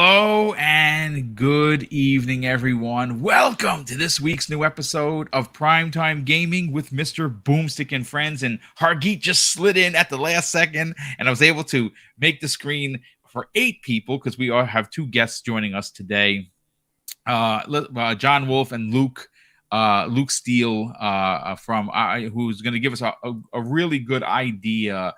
Hello and good evening, everyone. Welcome to this week's new episode of Primetime Gaming with Mr. BoomStick and Friends. And Hargeet just slid in at the last second, and I was able to make the screen for 8 people because we all have 2 guests joining us today. John Wolf and Luke Steele from who's going to give us a really good idea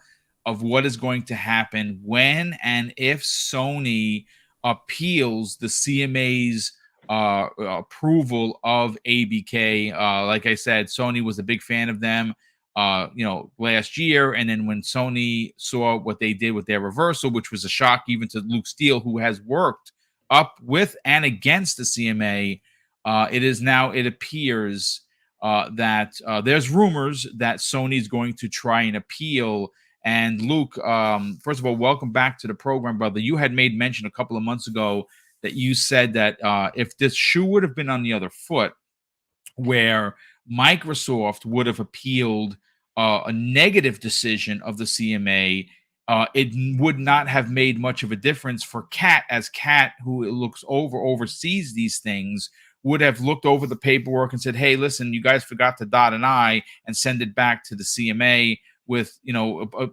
of what is going to happen when and if Sony appeals the CMA's approval of ABK. Like I said, Sony was a big fan of them, last year. And then when Sony saw what they did with their reversal, which was a shock even to Luke Steele, who has worked up with and against the CMA, it appears that there's rumors that Sony's going to try and appeal. And Luke, first of all, welcome back to the program, brother. You had made mention a couple of months ago that you said that if this shoe would have been on the other foot, where Microsoft would have appealed a negative decision of the CMA, it would not have made much of a difference for C.A.T, as C.A.T, who oversees these things, would have looked over the paperwork and said, hey, listen, you guys forgot to dot an I and send it back to the CMA with,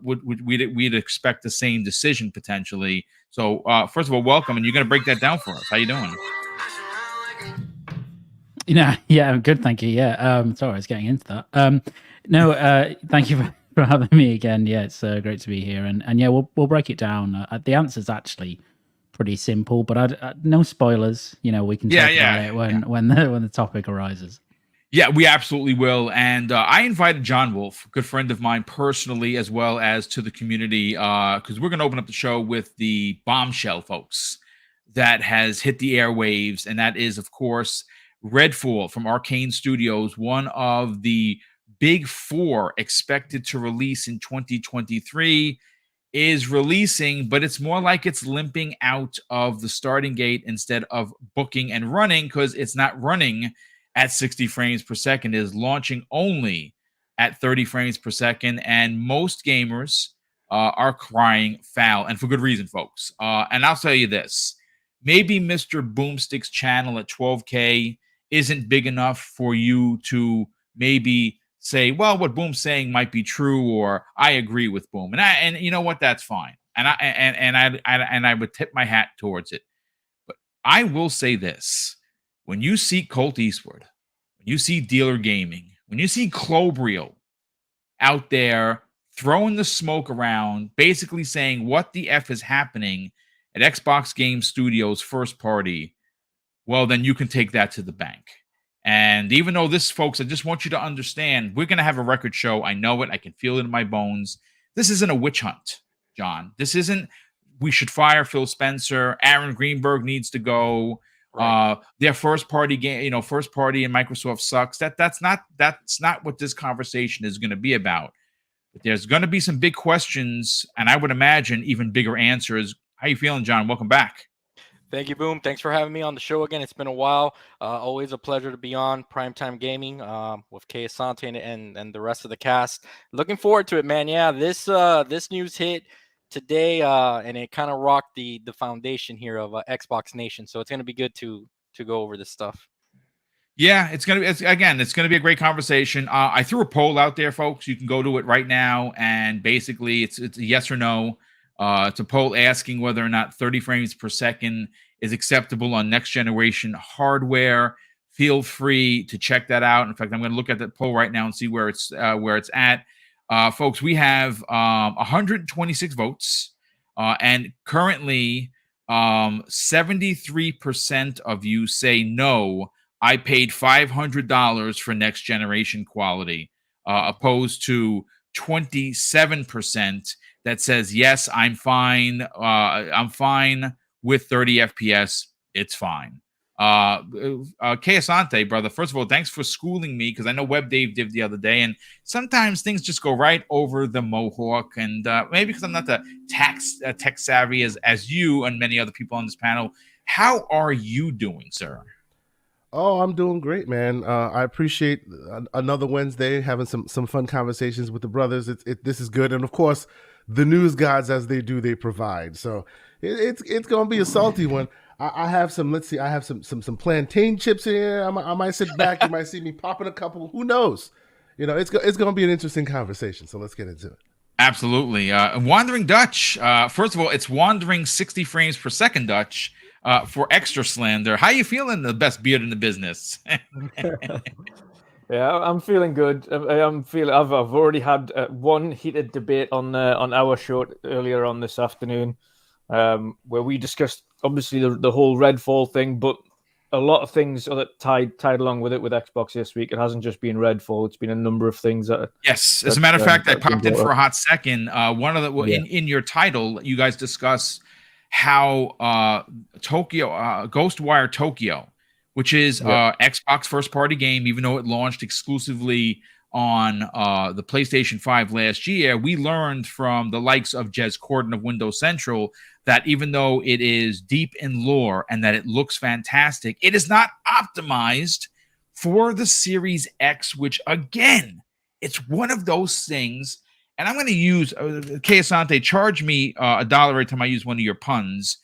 we'd expect the same decision potentially. So first of all, welcome. And you're going to break that down for us. How you doing? Yeah, I'm good. Thank you. Yeah. Sorry, I was getting into that. Thank you for having me again. Yeah, it's great to be here. And yeah, we'll break it down. The answer's actually pretty simple, but no spoilers. We can talk about it when the topic arises. Yeah, we absolutely will. And I invited John Wolf, a good friend of mine personally, as well as to the community, because we're going to open up the show with the bombshell, folks, that has hit the airwaves. And that is, of course, Redfall from Arkane Studios, one of the big 4 expected to release in 2023, is releasing, but it's more like it's limping out of the starting gate instead of booking and running, because it's not running at 60 frames per second. Is launching only at 30 frames per second, and most gamers are crying foul, and for good reason, folks. And I'll tell you this, maybe Mr. Boomstick's channel at 12K isn't big enough for you to maybe say, well, what Boom's saying might be true, or I agree with Boom, and you know what, that's fine, and I would tip my hat towards it. But I will say this: when you see Colt Eastwood, when you see Dealer Gaming, when you see Clobriel out there throwing the smoke around, basically saying what the F is happening at Xbox Game Studios first party, well, then you can take that to the bank. And even though this, folks, I just want you to understand, we're going to have a record show. I know it. I can feel it in my bones. This isn't a witch hunt, John. This isn't, we should fire Phil Spencer. Aaron Greenberg needs to go. Right. Their first party game, first party and Microsoft sucks. That's not what this conversation is going to be about. But there's going to be some big questions, and I would imagine even bigger answers. How you feeling, John? Welcome back. Thank you, Boom. Thanks for having me on the show again. It's been a while. Always a pleasure to be on Primetime Gaming with C.A.T and the rest of the cast. Looking forward to it, man. Yeah, this news hit today, and it kind of rocked the foundation here of Xbox Nation. So it's going to be good to go over this stuff. Yeah, it's going to be a great conversation. I threw a poll out there, folks. You can go to it right now, and basically it's a yes or no. It's a poll asking whether or not 30 frames per second is acceptable on next generation hardware. Feel free to check that out. In fact, I'm going to look at that poll right now and see where it's at. Folks, we have 126 votes, and currently 73% of you say no. I paid $500 for next generation quality, opposed to 27% that says, yes, I'm fine. I'm fine with 30 FPS. It's fine. C.A.T, brother, first of all, thanks for schooling me, because I know Web Dave did the other day, and sometimes things just go right over the mohawk, and maybe because I'm not the tech savvy as you and many other people on this panel. How are you doing, sir? Oh, I'm doing great, man. I appreciate another Wednesday, having some fun conversations with the brothers. This is good, and of course, the news gods, as they do, they provide. So it's going to be a salty one. I have some. Let's see. I have some plantain chips here. I might sit back. You might see me popping a couple. Who knows? It's going to be an interesting conversation. So let's get into it. Absolutely. Wandering Dutch. First of all, it's wandering 60 frames per second Dutch for extra slander. How you feeling? The best beard in the business. Yeah, I'm feeling good. I've already had one heated debate on our show earlier on this afternoon, where we discussed obviously the whole Redfall thing, but a lot of things that tied along with it with Xbox this week. It hasn't just been Redfall; it's been a number of things. Yes, as a matter of fact, I popped in for a hot second. One of the in your title, you guys discuss how Tokyo Ghostwire Tokyo, which is Xbox first party game, even though it launched exclusively on the PlayStation 5 last year, we learned from the likes of Jez Corden of Windows Central that even though it is deep in lore and that it looks fantastic, it is not optimized for the Series X, which again, it's one of those things. And I'm going to use K. charge me $1 every time I use one of your puns.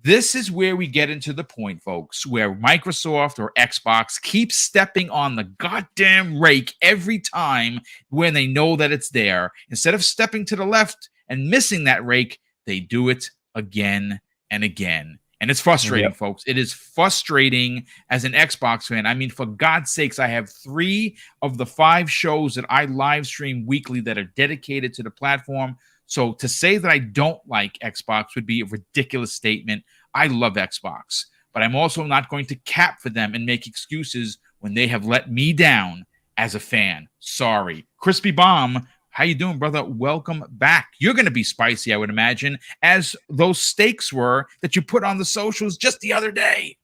This is where we get into the point, folks, where Microsoft or Xbox keeps stepping on the goddamn rake every time when they know that it's there. Instead of stepping to the left and missing that rake, they do it again and again. And it's frustrating, folks. It is frustrating as an Xbox fan. I mean, for God's sakes, I have 3 of the 5 shows that I live stream weekly that are dedicated to the platform. So to say that I don't like Xbox would be a ridiculous statement. I love Xbox, but I'm also not going to cap for them and make excuses when they have let me down as a fan. Sorry. Crispy Bomb, how you doing, brother? Welcome back. You're going to be spicy, I would imagine, as those steaks were that you put on the socials just the other day.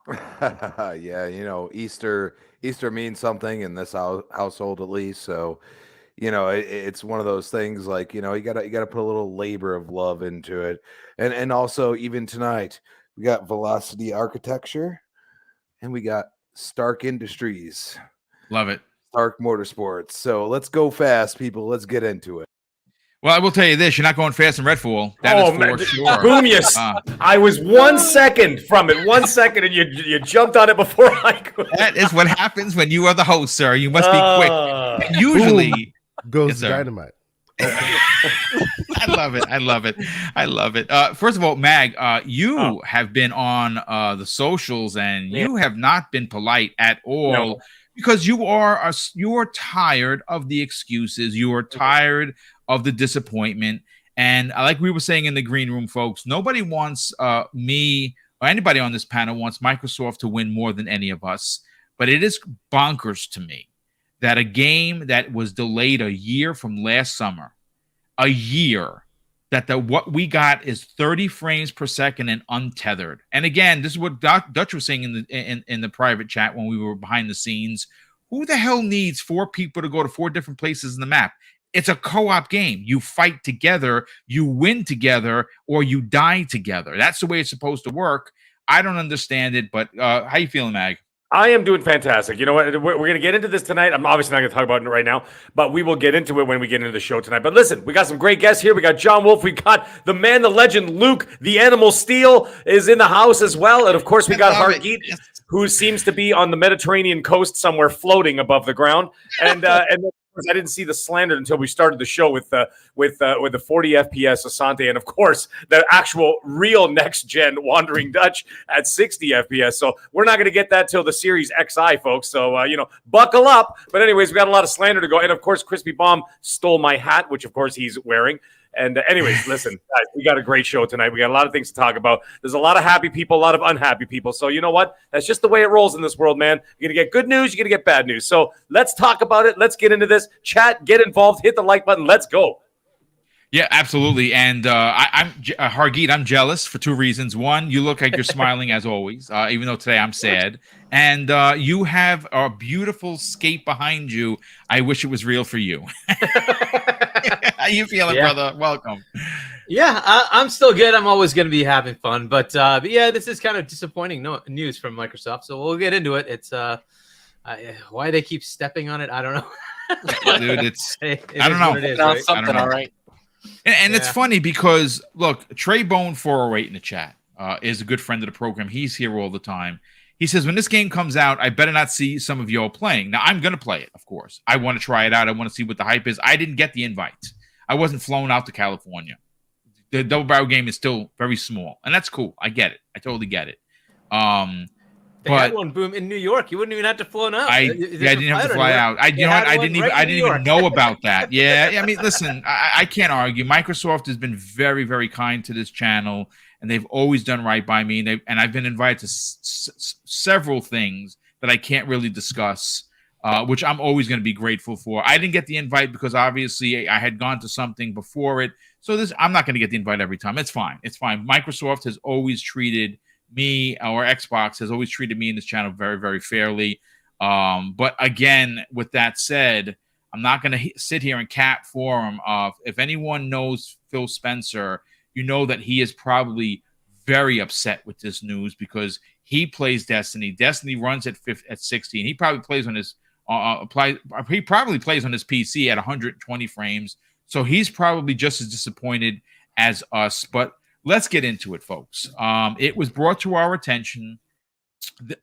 Yeah, Easter means something in this household at least, so it's one of those things like, you gotta put a little labor of love into it. And also even tonight, we got Velocity Architecture and we got Stark Industries. Love it. Stark Motorsports. So let's go fast, people. Let's get into it. Well, I will tell you this. You're not going fast in Redfall. That is for sure. Boom, yes. I was 1 second from it. 1 second, and you jumped on it before I could. That is what happens when you are the host, sir. You must be quick. And usually... Goes dynamite. I love it. I love it. First of all, Mag, you have been on the socials and you have not been polite at all because you are tired of the excuses. You are tired of the disappointment. And like we were saying in the green room, folks, nobody wants me or anybody on this panel wants Microsoft to win more than any of us. But it is bonkers to me that a game that was delayed a year from last summer, that what we got is 30 frames per second and untethered. And again, this is what Dutch was saying in the private chat when we were behind the scenes. Who the hell needs 4 people to go to 4 different places in the map? It's a co-op game. You fight together, you win together, or you die together. That's the way it's supposed to work. I don't understand it, but how you feeling, Mag? I am doing fantastic. You know what? We're going to get into this tonight. I'm obviously not going to talk about it right now, but we will get into it when we get into the show tonight. But listen, we got some great guests here. We got John Wolf. We got the man, the legend, Luke, the Animal Steel is in the house as well. And of course, we got Arkane, who seems to be on the Mediterranean coast somewhere floating above the ground. And I didn't see the slander until we started the show with the 40 FPS Asante, and of course the actual real next gen Wandering Dutch at 60 FPS. So we're not going to get that till the Series XI, folks. So buckle up. But anyways, we got a lot of slander to go, and of course, Crispy Bomb stole my hat, which of course he's wearing. And anyways, listen, guys, we got a great show tonight. We got a lot of things to talk about. There's a lot of happy people, a lot of unhappy people. So you know what? That's just the way it rolls in this world, man. You're going to get good news. You're going to get bad news. So let's talk about it. Let's get into this. Chat, get involved, hit the like button. Let's go. Yeah, absolutely. And I'm Hargeet, I'm jealous for 2 reasons. One, you look like you're smiling as always, even though today I'm sad. And you have a beautiful skate behind you. I wish it was real for you. How you feeling, brother? Welcome. Yeah, I'm still good. I'm always going to be having fun. But yeah, this is kind of disappointing news from Microsoft. So we'll get into it. It's why they keep stepping on it, I don't know. Dude, I don't know. It is, right? Something, all right. And it's funny because, look, Trey Bone 408 in the chat. is a good friend of the program. He's here all the time. He says, when this game comes out, I better not see some of y'all playing. Now, I'm going to play it, of course. I want to try it out. I want to see what the hype is. I didn't get the invite. I wasn't flown out to California. The double barrel game is still very small, and that's cool. I get it. I totally get it. They had one, Boom, in New York. You wouldn't even have to flown out. I didn't have to fly out. I didn't even know about that. Yeah, I mean, listen, I can't argue. Microsoft has been very, very kind to this channel, and they've always done right by me. And I've been invited to several things that I can't really discuss, which I'm always going to be grateful for. I didn't get the invite because obviously I had gone to something before it, so I'm not going to get the invite every time. It's fine. It's fine. Microsoft has always treated me, or Xbox has always treated me in this channel very, very fairly. But again, with that said, I'm not going to sit here and cat forum. If anyone knows Phil Spencer, you know that he is probably very upset with this news because he plays Destiny. Destiny runs at 16. He probably plays on his he probably plays on his PC at 120 frames. So he's probably just as disappointed as us. But let's get into it, folks. It was brought to our attention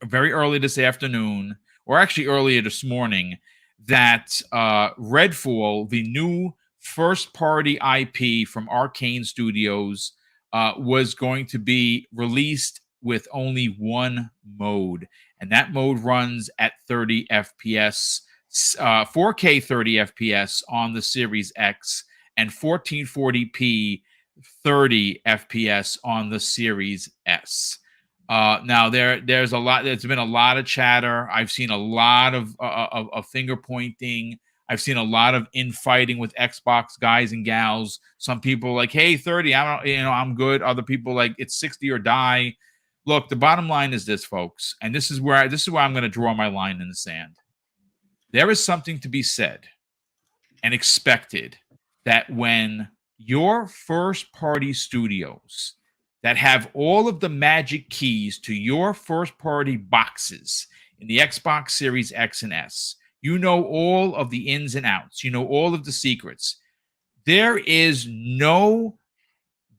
very early this afternoon, or actually earlier this morning, that Redfall, the new first-party IP from Arkane Studios, was going to be released with only one mode, and that mode runs at 30 FPS, 4K 30 FPS on the Series X, and 1440p 30 FPS on the Series S. Now there's been a lot of chatter. I've seen a lot of finger pointing. I've seen a lot of infighting with Xbox guys and gals. Some people like, hey, 30, I'm good. Other people like, it's 60 or die. Look, the bottom line is this, folks, and this is where I'm going to draw my line in the sand. There is something to be said and expected that when your first-party studios that have all of the magic keys to your first-party boxes in the Xbox Series X and S, you know all of the ins and outs. You know all of the secrets. There is no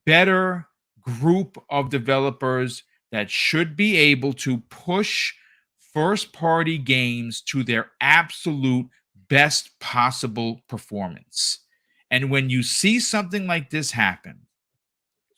better group of developers that should be able to push first-party games to their absolute best possible performance. And when you see something like this happen,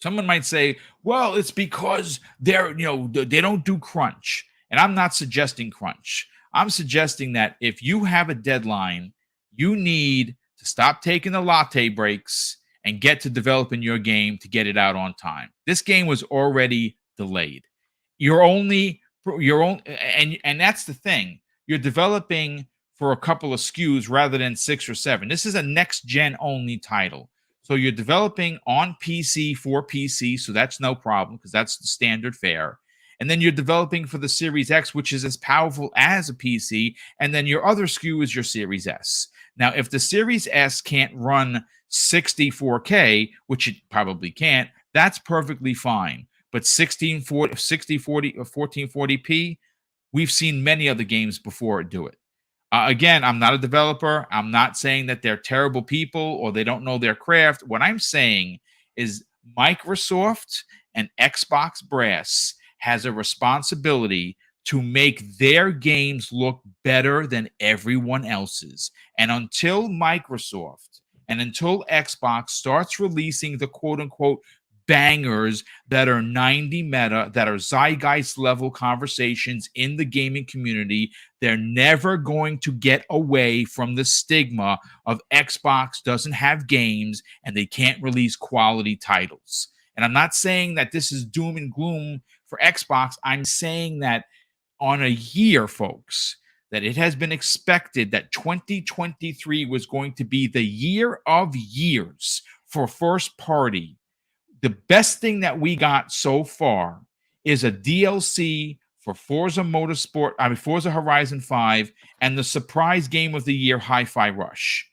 someone might say, well, it's because they don't do crunch. And I'm not suggesting crunch. I'm suggesting that if you have a deadline, you need to stop taking the latte breaks and get to developing your game to get it out on time. This game was already delayed. And that's the thing. You're developing for a couple of SKUs rather than 6 or 7. This is a next-gen only title. So you're developing on PC for PC, so that's no problem because that's the standard fare. And then you're developing for the Series X, which is as powerful as a PC, and then your other SKU is your Series S. Now, if the Series S can't run 60 4K, which it probably can't, that's perfectly fine. But 1440p, we've seen many other games before do it. Again, I'm not a developer. I'm not saying that they're terrible people or they don't know their craft. What I'm saying is Microsoft and Xbox brass has a responsibility to make their games look better than everyone else's. And until Microsoft and until Xbox starts releasing the quote-unquote bangers that are 90 meta, that are zeitgeist level conversations in the gaming community, they're never going to get away from the stigma of Xbox doesn't have games and they can't release quality titles. And I'm not saying that this is doom and gloom for Xbox. I'm saying that on a year, folks, that it has been expected that 2023 was going to be the year of years for first party. The best thing that we got so far is a DLC for Forza Horizon 5 and the surprise game of the year, Hi-Fi Rush.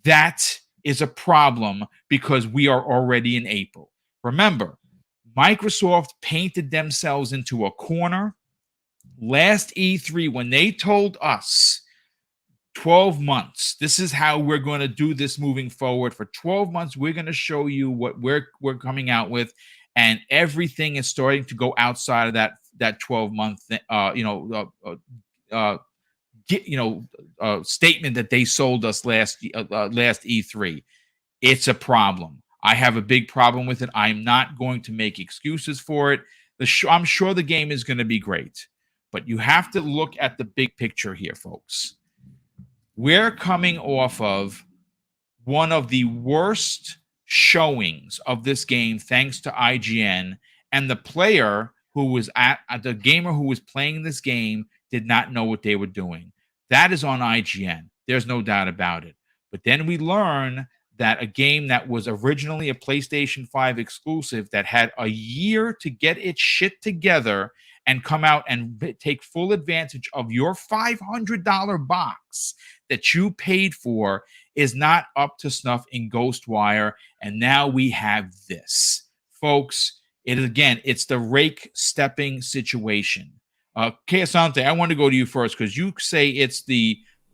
That is a problem because we are already in April. Remember, Microsoft painted themselves into a corner last E3 when they told us 12 months. This is how we're going to do this moving forward. For 12 months, we're going to show you what we're coming out with. and everything is starting to go outside of that 12-month statement that they sold us last E3. It's a problem. I have a big problem with it. I'm not going to make excuses for it. I'm sure the game is going to be great, but you have to look at the big picture here, folks. We're coming off of one of the worst showings of this game, thanks to IGN, and the player who was the gamer who was playing this game did not know what they were doing. That is on IGN. There's no doubt about it. But then we learn that a game that was originally a PlayStation 5 exclusive that had a year to get its shit together and come out and take full advantage of your $500 box that you paid for is not up to snuff in Ghostwire. And now we have this. Folks, it's the rake stepping situation. Asante, I want to go to you first because you say it's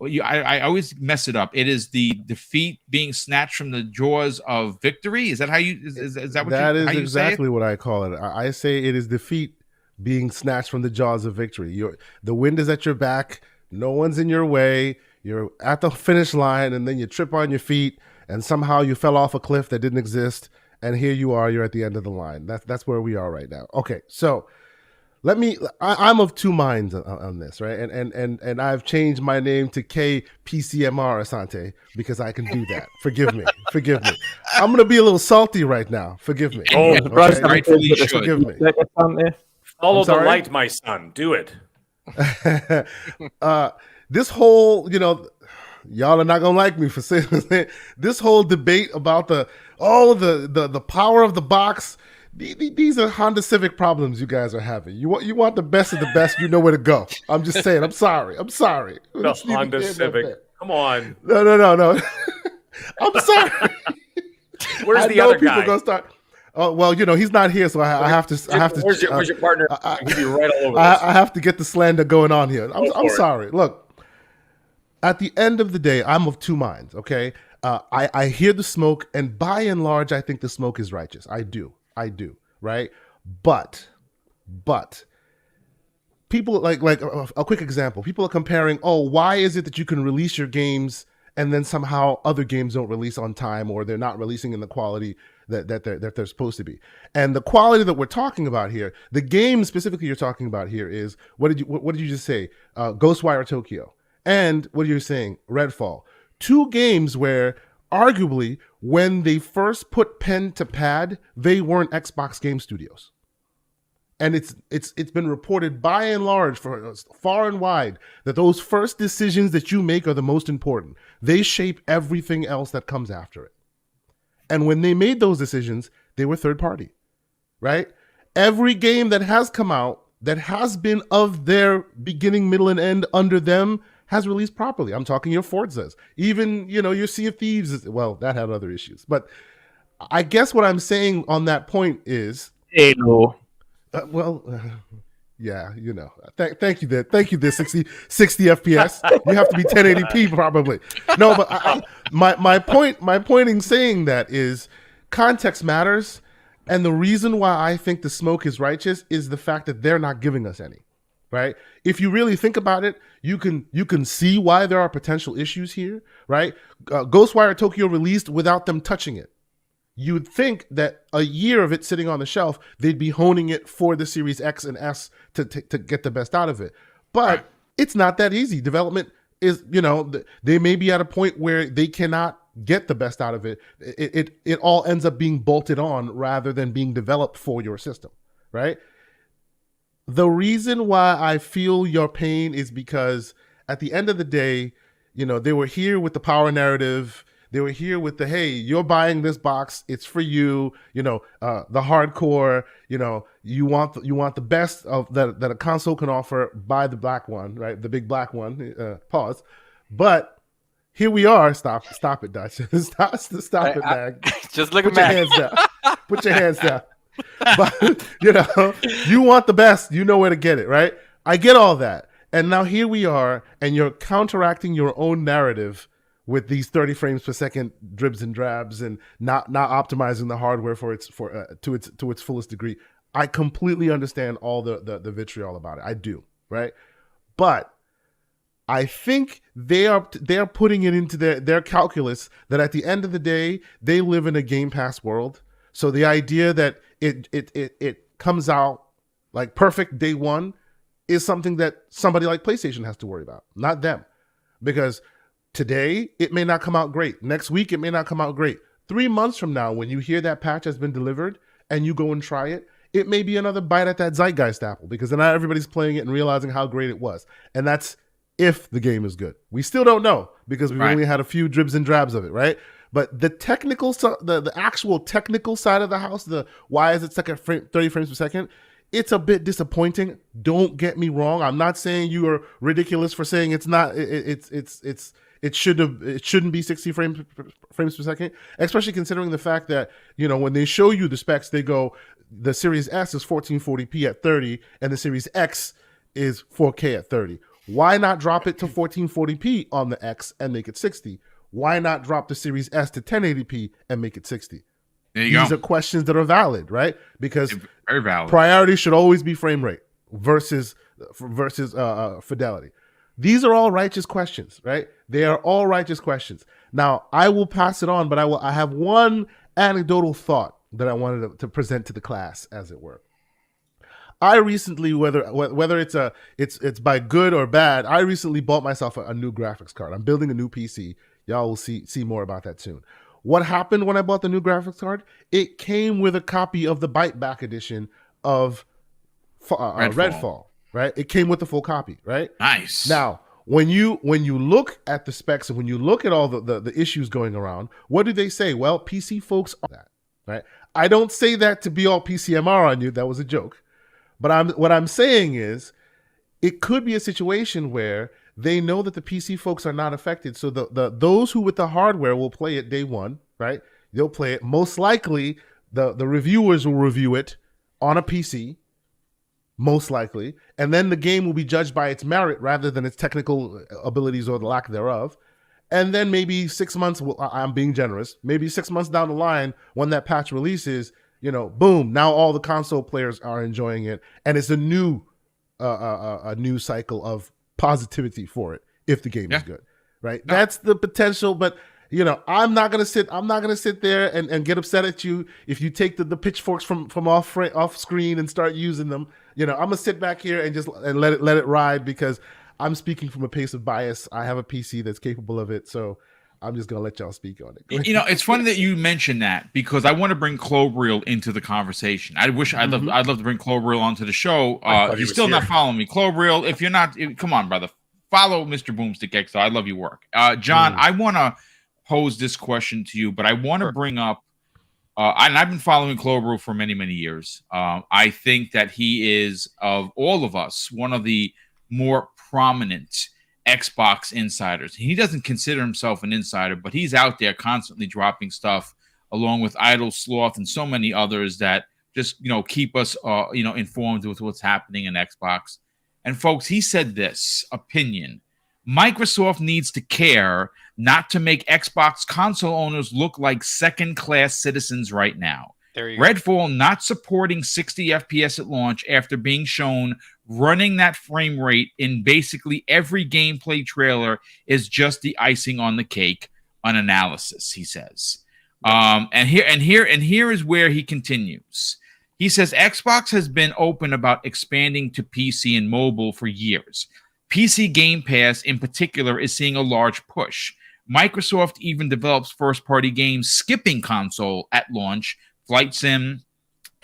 I always mess it up. It is the defeat being snatched from the jaws of victory. Is that how you? Is that what? That you, is how you exactly what I call it. I say it is defeat being snatched from the jaws of victory. The wind is at your back. No one's in your way. You're at the finish line, and then you trip on your feet, and somehow you fell off a cliff that didn't exist, and here you are. You're at the end of the line. That's where we are right now. Okay, so. I'm of two minds on this, right? And I've changed my name to KPCMR Asante because I can do that. Forgive me. I'm going to be a little salty right now. Forgive me. Oh, okay? rightfully you should. Forgive me. Follow the light, my son. Do it. This whole, y'all are not going to like me for saying this whole debate about the power of the box. These are Honda Civic problems you guys are having. You want the best of the best. You know where to go. I'm just saying. I'm sorry. The Honda Civic. Come on. No. I'm sorry. Where's the other guy? Gonna start. Oh well, he's not here, so I have to. Where's your partner? He'd be right all over I have to get the slander going on here. I'm sorry. Look, at the end of the day, I'm of two minds. Okay, I hear the smoke, and by and large, I think the smoke is righteous. I do, right? But people like a quick example. People are comparing, why is it that you can release your games and then somehow other games don't release on time, or they're not releasing in the quality that they're supposed to be? And the quality that we're talking about here, the game specifically you're talking about here is, what did you just say? Ghostwire Tokyo. And what are you saying? Redfall. Two games where arguably, when they first put pen to pad, they weren't Xbox Game Studios, and it's been reported by and large, for far and wide, that those first decisions that you make are the most important. They shape everything else that comes after it. And when they made those decisions, they were third party, right? Every game that has come out that has been of their beginning, middle, and end under them has released properly. I'm talking your Forzas, even, your Sea of Thieves. Well, that had other issues. But I guess what I'm saying on that point is, Halo. Yeah, thank you there. Thank you there, 60 FPS. You have to be 1080p probably. No, but my point in saying that is context matters. And the reason why I think the smoke is righteous is the fact that they're not giving us any. Right? If you really think about it, you can see why there are potential issues here, right? Ghostwire Tokyo released without them touching it. You'd think that a year of it sitting on the shelf, they'd be honing it for the Series X and S to get the best out of it. But it's not that easy. Development is, they may be at a point where they cannot get the best out of it. It all ends up being bolted on rather than being developed for your system, right? The reason why I feel your pain is because at the end of the day, they were here with the power narrative. They were here with the, hey, you're buying this box, it's for you. The hardcore. You want the best of that a console can offer. Buy the black one, right? The big black one. Pause. But here we are. Stop it, Dutch. Stop it, man. Just look at your hands down. Put your hands down. But you want the best, you know where to get it, right? I get all that. And now here we are, and you're counteracting your own narrative with these 30 frames per second dribs and drabs and not optimizing the hardware to its fullest degree. I completely understand all the vitriol about it. I do, right? But I think they are putting it into their calculus that at the end of the day, they live in a Game Pass world. So the idea that it comes out like perfect day one is something that somebody like PlayStation has to worry about, not them. Because today, it may not come out great. Next week, it may not come out great. 3 months from now, when you hear that patch has been delivered and you go and try it, it may be another bite at that zeitgeist apple, because then not everybody's playing it and realizing how great it was. And that's if the game is good. We still don't know, because we've only had a few dribs and drabs of it, right? But the technical, the actual technical side of the house, the why is it stuck at 30 frames per second, it's a bit disappointing. Don't get me wrong. I'm not saying you are ridiculous for saying it's not. It shouldn't be 60 frames per second, especially considering the fact that, when they show you the specs, they go, the Series S is 1440p at 30 and the Series X is 4K at 30. Why not drop it to 1440p on the X and make it 60? Why not drop the Series S to 1080p and make it 60? These are questions that are valid, right? Because very valid. Priority should always be frame rate versus fidelity. These are all righteous questions, right? They are all righteous questions. Now, I will pass it on, but I have one anecdotal thought that I wanted to present to the class, as it were. I recently, whether it's by good or bad, I recently bought myself a new graphics card. I'm building a new PC. Y'all will see more about that soon. What happened when I bought the new graphics card? It came with a copy of the Byte Back edition of Redfall, right? It came with the full copy, right? Nice. Now, when you look at the specs and when you look at all the issues going around, what do they say? Well, PC folks are that, right? I don't say that to be all PCMR on you. That was a joke. But what I'm saying is, it could be a situation where they know that the PC folks are not affected. So those who with the hardware will play it day one, right? They'll play it. Most likely, the reviewers will review it on a PC, most likely. And then the game will be judged by its merit rather than its technical abilities or the lack thereof. And then maybe 6 months, I'm being generous, maybe 6 months down the line, when that patch releases, boom, now all the console players are enjoying it. And it's a new cycle of positivity for it if the game is good, right? No. That's the potential, but I'm not gonna sit there and get upset at you if you take the pitchforks from off screen and start using them. I'm gonna sit back here and let it ride, because I'm speaking from a place of bias. I have a PC that's capable of it, so I'm just gonna let y'all speak on it. It's funny that you mentioned that, because I want to bring Clobreel into the conversation. I'd love to bring Clobreel onto the show. He's still not following me. Clobreel, if you're not, come on, brother, follow Mr. BoomStick XL. I love your work. John, I want to pose this question to you, but I want to bring up, and I've been following Clobreel for many, many years. I think that he is, of all of us, one of the more prominent Xbox insiders. He doesn't consider himself an insider, but he's out there constantly dropping stuff, along with Idle Sloth and so many others that just keep us informed with what's happening in Xbox. And folks, he said this opinion: Microsoft needs to care not to make Xbox console owners look like second-class citizens right now. Redfall not supporting 60 FPS at launch after being shown running that frame rate in basically every gameplay trailer is just the icing on the cake on analysis, he says. And here is where he continues. He says Xbox has been open about expanding to PC and mobile for years. PC Game Pass in particular is seeing a large push. Microsoft even develops first-party games skipping console at launch. Flight Sim,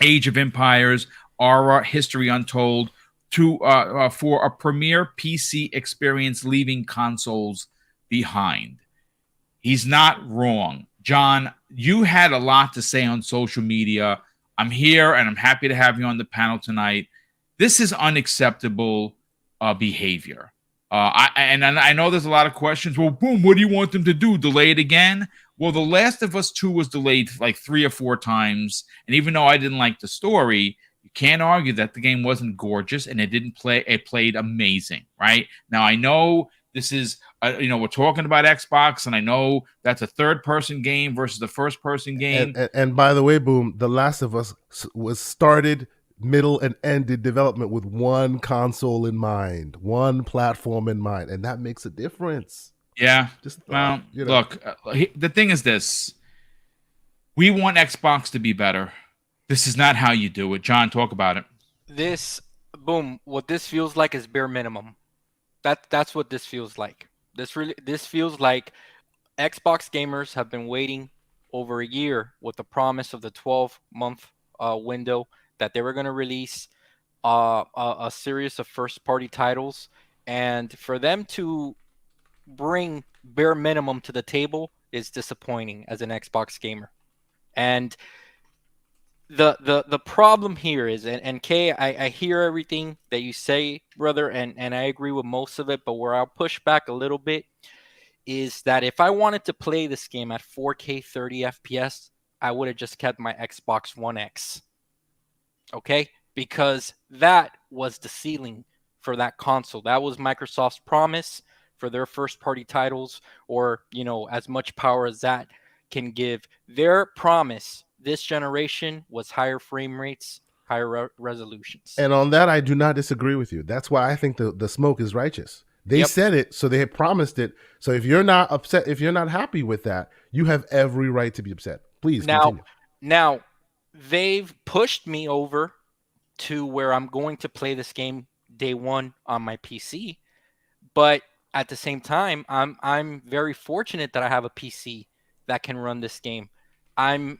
Age of Empires, Aura, History Untold, for a premier PC experience, leaving consoles behind. He's not wrong. John, you had a lot to say on social media. I'm here, and I'm happy to have you on the panel tonight. This is unacceptable behavior. I know there's a lot of questions. Well, boom, what do you want them to do? Delay it again? Well, The Last of Us 2 was delayed like 3 or 4 times. And even though I didn't like the story, you can't argue that the game wasn't gorgeous and it played amazing, right? Now, I know This is, we're talking about Xbox, and I know that's a third-person game versus a first-person game. And by the way, Boom, The Last of Us was started, middle, and ended development with one console in mind, one platform in mind, and that makes a difference. Yeah. Look, the thing is this. We want Xbox to be better. This is not how you do it. John, talk about it. What this feels like is bare minimum. That's what this feels like. This feels like Xbox gamers have been waiting over a year with the promise of the 12-month window that they were going to release a series of first-party titles, and for them to bring bare minimum to the table is disappointing as an Xbox gamer. And the problem here is, and Kay, I hear everything that you say, brother, and I agree with most of it, but where I'll push back a little bit is that if I wanted to play this game at 4K 30 FPS, I would have just kept my Xbox One X. Okay? Because that was the ceiling for that console. That was Microsoft's promise for their first-party titles, or, as much power as that can give. Their promise this generation was higher frame rates, higher resolutions. And on that, I do not disagree with you. That's why I think the smoke is righteous. They said it, so they had promised it. So if you're not upset, if you're not happy with that, you have every right to be upset. Please continue. Now, they've pushed me over to where I'm going to play this game day one on my PC, but at the same time, I'm very fortunate that I have a PC that can run this game. I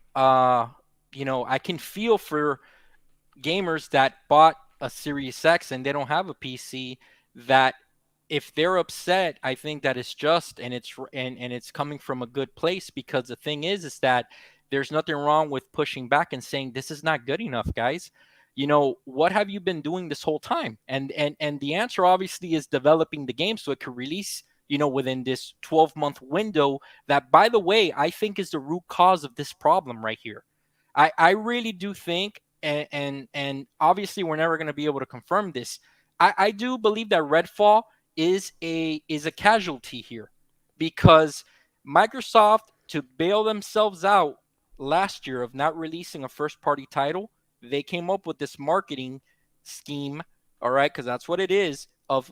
can feel for gamers that bought a Series X and they don't have a PC, that if they're upset, I think that it's just, and it's coming from a good place, because the thing is that there's nothing wrong with pushing back and saying, this is not good enough, guys. What have you been doing this whole time? And the answer obviously is developing the game so it could release, within this 12-month window that, by the way, I think is the root cause of this problem right here. I really do think, and obviously we're never going to be able to confirm this, I do believe that Redfall is a casualty here, because Microsoft, to bail themselves out last year of not releasing a first-party title, they came up with this marketing scheme, all right, because that's what it is, of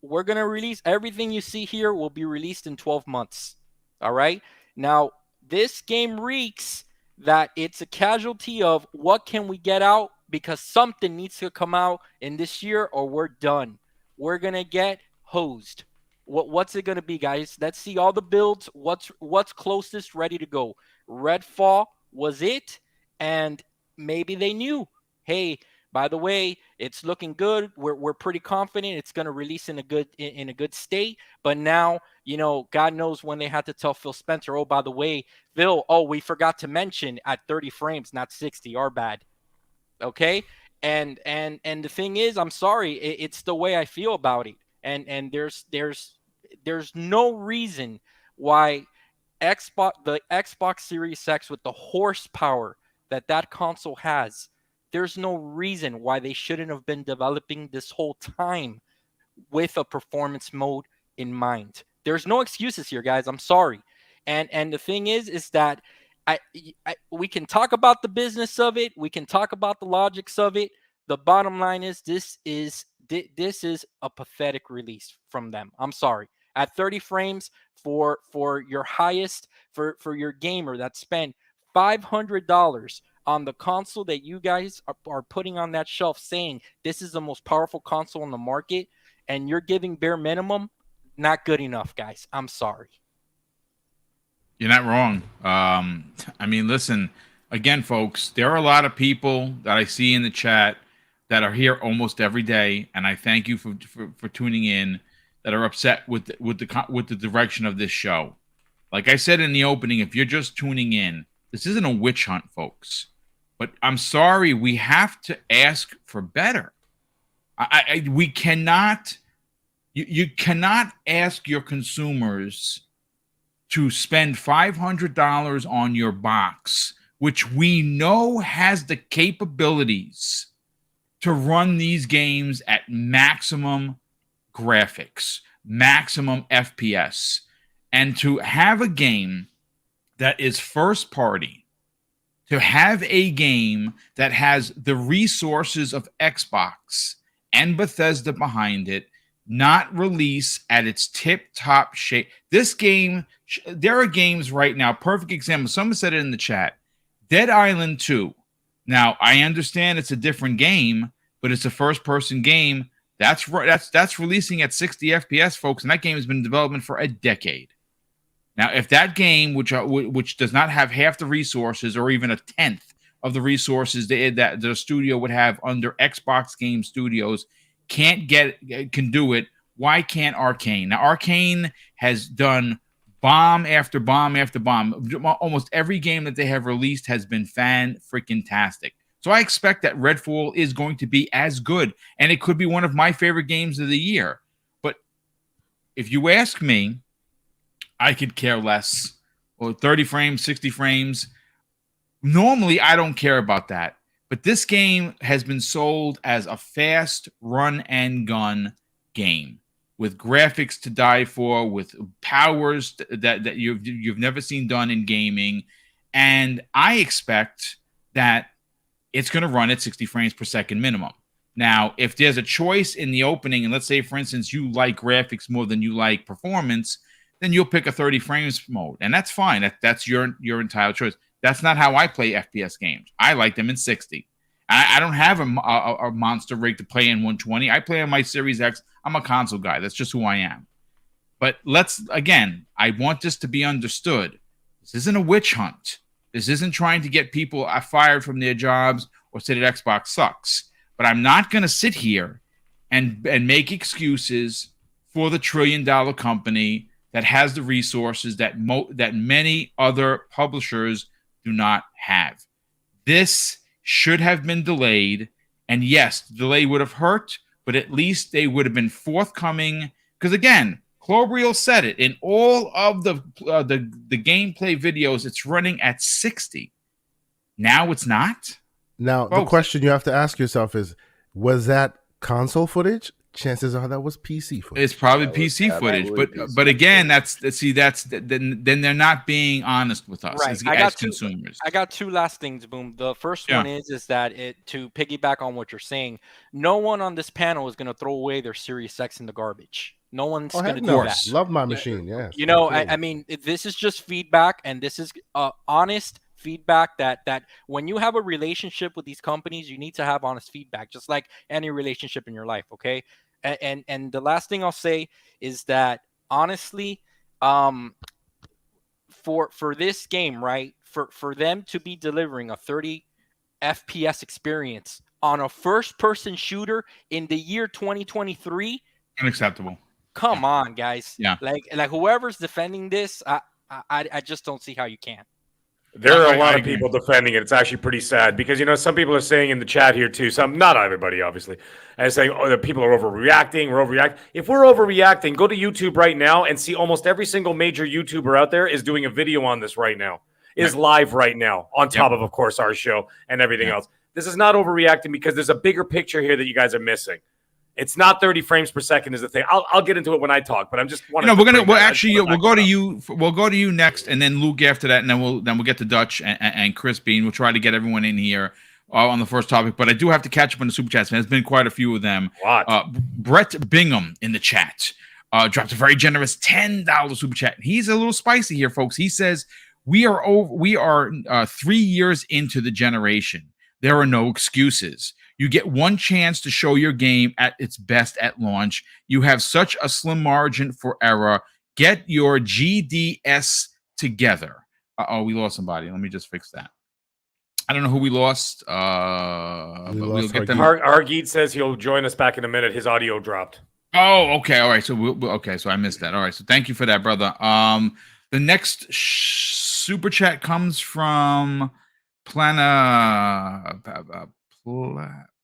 we're going to release everything you see here will be released in 12 months, all right? Now, this game reeks that it's a casualty of what can we get out, because something needs to come out in this year or we're done. We're going to get hosed. What's it going to be, guys? Let's see all the builds. What's closest ready to go? Redfall was it, and maybe they knew, hey, by the way, it's looking good. We're pretty confident it's going to release in a good state. But now, God knows when they had to tell Phil Spencer, oh, by the way, Phil, we forgot to mention at 30 frames, not 60. Our bad. Okay? And the thing is, I'm sorry, it's the way I feel about it. And there's no reason why the Xbox Series X, with the horsepower that console has, there's no reason why they shouldn't have been developing this whole time with a performance mode in mind. There's no excuses here, guys. I'm sorry. And the thing is that we can talk about the business of it. We can talk about the logics of it. The bottom line is this is a pathetic release from them. I'm sorry. At 30 frames for your highest, for your gamer that spent $500 on the console that you guys are putting on that shelf, saying this is the most powerful console on the market, and you're giving bare minimum, not good enough, guys. I'm sorry. You're not wrong. Listen, again, folks, there are a lot of people that I see in the chat that are here almost every day, and I thank you for tuning in, that are upset with the direction of this show. Like I said in the opening, if you're just tuning in, this isn't a witch hunt, folks. But I'm sorry, we have to ask for better. We cannot. You cannot ask your consumers to spend $500 on your box, which we know has the capabilities to run these games at maximum graphics, maximum FPS. And to have a game that is first party, to have a game that has the resources of Xbox and Bethesda behind it, not release at its tip-top shape. This game, there are games right now, perfect example, someone said it in the chat, Dead Island 2. Now, I understand it's a different game, but it's a first-person game. That's releasing at 60 FPS, folks, and that game has been in development for a decade. Now, if that game, which does not have half the resources or even a tenth of the resources that the studio would have under Xbox Game Studios, can do it, why can't Arkane? Now, Arkane has done bomb after bomb after bomb. Almost every game that they have released has been fan-freaking-tastic. So I expect that Redfall is going to be as good, and it could be one of my favorite games of the year. But if you ask me, I could care less. Or 30 frames, 60 frames. Normally, I don't care about that. But this game has been sold as a fast run and gun game with graphics to die for, with powers that you've never seen done in gaming. And I expect that it's going to run at 60 frames per second minimum. Now, if there's a choice in the opening, and let's say, for instance, you like graphics more than you like performance, then you'll pick a 30 frames mode. And that's fine. That's your entitled choice. That's not how I play FPS games. I like them in 60. I don't have a monster rig to play in 120. I play on my Series X. I'm a console guy. That's just who I am. But I want this to be understood. This isn't a witch hunt. This isn't trying to get people fired from their jobs or say that Xbox sucks. But I'm not going to sit here and make excuses for the trillion-dollar company that has the resources that many other publishers do not have. This should have been delayed, and yes, the delay would have hurt, but at least they would have been forthcoming. Because again, Clobriel said it in all of the gameplay videos. It's running at 60. Now it's not. Now the question you have to ask yourself is: was that console footage? Chances are that was PC footage. It's probably PC footage, but again, then they're not being honest with us as consumers. I got two last things, Boom. The first one is that to piggyback on what you're saying, no one on this panel is going to throw away their Series X in the garbage. No one's going to do that. Love my machine, yes. You know, I mean, this is just feedback, and this is honest feedback that when you have a relationship with these companies, you need to have honest feedback, just like any relationship in your life, okay? And the last thing I'll say is that honestly, for this game, right, for them to be delivering a 30 FPS experience on a first-person shooter in the year 2023, unacceptable. Come on, guys. Yeah. Like whoever's defending this, I just don't see how you can. There are a lot of people defending it. It's actually pretty sad because, some people are saying in the chat here too, not everybody, obviously, and saying, the people are overreacting. We're overreacting. If we're overreacting, go to YouTube right now and see almost every single major YouTuber out there is doing a video on this right now, is live right now, on top of course, our show and everything else. This is not overreacting because there's a bigger picture here that you guys are missing. It's not 30 frames per second is the thing. I'll get into it when I talk, but I'm just wanting. We'll go to you. We'll go to you next, and then Luke after that, and then we'll get to Dutch and Chris Bean. We'll try to get everyone in here on the first topic, but I do have to catch up on the super chats. There's been quite a few of them. Brett Bingham in the chat dropped a very generous $10 super chat. He's a little spicy here, folks. He says we are 3 years into the generation. There are no excuses. You get one chance to show your game at its best at launch. You have such a slim margin for error. Get your GDS together. We lost somebody. Let me just fix that. I don't know who we lost. We'll get them. Argeet says he'll join us back in a minute. His audio dropped. Oh, okay. All right. So so I missed that. All right. So thank you for that, brother. The next super chat comes from Plana.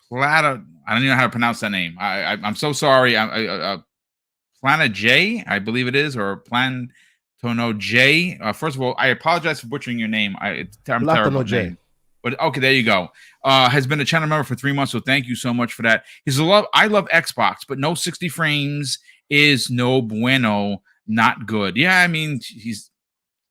Plata. I don't even know how to pronounce that name. I'm so sorry. Plana J, I believe it is, or Plantono J. First of all, I apologize for butchering your name. I'm terrible J. But okay, there you go. Has been a channel member for 3 months, so thank you so much for that. I love Xbox, but no 60 frames is no bueno, not good. Yeah, I mean, he's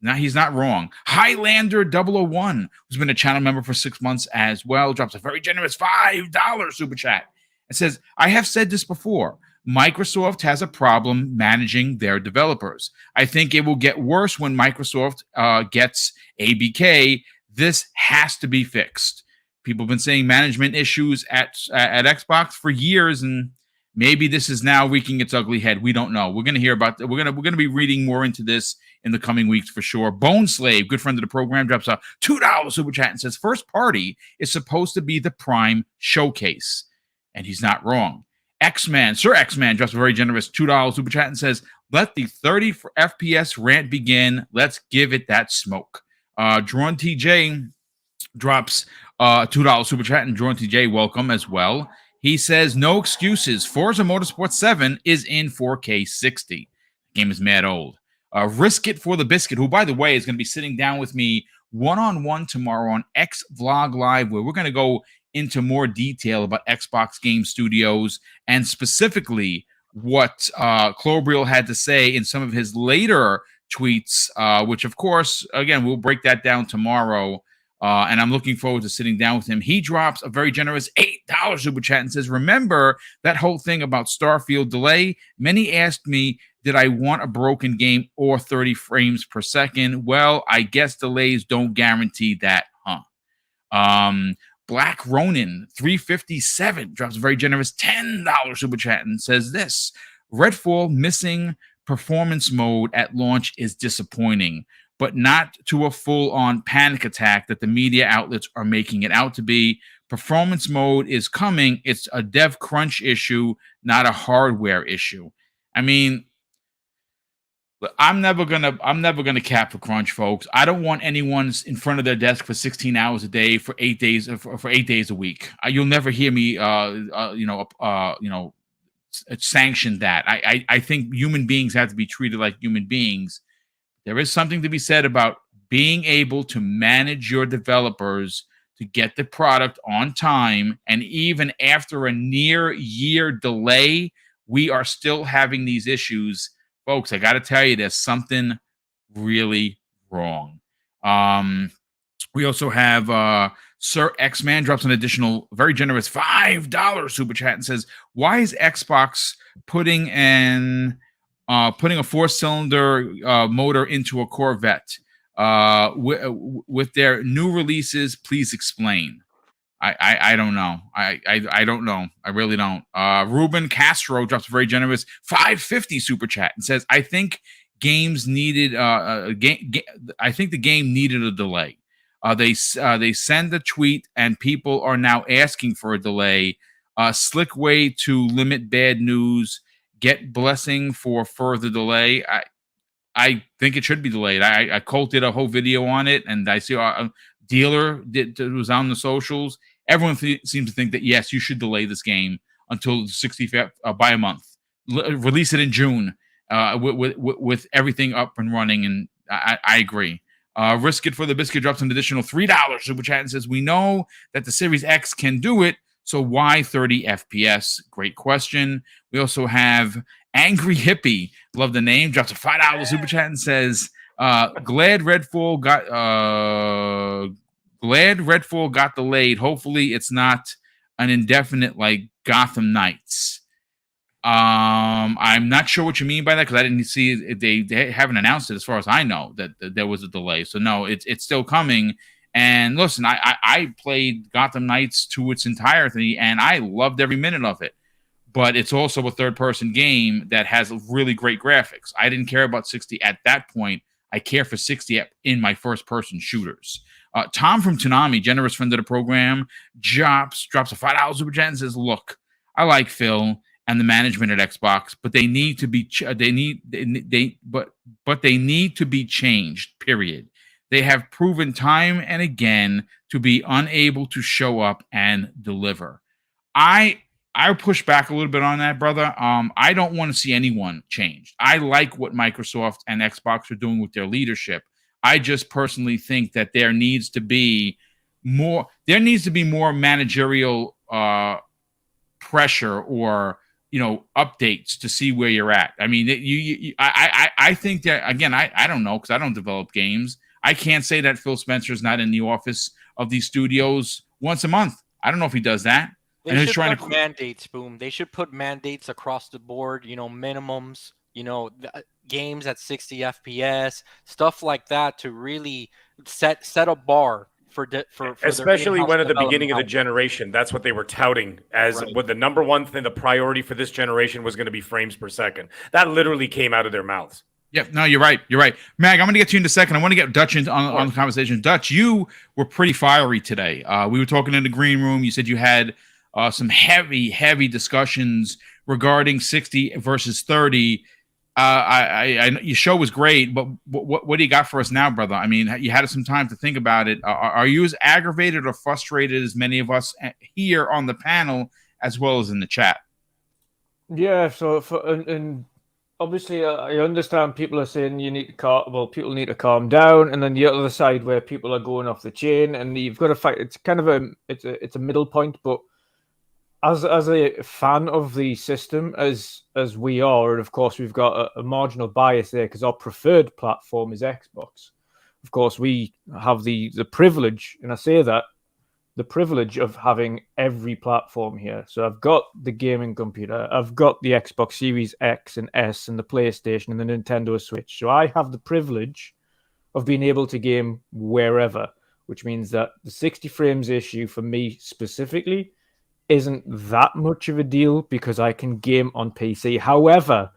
not wrong. Highlander 001, who's been a channel member for 6 months as well, drops a very generous $5 super chat. It says, I have said this before. Microsoft has a problem managing their developers. I think it will get worse when Microsoft gets ABK. This has to be fixed. People have been saying management issues at Xbox for years, and maybe this is now wreaking its ugly head. We don't know. We're going to hear about that. We're going to be reading more into this in the coming weeks for sure. Bone Slave, good friend of the program, drops a $2 super chat and says, first party is supposed to be the prime showcase. And he's not wrong. Sir X-Man drops a very generous $2 super chat and says, let the 30 FPS rant begin. Let's give it that smoke. Drawn TJ drops $2 super chat, and Drawn TJ, welcome as well. He says, no excuses. Forza Motorsport 7 is in 4K 60. The game is mad old. Risk It for the Biscuit, who, by the way, is going to be sitting down with me one-on-one tomorrow on X Vlog Live, where we're going to go into more detail about Xbox Game Studios and specifically what Clobriel had to say in some of his later tweets, which, of course, again, we'll break that down tomorrow. And I'm looking forward to sitting down with him. He drops a very generous $8 super chat and says, remember that whole thing about Starfield delay? Many asked me, did I want a broken game or 30 frames per second? Well, I guess delays don't guarantee that, huh? Black Ronin 357 drops a very generous $10 super chat and says this: Redfall missing performance mode at launch is disappointing, but not to a full-on panic attack that the media outlets are making it out to be. Performance mode is coming. It's a dev crunch issue, not a hardware issue. I mean, I'm never gonna cap for crunch, folks. I don't want anyone in front of their desk for 16 hours a day for 8 days for 8 days a week. You'll never hear me, sanction that. I think human beings have to be treated like human beings. There is something to be said about being able to manage your developers to get the product on time, and even after a near year delay, we are still having these issues. Folks, I got to tell you, there's something really wrong. We also have Sir X-Man drops an additional very generous $5 super chat and says, why is Xbox putting a 4-cylinder motor into a Corvette? With their new releases, please explain. I don't know. I don't know. I really don't. Ruben Castro drops a very generous $5.50 super chat and says, I think games needed I think the game needed a delay. They send a tweet and people are now asking for a delay. Slick way to limit bad news. Get blessing for further delay. I think it should be delayed. I Colt did a whole video on it, and I see a dealer was on the socials. Everyone seems to think that, yes, you should delay this game until the 65th by a month. Release it in June with everything up and running, and I agree. Risk It for the Biscuit drops an additional $3 super chat and says, we know that the Series X can do it, so why 30 FPS? Great question. We also have Angry Hippie, love the name, drops a $5 super chat and says, glad Redfall got delayed. Hopefully it's not an indefinite like Gotham Knights. I'm not sure what you mean by that because I didn't see it. They haven't announced it as far as I know that there was a delay. So no, it's still coming. And listen, I played Gotham Knights to its entirety and I loved every minute of it. But it's also a third-person game that has really great graphics. I didn't care about 60 at that point. I care for 60 in my first-person shooters. Tom from Toonami, generous friend of the program, drops a $5 super chat and says, "Look, I like Phil and the management at Xbox, but they need to be they need to be changed. Period. They have proven time and again to be unable to show up and deliver." I push back a little bit on that, brother. I don't want to see anyone changed. I like what Microsoft and Xbox are doing with their leadership. I just personally think that there needs to be more managerial pressure or updates to see where you're at. I mean, I think that, again, I don't know, because I don't develop games. I can't say that Phil Spencer's not in the office of these studios once a month. I don't know if he does that. They should put mandates, Boom. They should put mandates across the board, minimums, games at 60 FPS, stuff like that, to really set a bar for especially when at the beginning of the generation, that's what they were touting as what the number one thing, the priority for this generation was going to be frames per second. That literally came out of their mouths. Yeah, no, you're right. You're right. Mag, I'm going to get to you in a second. I want to get Dutch on the conversation. Dutch, you were pretty fiery today. We were talking in the green room. You said you had some heavy discussions regarding 60 versus 30. Your show was great, but what do you got for us now, brother? I mean, you had some time to think about it. Are you as aggravated or frustrated as many of us here on the panel, as well as in the chat? Yeah. So and obviously, I understand people are saying people need to calm down, and then the other side where people are going off the chain, and you've got to fight. It's kind of a middle point, but as a fan of the system, as we are, and of course we've got a marginal bias there because our preferred platform is Xbox. Of course, we have the privilege, and I say that, the privilege of having every platform here. So I've got the gaming computer, I've got the Xbox Series X and S and the PlayStation and the Nintendo Switch. So I have the privilege of being able to game wherever, which means that the 60 frames issue for me specifically isn't that much of a deal because I can game on PC. However,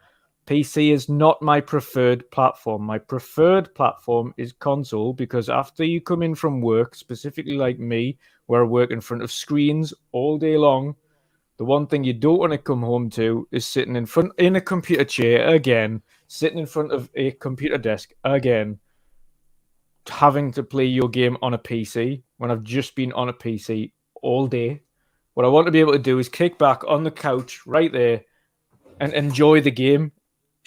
PC is not my preferred platform. My preferred platform is console because after you come in from work, specifically like me, where I work in front of screens all day long, the one thing you don't want to come home to is sitting in a computer chair again, sitting in front of a computer desk again, having to play your game on a PC when I've just been on a PC all day. What I want to be able to do is kick back on the couch right there and enjoy the game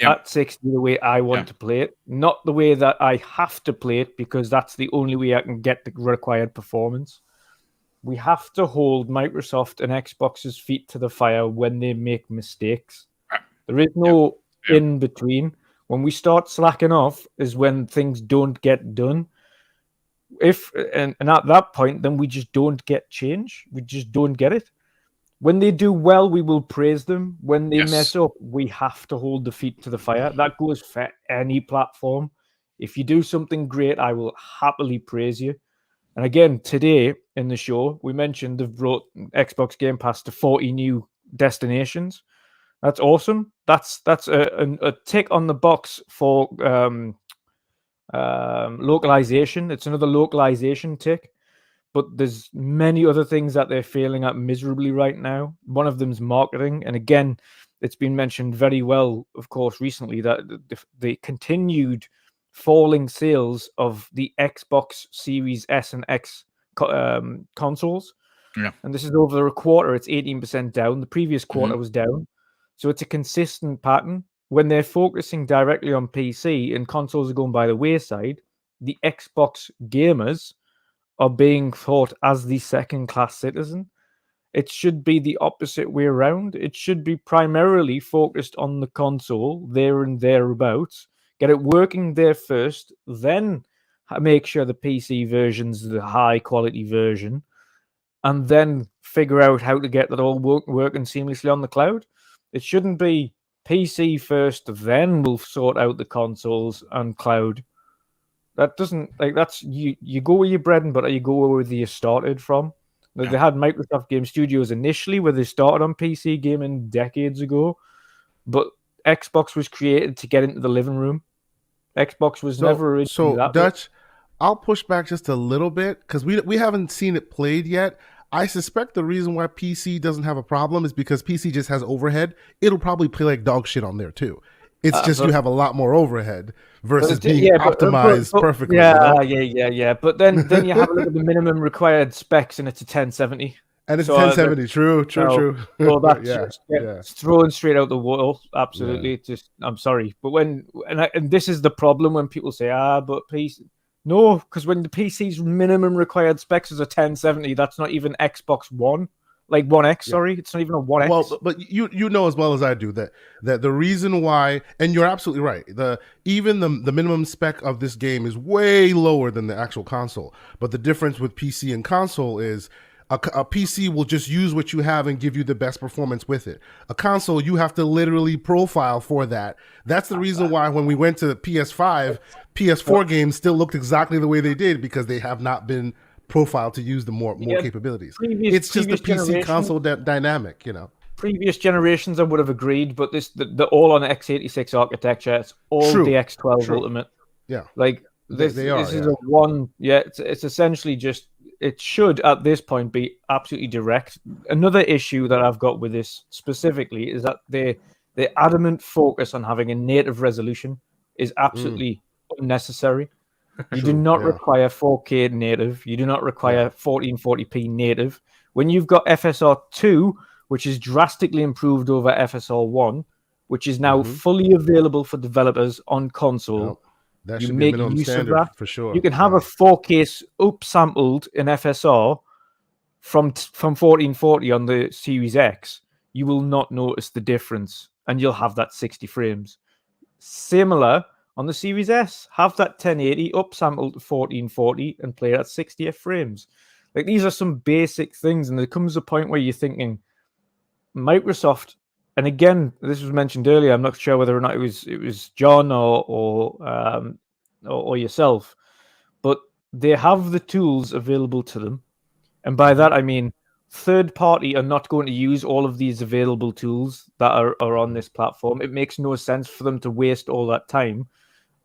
at 60 the way I want to play it, not the way that I have to play it because that's the only way I can get the required performance. We have to hold Microsoft and Xbox's feet to the fire when they make mistakes. There is no in between. When we start slacking off is when things don't get done. And at that point, then we just don't get change. We just don't get it. When they do well, we will praise them. When they mess up, we have to hold the feet to the fire. That goes for any platform. If you do something great, I will happily praise you. And again, today in the show, we mentioned they've brought Xbox Game Pass to 40 new destinations. That's awesome. That's a tick on the box for localization. It's another localization tick. But there's many other things that they're failing at miserably right now. One of them's marketing. And again, it's been mentioned very well, of course, recently that the continued falling sales of the Xbox Series S and X consoles. Yeah. And this is over a quarter. It's 18% down. The previous quarter was down. So it's a consistent pattern. When they're focusing directly on PC and consoles are going by the wayside, the Xbox gamers are being thought as the second-class citizen. It should be the opposite way around. It should be primarily focused on the console, there and thereabouts, get it working there first, then make sure the PC version's the high-quality version, and then figure out how to get that all working seamlessly on the cloud. It shouldn't be PC first, then we'll sort out the consoles and cloud. That doesn't, that's, you go where your bread and butter, you go where you started from. They had Microsoft Game Studios initially where they started on PC gaming decades ago, but Xbox was created to get into the living room. Xbox was never originally that Dutch, I'll push back just a little bit because we haven't seen it played yet. I suspect the reason why PC doesn't have a problem is because PC just has overhead. It'll probably play like dog shit on there too. It's just you have a lot more overhead versus being optimized perfectly. Yeah. But then you have a look at the minimum required specs, and it's a 1070. And it's 1070. True. Well, that's just thrown straight out the wall. Absolutely. Yeah. I'm sorry, but and this is the problem when people say, but PC. No, because when the PC's minimum required specs is a 1070, that's not even Xbox One. like One X. Sorry, it's not even a One X. Well, but you know as well as I do that the reason why, and you're absolutely right, even the minimum spec of this game is way lower than the actual console. But the difference with PC and console is a PC will just use what you have and give you the best performance with it. A console, you have to literally profile for that. That's the reason why when we went to PS5, PS4 games still looked exactly the way they did, because they have not been profiled to use the more capabilities. It's just the PC console dynamic, you know. Previous generations, I would have agreed, but they're all on x86 architecture. It's all True. DX12 Ultimate. Yeah, like this they are, is a one. Yeah, it's essentially just, it should at this point be absolutely direct. Another issue that I've got with this specifically is that the adamant focus on having a native resolution is absolutely unnecessary. You do not require 4K native. You do not require 1440p native. When you've got FSR2, which is drastically improved over FSR1, which is now fully available for developers on console, that you should make be minimum use of standard that. for sure. You can have a 4K up-sampled in FSR from 1440 on the Series X. You will not notice the difference, and you'll have that 60 frames. Similar on the Series S, have that 1080 up-sampled to 1440 and play at 60 frames. Like, these are some basic things, and there comes a point where you're thinking, Microsoft, and again, this was mentioned earlier, I'm not sure whether or not it was John or yourself, but they have the tools available to them. And by that, I mean, third party are not going to use all of these available tools that are on this platform. It makes no sense for them to waste all that time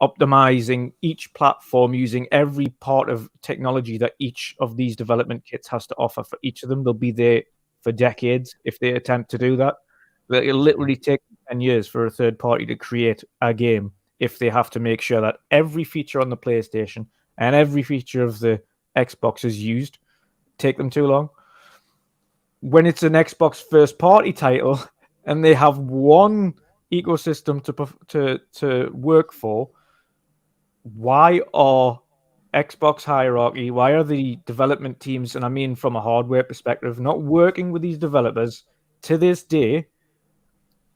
optimizing each platform using every part of technology that each of these development kits has to offer for each of them. They'll be there for decades if they attempt to do that. It'll literally take 10 years for a third party to create a game if they have to make sure that every feature on the PlayStation and every feature of the Xbox is used. Take them too long. When it's an Xbox first party title and they have one ecosystem to work for, why are Xbox hierarchy, why are the development teams, and I mean from a hardware perspective, not working with these developers to this day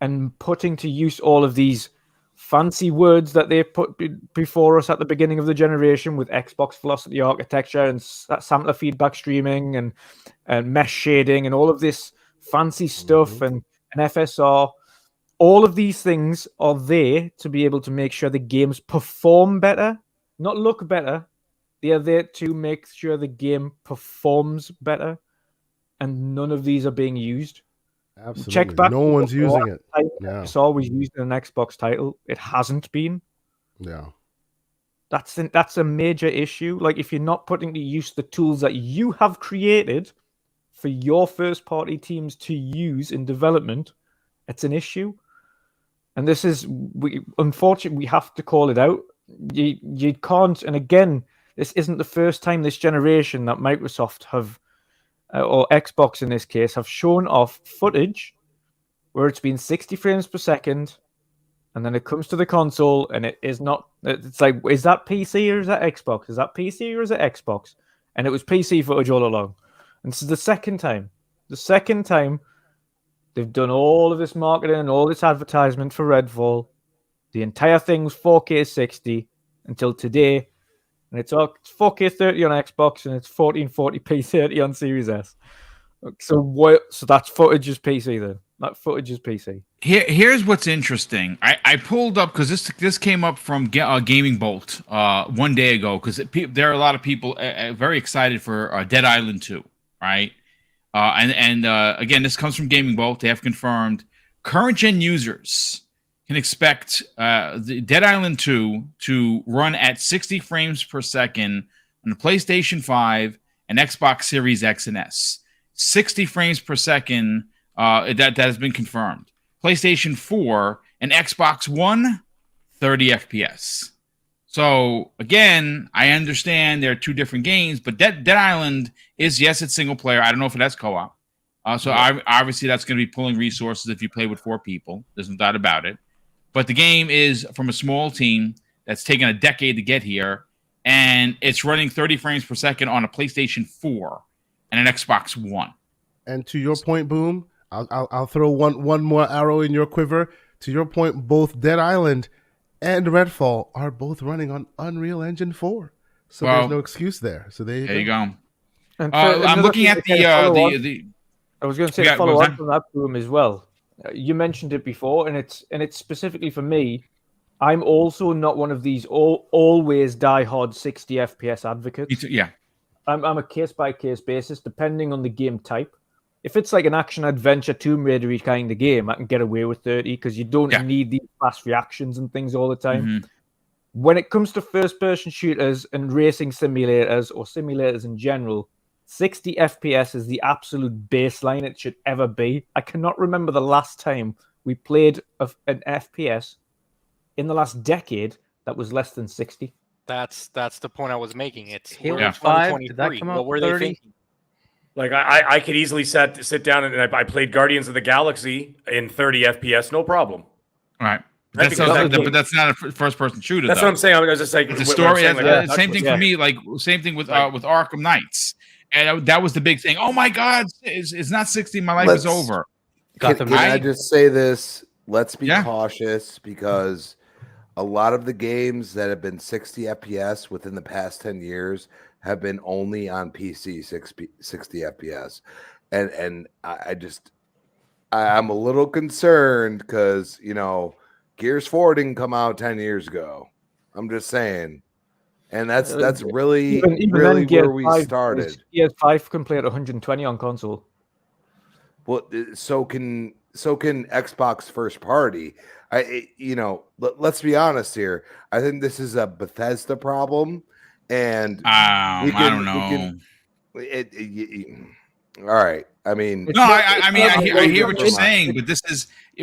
and putting to use all of these fancy words that they put before us at the beginning of the generation with Xbox velocity architecture and sampler feedback streaming and mesh shading and all of this fancy stuff and FSR. All of these things are there to be able to make sure the games perform better, not look better. They are there to make sure the game performs better, and none of these are being used. Absolutely. Check back. No one's using it. Yeah. It's always used in an Xbox title. It hasn't been. Yeah. That's a major issue. Like, if you're not putting to use the tools that you have created for your first party teams to use in development, it's an issue. And this is, unfortunately, we have to call it out. You can't, and again, this isn't the first time this generation that Microsoft have, or Xbox in this case, have shown off footage where it's been 60 frames per second, and then it comes to the console, and it is not, it's like, is that PC or is that Xbox? Is that PC or is it Xbox? And it was PC footage all along. And this is the second time they've done all of this marketing and all this advertisement for Redfall. The entire thing was 4K 60 until today. And it's 4K 30 on Xbox and it's 1440p 30 on Series S. So that's footage is PC then. That footage is PC. Here's what's interesting. I pulled up, because this came up from Gaming Bolt one day ago, because there are a lot of people very excited for Dead Island 2, right? And again, this comes from Gaming Bolt. They have confirmed current gen users can expect the Dead Island 2 to run at 60 frames per second on the PlayStation 5 and Xbox Series X and S. 60 frames per second, that has been confirmed. PlayStation 4 and Xbox One, 30 FPS. So, again, I understand there are two different games, but Dead Island is, yes, it's single player. I don't know if it has co-op. Obviously, that's going to be pulling resources if you play with 4 people. There's no doubt about it. But the game is from a small team that's taken a decade to get here, and it's running 30 frames per second on a PlayStation 4 and an Xbox One. And to your point, Boom, I'll throw one more arrow in your quiver. To your point, both Dead Island and Redfall are both running on Unreal Engine 4. So there's no excuse there. So there you go. And I'm looking at the I was going to say Yeah, follow what was on from that, Boom, as well. You mentioned it before, and it's specifically for me. I'm also not one of these always die-hard 60 FPS advocates. Yeah. I'm a case-by-case basis, depending on the game type. If it's like an action-adventure Tomb Raider kind of game, I can get away with 30 because you don't need these fast reactions and things all the time. Mm-hmm. When it comes to first-person shooters and racing simulators or simulators in general, 60 FPS is the absolute baseline it should ever be. I cannot remember the last time we played an FPS in the last decade that was less than 60. That's the point I was making. It's Halo 5. Did that come out what were 30? they thinking? Like I could easily sit down and I played Guardians of the Galaxy in 30 FPS, no problem. All right. Right, But that's not a first-person shooter. That's though. what I'm saying. I was just like It's a story. Same thing yeah. for me. Like same thing with Arkham Knights, and that was the big thing. Oh my God, it's not 60. My life is over. Can I just say this? Let's be cautious because a lot of the games that have been 60 FPS within the past 10 years have been only on PC 60 FPS. And I'm a little concerned because, Gears 4 didn't come out 10 years ago. I'm just saying. And that's really, even really then, where we started. Gears 5 can play at 120 on console. Well, so can Xbox first party. Let's be honest here. I think this is a Bethesda problem, and I don't know. All right. I mean, no, I hear what you're saying, but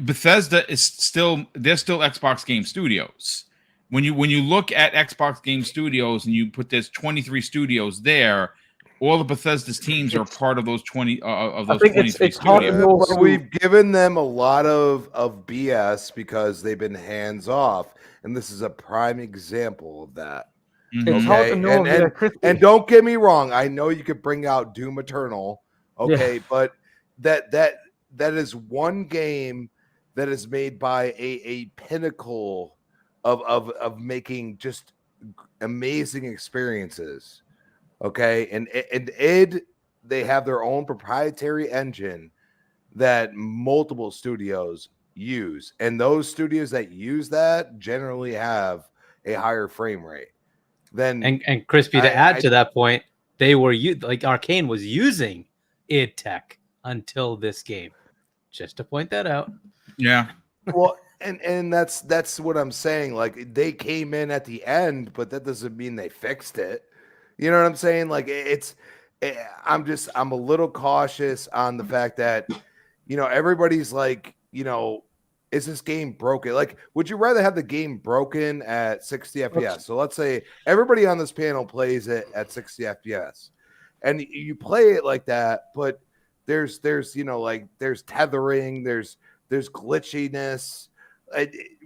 Bethesda is they're still Xbox Game Studios. When you look at Xbox Game Studios and you put there's 23 studios there, all the Bethesda's teams are part of those 20 of those 23 studios. We've given them a lot of BS because they've been hands off, and this is a prime example of that. Mm-hmm. It's hard to know. And don't get me wrong, I know you could bring out Doom Eternal, but that is one game that is made by a pinnacle of making just amazing experiences. Okay, and id they have their own proprietary engine that multiple studios use, and those studios that use that generally have a higher frame rate. Then and Crispy, to add to that point, they were like Arkane was using id tech until this game. Just to point that out. Yeah. Well, and that's what I'm saying. Like they came in at the end, but that doesn't mean they fixed it. You know what I'm saying? Like I'm a little cautious on the fact that, everybody's like, is this game broken? Like, would you rather have the game broken at 60 FPS? So let's say everybody on this panel plays it at 60 FPS and you play it like that, but there's tethering, there's glitchiness.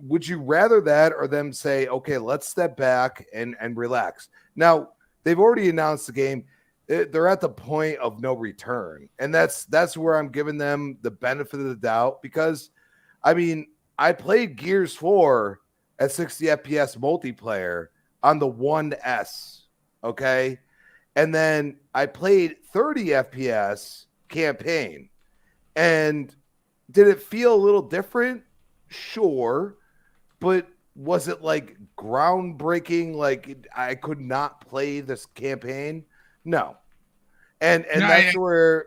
Would you rather that or them say, okay, let's step back and relax? Now, they've already announced the game. They're at the point of no return. And that's where I'm giving them the benefit of the doubt because, I played Gears 4 at 60 FPS multiplayer on the 1S, okay? And then I played 30 FPS campaign. And did it feel a little different? Sure. But was it like groundbreaking? Like I could not play this campaign? No. And that's where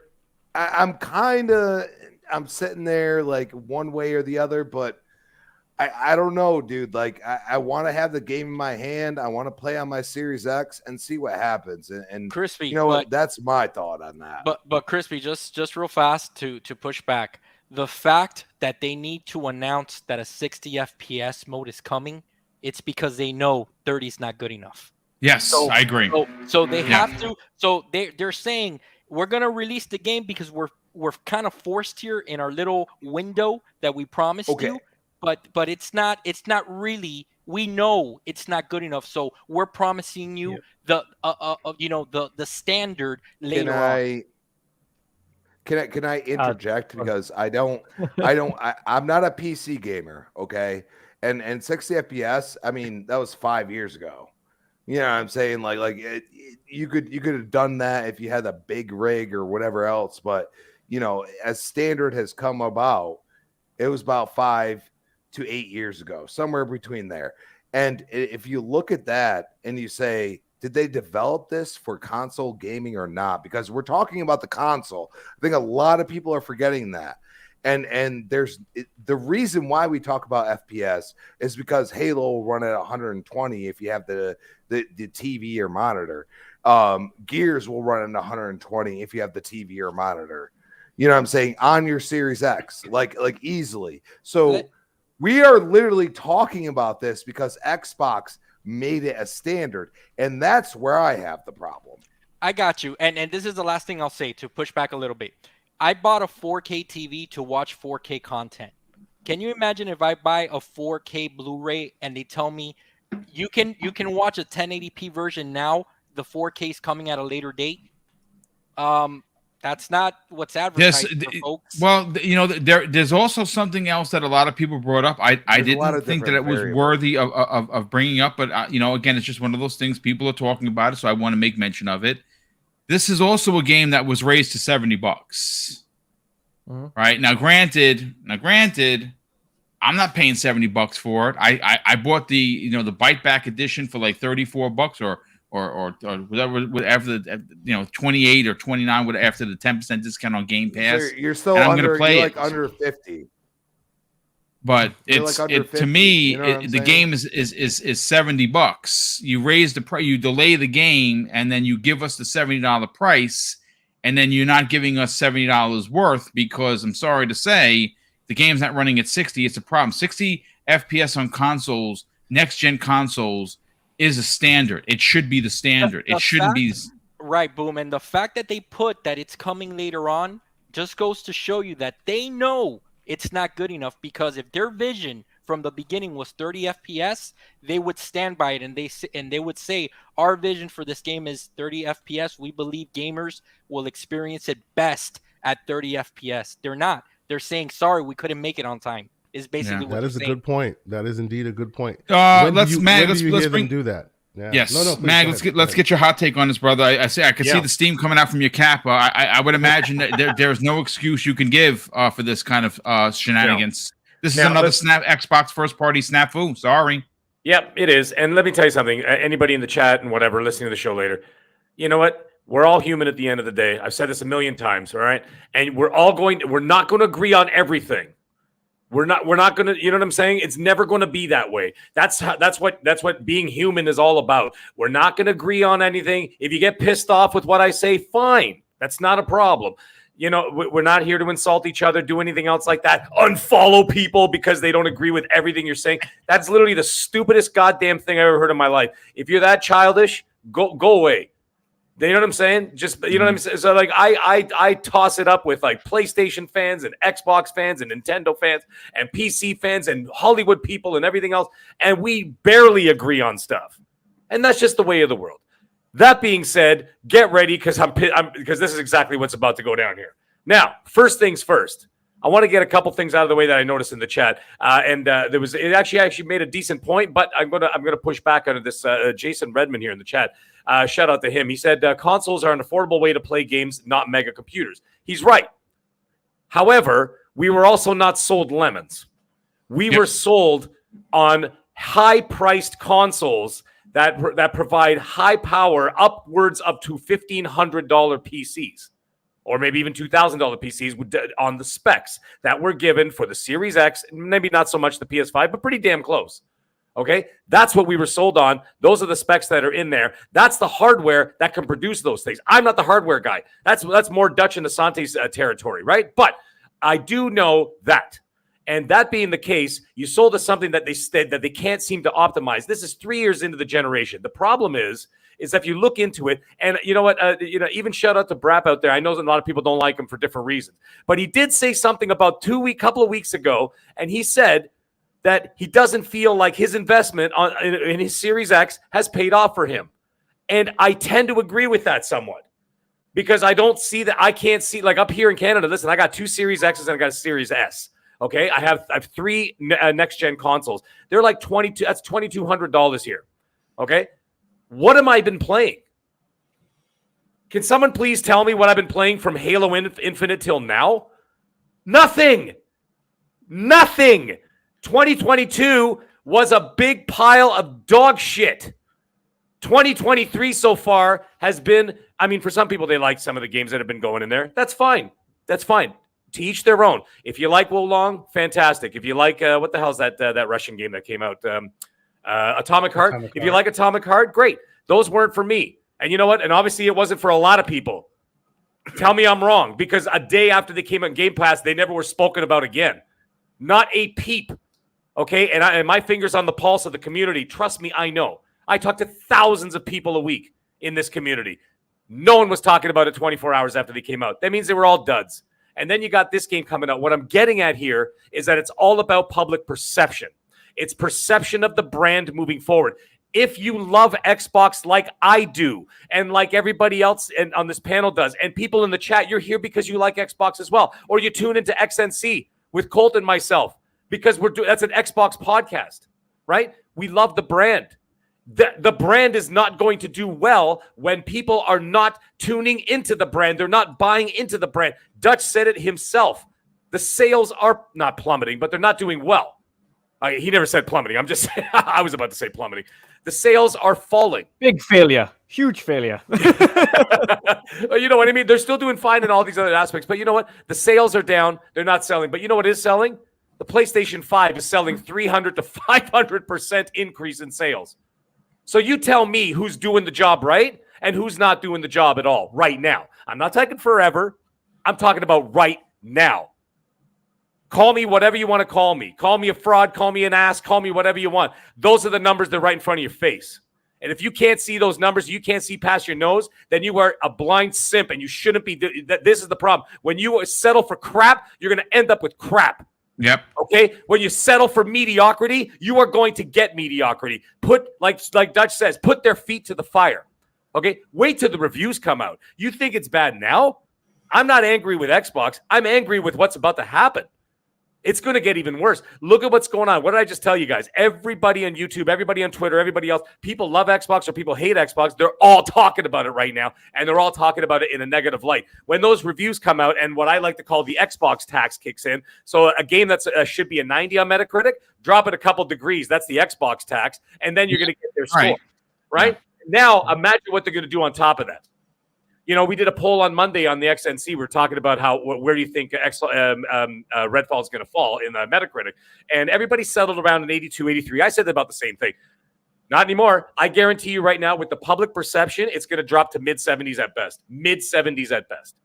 I'm sitting there like one way or the other, but I don't know, dude. Like I want to have the game in my hand. I want to play on my Series X and see what happens. And Crispy, that's my thought on that. But Crispy, just real fast to push back. The fact that they need to announce that a 60 FPS mode is coming, it's because they know 30 is not good enough. Yes, I agree. So they have to. So they're saying we're gonna release the game because we're kind of forced here in our little window that we promised you. But it's not really. We know it's not good enough. So we're promising you the standard later on. Can I interject because I'm not a PC gamer, okay? And 60 FPS, I mean, that was 5 years ago. You know what I'm saying? You could have done that if you had a big rig or whatever else, but as standard has come about, it was about 5 to 8 years ago, somewhere between there. And if you look at that and you say, did they develop this for console gaming or not? Because we're talking about the console. I think a lot of people are forgetting that. And there's the reason why we talk about FPS is because Halo will run at 120 if you have the TV or monitor. Gears will run at 120 if you have the TV or monitor. You know what I'm saying? On your Series X, like easily. So we are literally talking about this because Xbox made it a standard, and that's where I have the problem. I got you. And this is the last thing I'll say to push back a little bit. I bought a 4K TV to watch 4K content. Can you imagine if I buy a 4K Blu-ray and they tell me you can watch a 1080p version now, the 4K is coming at a later date? That's not what's advertised, folks. Well, there's also something else that a lot of people brought up. I didn't think that it was worthy of bringing up, but again, it's just one of those things. People are talking about it, so I want to make mention of it. This is also a game that was raised to $70. Right now, granted, I'm not paying $70 for it. I bought the the bite back edition for like $34 or whatever after the 28 or 29 after the 10% discount on Game Pass. So you're still under under 50. But to me, the game is $70. You raise the price, you delay the game, and then you give us the $70 price, and then you're not giving us $70 worth because I'm sorry to say the game's not running at 60. It's a problem. 60 FPS on consoles, next gen consoles, is a standard. It should be the standard. It shouldn't be right, Boom. And the fact that they put that it's coming later on just goes to show you that they know it's not good enough, because if their vision from the beginning was 30 FPS, they would stand by it, and they would say our vision for this game is 30 FPS. We believe gamers will experience it best at 30 FPS. They're not. They're saying sorry, we couldn't make it on time. Is basically what that is a good point. That is indeed a good point. Let's do that. Yeah. Yes, no, Mag, let's get your hot take on this, brother. I can see the steam coming out from your cap. I would imagine that there's no excuse you can give for this kind of shenanigans. This is another Xbox first party snafu. Sorry. Yep, it is. And let me tell you something. Anybody in the chat and whatever listening to the show later, you know what? We're all human at the end of the day. I've said this a million times. All right, and we're not going to agree on everything. We're not going to, you know what I'm saying? It's never going to be that way. That's what being human is all about. We're not going to agree on anything. If you get pissed off with what I say, fine. That's not a problem. We're not here to insult each other, do anything else like that. Unfollow people because they don't agree with everything you're saying. That's literally the stupidest goddamn thing I ever heard in my life. If you're that childish, go away. You know what I'm saying? Just, you know what I'm saying? So like I toss it up with like PlayStation fans and Xbox fans and Nintendo fans and PC fans and Hollywood people and everything else. And we barely agree on stuff. And that's just the way of the world. That being said, get ready because because this is exactly what's about to go down here. Now, first things first. I want to get a couple things out of the way that I noticed in the chat, it actually made a decent point, but I'm gonna push back on this. Jason Redmond here in the chat, shout out to him. He said consoles are an affordable way to play games, not mega computers. He's right. However, we were also not sold lemons. We were sold on high-priced consoles that provide high power, upwards up to $1,500 PCs. Or maybe even $2,000 PCs on the specs that were given for the Series X, maybe not so much the PS5, but pretty damn close. Okay? That's what we were sold on. Those are the specs that are in there. That's the hardware that can produce those things. I'm not the hardware guy. That's more Dutch and Asante's territory, right? But I do know that. And that being the case, you sold us something that they can't seem to optimize. This is 3 years into the generation. The problem is if you look into it, and you know what, even shout out to Brap out there. I know that a lot of people don't like him for different reasons, but he did say something about couple of weeks ago, and he said that he doesn't feel like his investment in his Series X has paid off for him. And I tend to agree with that somewhat. because I don't see that. I can't see, like, up here in Canada. Listen, I got 2 Series X's and I got a Series S. Okay, I have 3 next gen consoles. They're like $22. That's $2,200 here. Okay, what am I been playing? Can someone please tell me what I've been playing from Halo Infinite till now? Nothing. 2022 was a big pile of dog shit. 2023 so far has been, I mean, for some people, they like some of the games that have been going in there. That's fine. That's fine. To each their own. If you like Wolong, fantastic. If you like, what the hell's that Russian game that came out? Atomic Heart. If you like Atomic Heart, great. Those weren't for me. And you know what? And obviously it wasn't for a lot of people. Tell me I'm wrong, because a day after they came out in Game Pass, they never were spoken about again. Not a peep. Okay? And my finger's on the pulse of the community. Trust me, I know. I talk to thousands of people a week in this community. No one was talking about it 24 hours after they came out. That means they were all duds. And then you got this game coming out. What I'm getting at here is that it's all about public perception. It's perception of the brand moving forward. If you love Xbox like I do, and like everybody else on this panel does, and people in the chat, you're here because you like Xbox as well, or you tune into XNC with Colt and myself because that's an Xbox podcast, right? We love the brand. The brand is not going to do well when people are not tuning into the brand. They're not buying into the brand. Dutch said it himself. The sales are not plummeting, but they're not doing well. He never said plummeting. I'm just saying, I was about to say plummeting. The sales are falling. Big failure. Huge failure. You know what I mean? They're still doing fine in all these other aspects. But you know what? The sales are down. They're not selling. But you know what is selling? The PlayStation 5 is selling 300 to 500% increase in sales. So you tell me who's doing the job right and who's not doing the job at all right now. I'm not talking forever. I'm talking about right now. Call me whatever you want to call me. Call me a fraud. Call me an ass. Call me whatever you want. Those are the numbers that are right in front of your face. And if you can't see those numbers, you can't see past your nose, then you are a blind simp and you shouldn't be. This is the problem. When you settle for crap, you're going to end up with crap. Yep. Okay. When you settle for mediocrity, you are going to get mediocrity. Put, like Dutch says, put their feet to the fire. Okay. Wait till the reviews come out. You think it's bad now? I'm not angry with Xbox. I'm angry with what's about to happen. It's going to get even worse. Look at what's going on. What did I just tell you guys? Everybody on YouTube, everybody on Twitter, everybody else, people love Xbox or people hate Xbox. They're all talking about it right now, and they're all talking about it in a negative light. When those reviews come out and what I like to call the Xbox tax kicks in, so a game that should be a 90 on Metacritic, drop it a couple degrees. That's the Xbox tax, and then you're going to get their score, right? Now, imagine what they're going to do on top of that. You know, we did a poll on Monday on the XNC. We're talking about where do you think Redfall is going to fall in Metacritic. And everybody settled around an 82, 83. I said about the same thing. Not anymore. I guarantee you right now with the public perception, it's going to drop to mid-70s at best. Mid-70s at best.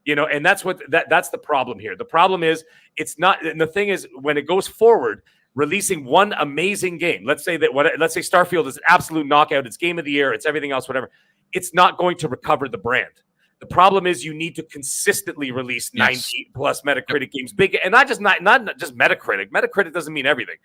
You know, and that's that's the problem here. The problem is it's not, and the thing is when it goes forward, releasing one amazing game, let's say Starfield is an absolute knockout, it's game of the year, it's everything else, whatever. It's not going to recover the brand. The problem is you need to consistently release 90 plus Metacritic games, big, and not just Metacritic. Metacritic doesn't mean everything.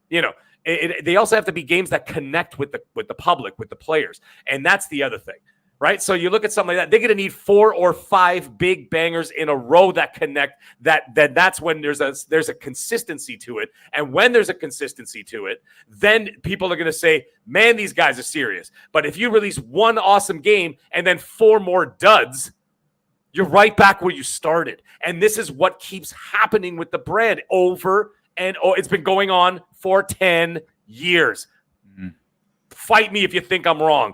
You know, they also have to be games that connect with the public, with the players, and that's the other thing, right? So you look at something like that, they're going to need 4 or 5 big bangers in a row that connect. That's when there's a consistency to it, and when there's a consistency to it, then people are going to say, man, these guys are serious. But if you release one awesome game and then 4 more duds, you're right back where you started. And this is what keeps happening with the brand over and over. It's been going on for 10 years. Fight me if you think I'm wrong.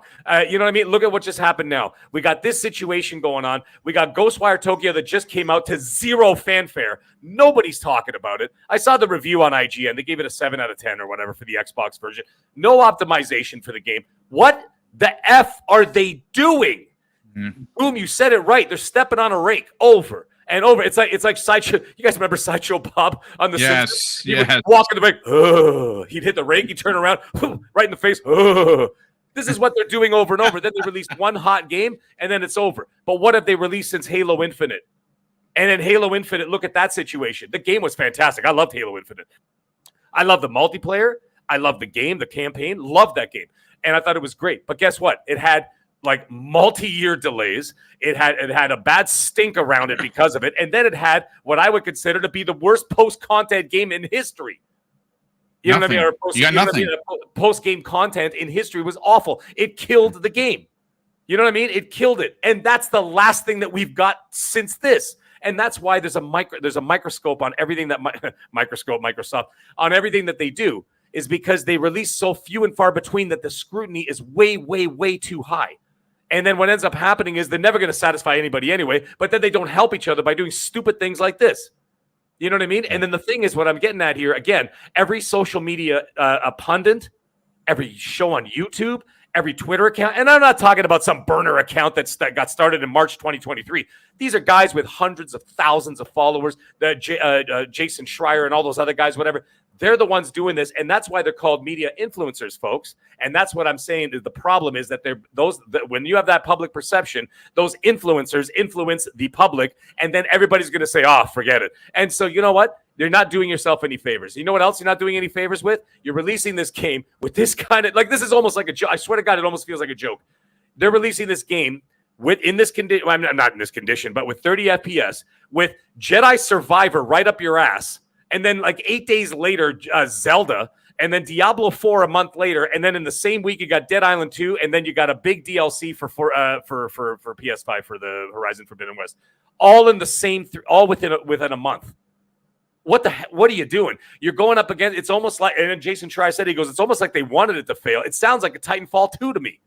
You know what I mean? Look at what just happened now. We got this situation going on. We got Ghostwire Tokyo that just came out to 0 fanfare. Nobody's talking about it. I saw the review on IGN. They gave it a 7 out of 10 or whatever for the Xbox version. No optimization for the game. What the F are they doing? Boom, you said it right. They're stepping on a rake over and over. It's like Sideshow. You guys remember Sideshow Bob on the Simpsons? He would walk in the rake. He'd hit the rake. He'd turn around, right in the face. This is what they're doing over and over. Then they release one hot game, and then it's over. But what have they released since Halo Infinite? And in Halo Infinite, look at that situation. The game was fantastic. I loved Halo Infinite. I love the multiplayer. I love the game, the campaign. Loved that game. And I thought it was great. But guess what? It had like multi-year delays. It had a bad stink around it because of it, and then it had what I would consider to be the worst post-content game in history. You know what I mean? You got nothing. Post-game content in history was awful. It killed the game. You know what I mean? It killed it, and that's the last thing that we've got since this. And that's why there's a microscope on everything that Microsoft on everything that they do, is because they release so few and far between that the scrutiny is way, way, way too high. And then what ends up happening is they're never going to satisfy anybody anyway, but then they don't help each other by doing stupid things like this. You know what I mean? And then the thing is, what I'm getting at here, again, every social media pundit, every show on YouTube, every Twitter account, and I'm not talking about some burner account that got started in March 2023. These are guys with hundreds of thousands of followers, Jason Schreier and all those other guys, whatever. They're the ones doing this, and that's why they're called media influencers, folks. And that's what I'm saying is the problem is that when you have that public perception, those influencers influence the public, and then everybody's going to say, oh, forget it. And so you know what? You're not doing yourself any favors. You know what else you're not doing any favors with? You're releasing this game with this kind of, like, this is almost like a joke. I swear to God, it almost feels like a joke. They're releasing this game in this condition, well, not in this condition, but with 30 FPS, with Jedi Survivor right up your ass, and then like 8 days later, Zelda, and then Diablo 4 a month later, and then in the same week you got Dead Island 2, and then you got a big DLC for PS5 for the Horizon Forbidden West, all in the same, all within a month. What are you doing? You're going up against, it's almost like, and then Jason Schreier said, he goes, it's almost like they wanted it to fail. It sounds like a Titanfall 2 to me.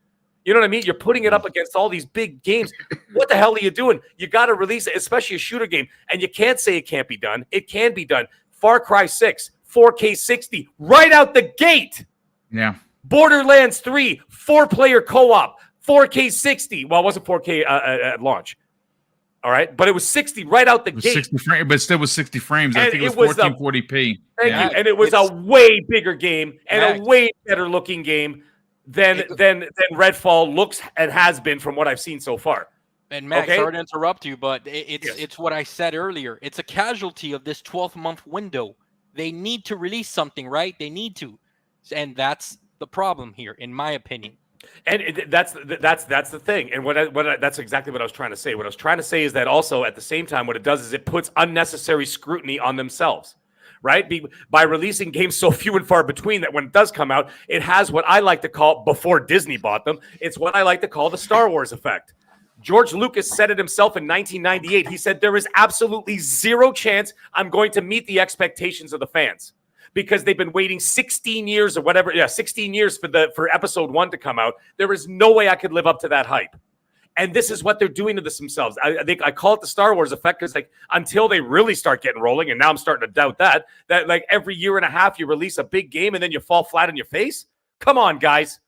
You know what I mean? You're putting it up against all these big games. What the hell are you doing? You got to release it, especially a shooter game. And you can't say it can't be done. It can be done. Far Cry 6, 4K 60, right out the gate. Yeah. Borderlands 3, 4-player co-op, 4K 60. Well, it wasn't 4K at launch. All right, but it was 60 right out the gate. 60 frames, but still was 60 frames. I think it was 1440p. Thank you. And it was a way bigger game and a way better looking game than Redfall looks and has been from what I've seen so far. And Max, sorry to interrupt you, but it's what I said earlier. It's a casualty of this 12-month window. They need to release something, right? They need to, and that's the problem here, in my opinion. And that's the thing. And that's exactly what I was trying to say. What I was trying to say is that also at the same time, what it does is it puts unnecessary scrutiny on themselves, right? By releasing games so few and far between that when it does come out, it has what I like to call, before Disney bought them, it's what I like to call the Star Wars effect. George Lucas said it himself in 1998. He said, there is absolutely zero chance I'm going to meet the expectations of the fans, because they've been waiting 16 years or whatever. Yeah, 16 years for episode 1 to come out. There is no way I could live up to that hype. And this is what they're doing to this themselves. I think I call it the Star Wars effect, because like until they really start getting rolling, and now I'm starting to doubt that like every year and a half you release a big game and then you fall flat on your face. Come on, guys.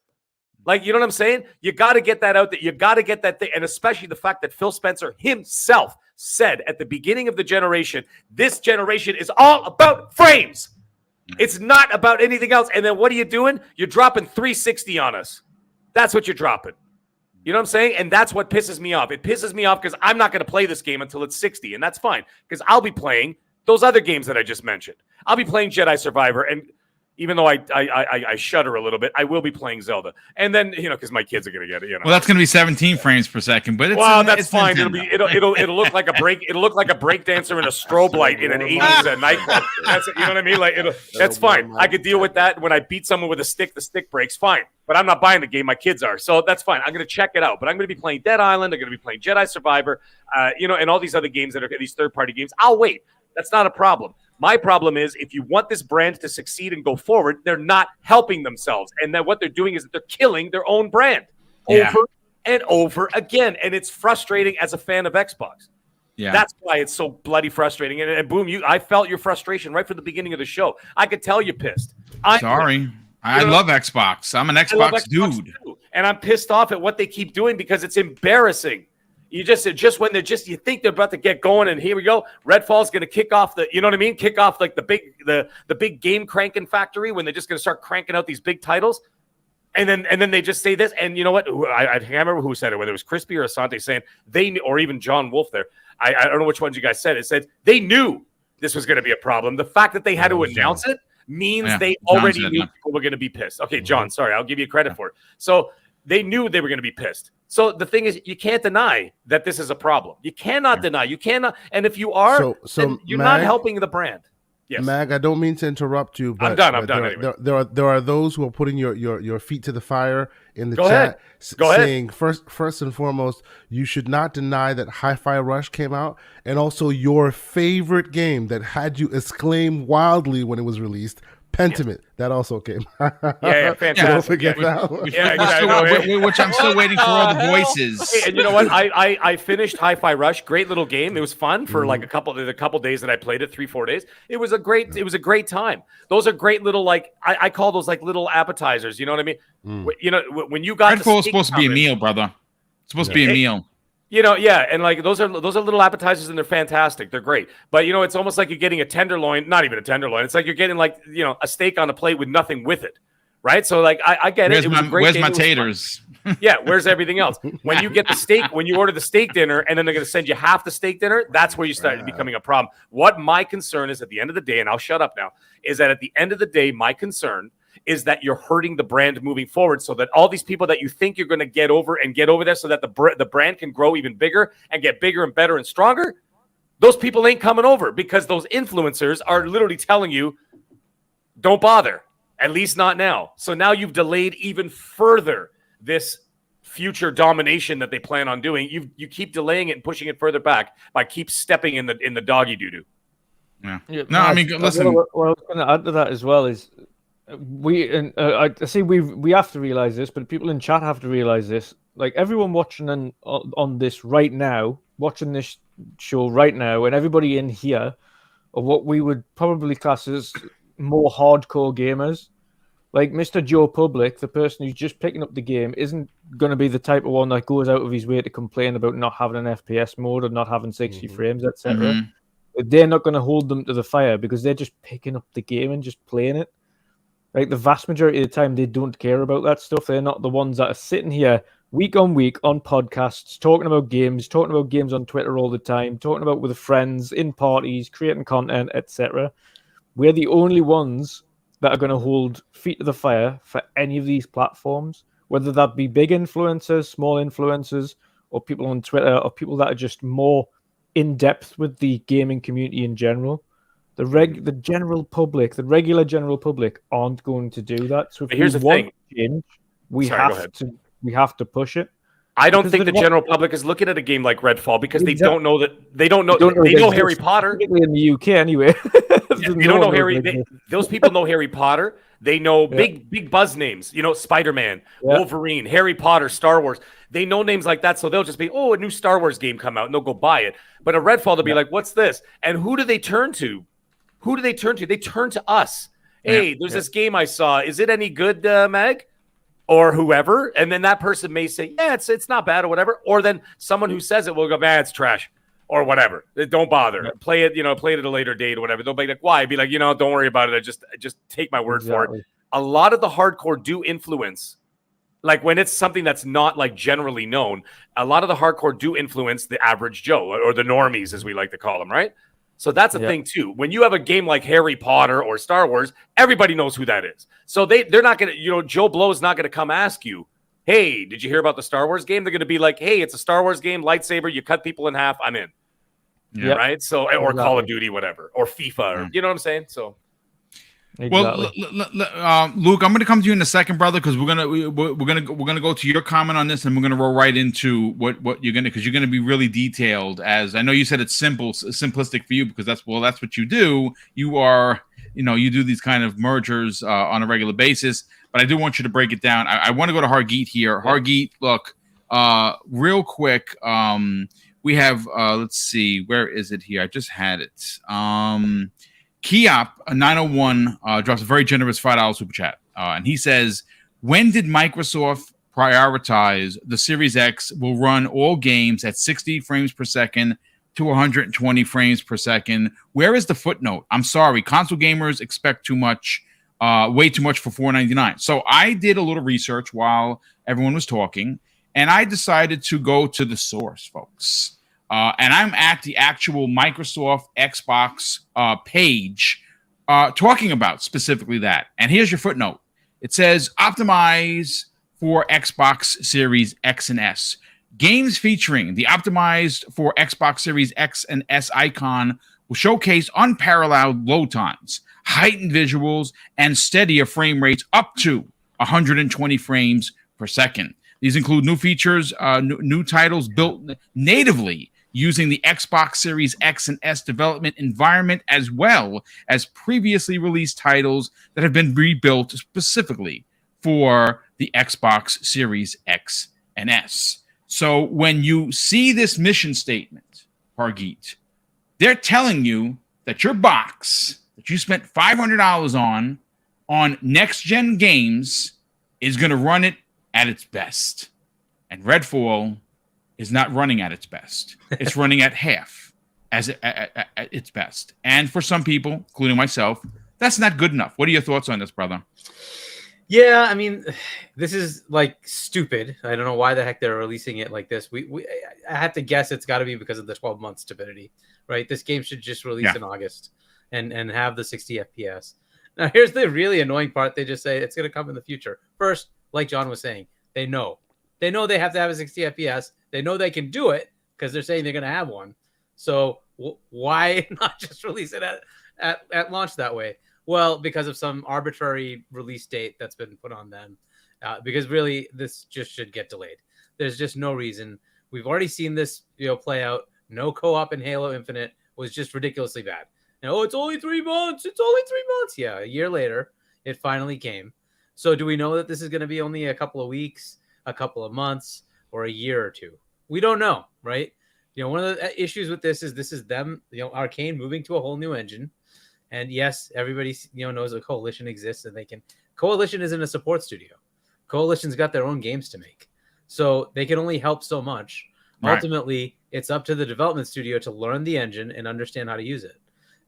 Like, you know what I'm saying? You got to get that out there. You got to get that thing. And especially the fact that Phil Spencer himself said at the beginning of the generation, this generation is all about frames. It's not about anything else. And then what are you doing? You're dropping 360 on us. That's what you're dropping. You know what I'm saying? And that's what pisses me off. It pisses me off because I'm not going to play this game until it's 60. And that's fine, because I'll be playing those other games that I just mentioned. I'll be playing Jedi Survivor. And even though I shudder a little bit, I will be playing Zelda. And then, because my kids are going to get it. Well, that's going to be 17 frames per second, but that's fine. It'll look like a break. It'll look like a break dancer in a strobe light in an 80s nightclub. You know what I mean? Like that's fine. I could deal with that. When I beat someone with a stick, the stick breaks. Fine. But I'm not buying the game. My kids are. So that's fine. I'm going to check it out. But I'm going to be playing Dead Island. I'm going to be playing Jedi Survivor, and all these other games that are these third-party games. I'll wait. That's not a problem. My problem is, if you want this brand to succeed and go forward, they're not helping themselves. And then what they're doing is that they're killing their own brand over and over again. And it's frustrating as a fan of Xbox. Yeah. That's why it's so bloody frustrating. And Boom, I felt your frustration right from the beginning of the show. I could tell you're pissed. Sorry. I love Xbox. I'm an Xbox dude. Too. And I'm pissed off at what they keep doing, because it's embarrassing. You just when you think they're about to get going, and here we go. Redfall's going to kick off kick off like the big game cranking factory, when they're just going to start cranking out these big titles, and then they just say this. And you know what? I can't remember who said it, whether it was Crispy or Asante, saying or even John Wolf there. I don't know which ones you guys said. It said they knew this was going to be a problem. The fact that they had to announce it means they already knew people were going to be pissed. Okay, John, sorry, I'll give you credit for it. So they knew they were going to be pissed. So the thing is, you can't deny that this is a problem. You cannot deny. You cannot. And if you are, then you're not helping the brand. Yes. Mag, I don't mean to interrupt you, but I'm done. Anyway. There are those who are putting your feet to the fire in the Go chat, ahead. saying first and foremost, you should not deny that Hi-Fi Rush came out, and also your favorite game that had you exclaim wildly when it was released, Pentiment. That also came. Yeah, fantastic. Don't forget that one. Which I'm still waiting for all the voices. Hey, and you know what? I finished Hi-Fi Rush. Great little game. It was fun for like a couple days that I played it, 3-4 days. It was a great time. Those are great little, like, I call those like little appetizers. You know what I mean? You know, when you got Redfall is supposed to be a meal, brother. It's supposed to be a meal. You know, yeah, and like those are little appetizers, and they're fantastic. They're great, but you know, it's almost like you're getting a tenderloin, not even a tenderloin. It's like you're getting, like, you know, a steak on a plate with nothing with it, right? So like I get it. It was a great game. Where's my taters? Yeah, where's everything else? When you get the steak, when you order the steak dinner, and then they're going to send you half the steak dinner, that's where you start becoming a problem. What my concern is at the end of the day, and I'll shut up now, is that at the end of the day, my concern is that you're hurting the brand moving forward, so that all these people that you think you're going to get over there so that the brand can grow even bigger and get bigger and better and stronger, those people ain't coming over because those influencers are literally telling you, don't bother, at least not now. So now you've delayed even further this future domination that they plan on doing. You keep delaying it and pushing it further back by keep stepping in the doggy doo-doo. Yeah. No, I mean, listen. What I was going to add to that as well is, we have to realize this, but people in chat have to realize this. Like, everyone watching on this right now, watching this show right now, and everybody in here are what we would probably class as more hardcore gamers. Like Mr. Joe Public, the person who's just picking up the game, isn't going to be the type of one that goes out of his way to complain about not having an FPS mode or not having 60 frames, etc. They're not going to hold them to the fire because they're just picking up the game and just playing it. Like, the vast majority of the time, they don't care about that stuff. They're not the ones that are sitting here week on week on podcasts, talking about games on Twitter all the time, talking about with friends, in parties, creating content, etc. We're the only ones that are going to hold feet to the fire for any of these platforms, whether that be big influencers, small influencers, or people on Twitter, or people that are just more in depth with the gaming community in general. The general public, the regular general public, aren't going to do that. So if here's the thing, change, we have to push it. I don't think the general public is looking at a game like Redfall because they don't know they know Harry Potter. Particularly in the UK, anyway. They don't know Harry. Those people know Harry Potter. They know big buzz names. You know, Spider-Man, Wolverine, Harry Potter, Star Wars. They know names like that, so they'll just be, a new Star Wars game come out, and they'll go buy it. But a Redfall, they'll be like, what's this? And who do they turn to? They turn to us. Hey, there's this game I saw. Is it any good, Meg? Or whoever. And then that person may say, yeah, it's not bad or whatever. Or then someone who says it will go, man, it's trash or whatever. Don't bother. Yeah. Play it at a later date or whatever. They'll be like, why? I'd be like, don't worry about it. I just take my word for it. A lot of the hardcore do influence. Like, when it's something that's not like generally known, a lot of the hardcore do influence the average Joe or the normies, as we like to call them, right? So that's a thing too. When you have a game like Harry Potter or Star Wars, everybody knows who that is. So they're not going to, Joe Blow is not going to come ask you, hey, did you hear about the Star Wars game? They're going to be like, hey, it's a Star Wars game, lightsaber, you cut people in half, I'm in. Yeah. Right? So, or Call of Duty, whatever, or FIFA, or, you know what I'm saying? So. Exactly. Well, Luke, I'm going to come to you in a second, brother, because we're gonna go to your comment on this, and we're gonna roll right into what you're gonna, because you're gonna be really detailed. As I know, you said it's simplistic for you because that's what you do. You are, you do these kind of mergers on a regular basis. But I do want you to break it down. I want to go to Hargeet here. Hargeet, look, real quick. We have let's see, where is it here? I just had it. Kiop 901 drops a very generous $5 super chat, and he says, "When did Microsoft prioritize the Series X will run all games at 60 frames per second to 120 frames per second? Where is the footnote? I'm sorry, console gamers expect too much, way too much for $4.99." So I did a little research while everyone was talking, and I decided to go to the source, folks. And I'm at the actual Microsoft Xbox page talking about specifically that. And here's your footnote. It says, optimize for Xbox Series X and S. Games featuring the optimized for Xbox Series X and S icon will showcase unparalleled load times, heightened visuals, and steadier frame rates up to 120 frames per second. These include new features, new titles built natively using the Xbox Series X and S development environment, as well as previously released titles that have been rebuilt specifically for the Xbox Series X and S. So when you see this mission statement, Hargeet, they're telling you that your box that you spent $500 on next-gen games is going to run it at its best. And Redfall is not running at its best. It's running at half at its best. And for some people, including myself, that's not good enough. What are your thoughts on this, brother? Yeah, I mean, this is like stupid. I don't know why the heck they're releasing it like this. I have to guess it's got to be because of the 12-month stupidity, right? This game should just release in August and have the 60 FPS. Now, here's the really annoying part. They just say it's going to come in the future. First, like John was saying, they know they have to have a 60 FPS. They know they can do it because they're saying they're going to have one. So why not just release it at launch that way? Well, because of some arbitrary release date that's been put on them. Because really, this just should get delayed. There's just no reason. We've already seen this, play out. No co-op in Halo Infinite was just ridiculously bad. And, it's only 3 months. It's only 3 months. Yeah, a year later, it finally came. So do we know that this is going to be only a couple of weeks, a couple of months, or a year or two? We don't know, right? One of the issues with this is them, Arkane moving to a whole new engine. And yes, everybody knows a Coalition exists, and Coalition isn't a support studio. Coalition's got their own games to make, so they can only help so much. Right. Ultimately, it's up to the development studio to learn the engine and understand how to use it,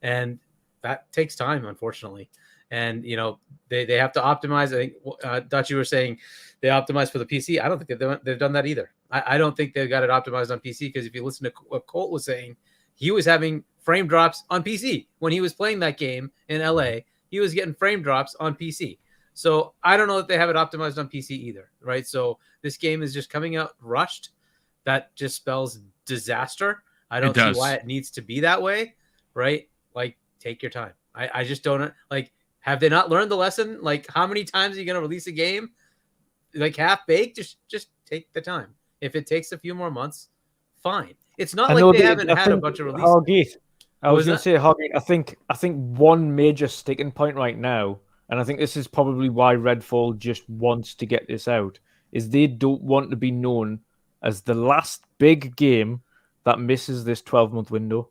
and that takes time, unfortunately. And they have to optimize. I think Dutch, you were saying they optimize for the PC. I don't think they've done that either. I don't think they've got it optimized on PC, because if you listen to what Colt was saying, he was having frame drops on PC when he was playing that game in LA. He was getting frame drops on PC. So I don't know that they have it optimized on PC either, right? So this game is just coming out rushed. That just spells disaster. I don't see why it needs to be that way, right? Like, take your time. I just don't like. Have they not learned the lesson? Like, how many times are you going to release a game like half baked? Just take the time. If it takes a few more months, fine. It's not like they haven't had a bunch of releases. I was going to say, Hargeet, I think one major sticking point right now, and I think this is probably why Redfall just wants to get this out, is they don't want to be known as the last big game that misses this 12-month window.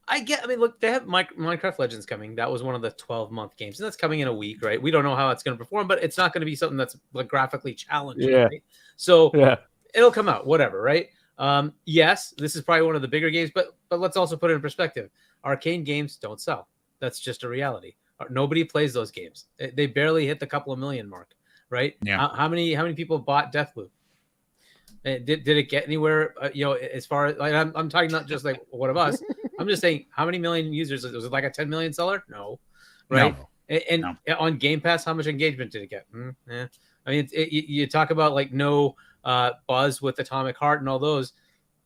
I mean, look, they have Minecraft Legends coming. That was one of the 12-month games, and that's coming in a week, right? We don't know how it's going to perform, but it's not going to be something that's like graphically challenging, right? So it'll come out, whatever, right? Yes, this is probably one of the bigger games, but let's also put it in perspective. Arcane games don't sell. That's just a reality. Nobody plays those games. They barely hit the couple of million mark, right? Yeah. How many people bought Deathloop? Did it get anywhere? As far as like, I'm talking not just like one of us. I'm just saying, how many million users? Was it like a 10 million seller? No, right? No. And on Game Pass, how much engagement did it get? I mean, you talk about like no buzz with Atomic Heart and all those.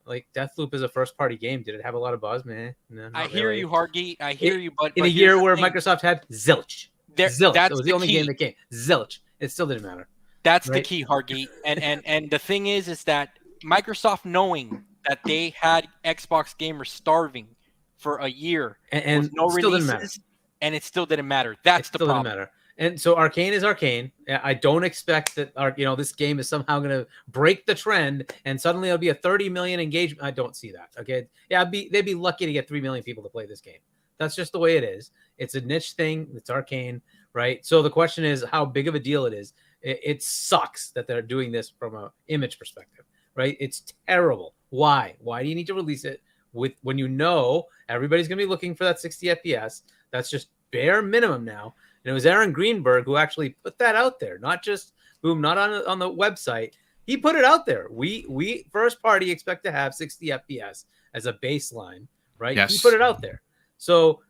Like, Deathloop is a first-party game. Did it have a lot of buzz, man? No, I hear you, Hargeet. I hear you, but in a year where Microsoft had zilch, that was the only game that came. Zilch. It still didn't matter. That's the key, Hargeet. And the thing is that Microsoft, knowing that they had Xbox gamers starving for a year and with no releases, and it still didn't matter. That's the problem. Didn't matter. And so Arkane is Arkane. I don't expect that this game is somehow going to break the trend and suddenly it'll be a 30 million engagement. I don't see that. Okay. Yeah, they'd be lucky to get 3 million people to play this game. That's just the way it is. It's a niche thing. It's Arkane, right? So the question is how big of a deal it is. It sucks that they're doing this from an image perspective, right? It's terrible. Why? Why do you need to release it when you know everybody's going to be looking for that 60 FPS? That's just bare minimum now. And it was Aaron Greenberg who actually put that out there, not just Boom, not on the website. He put it out there. We first party expect to have 60 FPS as a baseline, right? Yes. He put it out there. So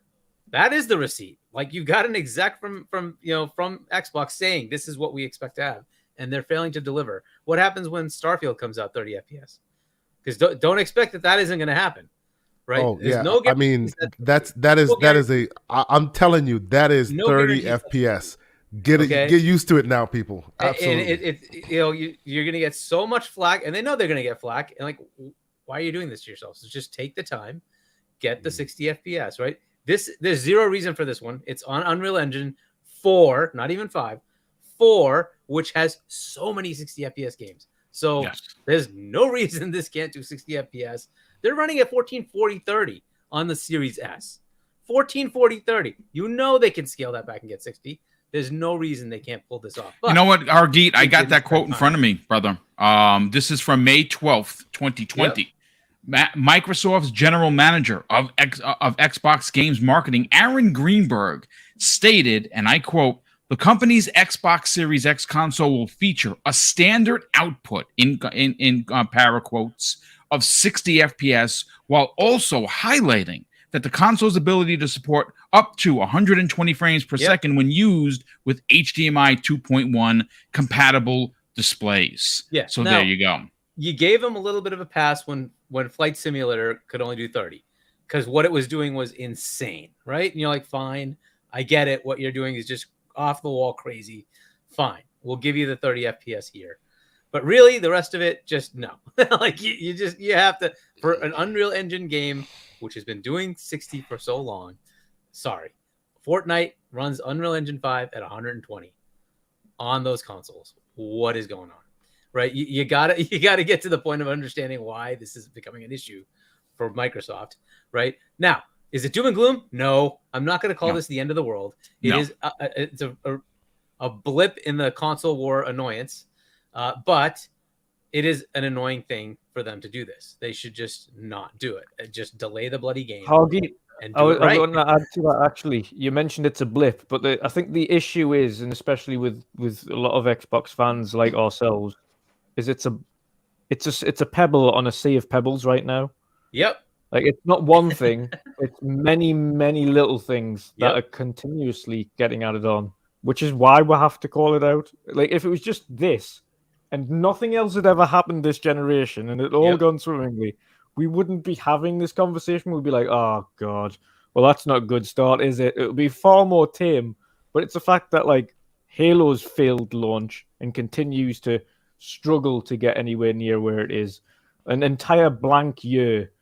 that is the receipt. Like, you got an exec from Xbox saying this is what we expect to have. and they're failing to deliver. What happens when Starfield comes out 30 FPS? Because don't expect that isn't going to happen, right? Oh There's yeah, no I mean guarantees that is a. I'm telling you, that is No 30 guarantees. FPS. Get Okay. used to it now, people. Absolutely. And you're going to get so much flack, and they know they're going to get flack. And like, why are you doing this to yourself? So just take the time, get the 60 FPS, right? There's zero reason for this one. It's on Unreal Engine 4, not even 5, 4, which has so many 60 FPS games. So there's no reason this can't do 60 FPS. They're running at 1440-30 on the Series S. 1440-30. You know they can scale that back and get 60. There's no reason they can't pull this off. But you know what, Argeet? I got that quote in front of me, brother. This is from May 12th, 2020. Yep. Microsoft's general manager of Xbox Games Marketing, Aaron Greenberg, stated, and I quote, "The company's Xbox Series X console will feature a standard output in para quotes of 60 FPS, while also highlighting that the console's ability to support up to 120 frames per second when used with HDMI 2.1 compatible displays." Yeah. So now, there you go. You gave them a little bit of a pass when Flight Simulator could only do 30, because what it was doing was insane, right? And you're like, fine, I get it. What you're doing is just off the wall crazy. Fine, we'll give you the 30 FPS here. But really, the rest of it, just no. Like you have to, for an Unreal Engine game, which has been doing 60 for so long. Sorry, Fortnite runs Unreal Engine 5 at 120 on those consoles. What is going on? Right? You gotta get to the point of understanding why this is becoming an issue for Microsoft. Right now, is it doom and gloom? No, I'm not going to call this the end of the world. It is it's a blip in the console war annoyance, but it is an annoying thing for them to do this. They should just not do it. Just delay the bloody game. How do you, and do it right. I want to add to that. Actually, you mentioned it's a blip, but I think the issue is, and especially with a lot of Xbox fans like ourselves, is it's a pebble on a sea of pebbles right now. Yep. Like, it's not one thing; it's many, many little things that are continuously getting added on, which is why we have to call it out. Like, if it was just this, and nothing else had ever happened this generation, and it all gone swimmingly, we wouldn't be having this conversation. We'd be like, "Oh God, well, that's not a good start, is it?" It would be far more tame. But it's the fact that, like, Halo's failed launch and continues to struggle to get anywhere near where it is. An entire blank year.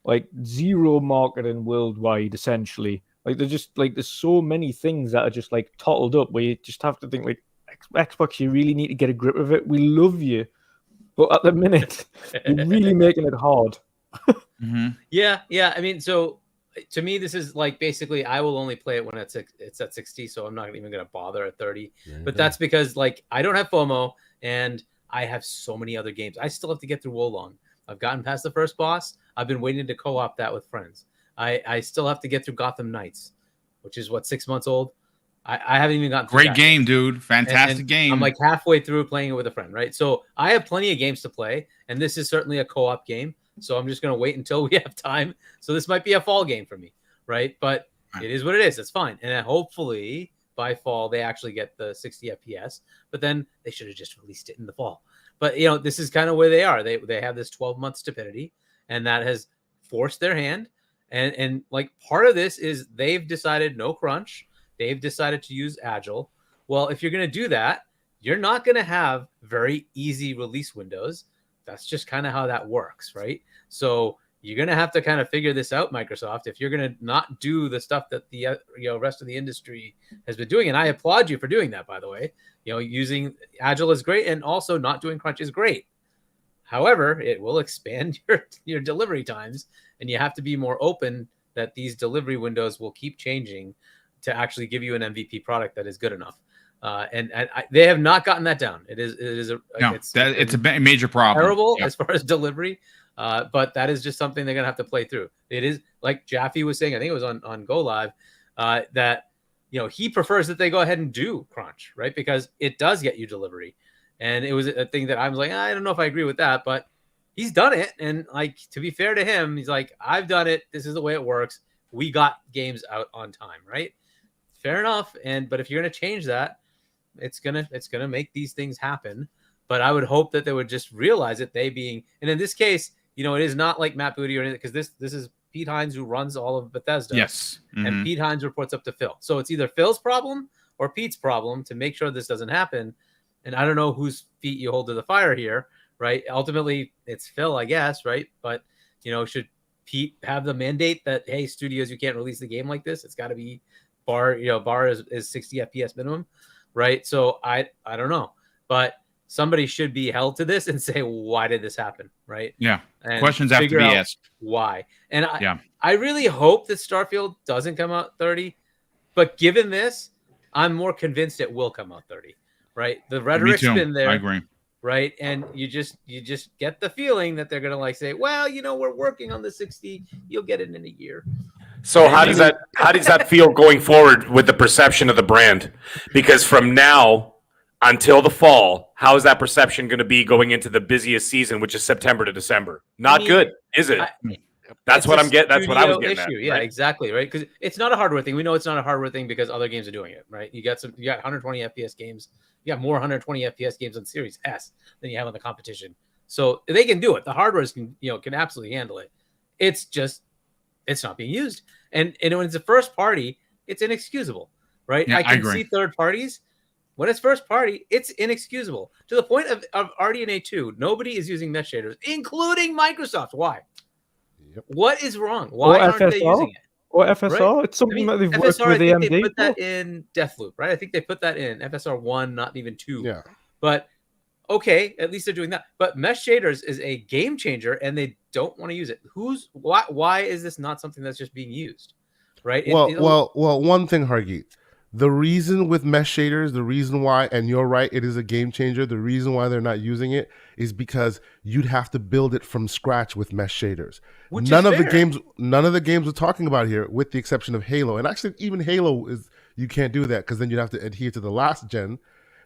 Like, zero marketing worldwide, essentially. Like, there's so many things that are just, like, tottled up where you just have to think, like, Xbox, you really need to get a grip of it. We love you, but at the minute, you're really making it hard. Yeah. I mean, so to me, this is like, basically, I will only play it when it's at 60, so I'm not even going to bother at 30. But that's because, like, I don't have FOMO, and I have so many other games. I still have to get through Wolong. I've gotten past the first boss. I've been waiting to co-op that with friends. I still have to get through Gotham Knights, which is 6 months old. I haven't even gotten through Great game, dude. Fantastic game. I'm like halfway through playing it with a friend, right? So I have plenty of games to play, and this is certainly a co-op game. So I'm just going to wait until we have time. So this might be a fall game for me, right? But it is what it is. It's fine. And then hopefully by fall, they actually get the 60 FPS. But then they should have just released it in the fall. But, you know, this is kind of where they are. They have this 12-month stupidity, and that has forced their hand. And like, part of this is they've decided no crunch. They've decided to use Agile. Well, if you're going to do that, you're not going to have very easy release windows. That's just kind of how that works, right? So you're going to have to kind of figure this out, Microsoft, if you're going to not do the stuff that the rest of the industry has been doing. And I applaud you for doing that, by the way. You know, using Agile is great, and also not doing crunch is great. However, it will expand your delivery times, and you have to be more open that these delivery windows will keep changing to actually give you an MVP product that is good enough. And they have not gotten that down. It's a major problem. Terrible as far as delivery, but that is just something they're gonna have to play through. It is like Jaffe was saying. I think it was on Go Live that he prefers that they go ahead and do crunch, right? Because it does get you delivery. And it was a thing that I was like, I don't know if I agree with that, but he's done it. And like, to be fair to him, he's like, I've done it. This is the way it works. We got games out on time, right? Fair enough. But if you're going to change that, it's gonna make these things happen. But I would hope that they would just realize it. And in this case, it is not like Matt Booty or anything, because this is Pete Hines, who runs all of Bethesda. Yes. And Pete Hines reports up to Phil. So it's either Phil's problem or Pete's problem to make sure this doesn't happen. And I don't know whose feet you hold to the fire here, right? Ultimately, it's Phil, I guess, right? But, should Pete have the mandate that, hey, studios, you can't release the game like this? It's got to be bar is 60 FPS minimum, right? So I don't know. But somebody should be held to this and say, why did this happen, right? Yeah. And Questions have to be asked. Why? And I really hope that Starfield doesn't come out 30, but given this, I'm more convinced it will come out 30, right? The rhetoric's been there. I agree. Right. And you just get the feeling that they're going to say, well, we're working on the 60. You'll get it in a year. So how does that feel going forward with the perception of the brand? Because from now until the fall, how is that perception going to be going into the busiest season, which is September to December? Not good, is it? That's what I'm getting. That's what I was getting at. Yeah, right? Exactly. Right. Because it's not a hardware thing. We know it's not a hardware thing because other games are doing it. Right. You got 120 FPS games. You got more 120 FPS games on Series S than you have on the competition. So they can do it. The hardware can absolutely handle it. It's not being used. And when it's a first party, it's inexcusable. Right. Yeah, I can agree. see third parties. When it's first party, it's inexcusable to the point of RDNA 2. Nobody is using mesh shaders, including Microsoft. Why? Yep. What is wrong? Why aren't they using it? Or FSR? Right? It's something that they've FSR, worked with I think AMD. they put that in Deathloop, right? I think they put that in FSR 1, not even 2. Yeah. But okay, at least they're doing that. But mesh shaders is a game changer, and they don't want to use it. Why is this not something that's just being used? Right? Well, one thing, Hargeet. The reason with mesh shaders, the reason why, and you're right, it is a game changer. The reason why they're not using it is because you'd have to build it from scratch with mesh shaders. None of the games we're talking about here, with the exception of Halo, and actually even Halo you can't do that because then you'd have to adhere to the last gen.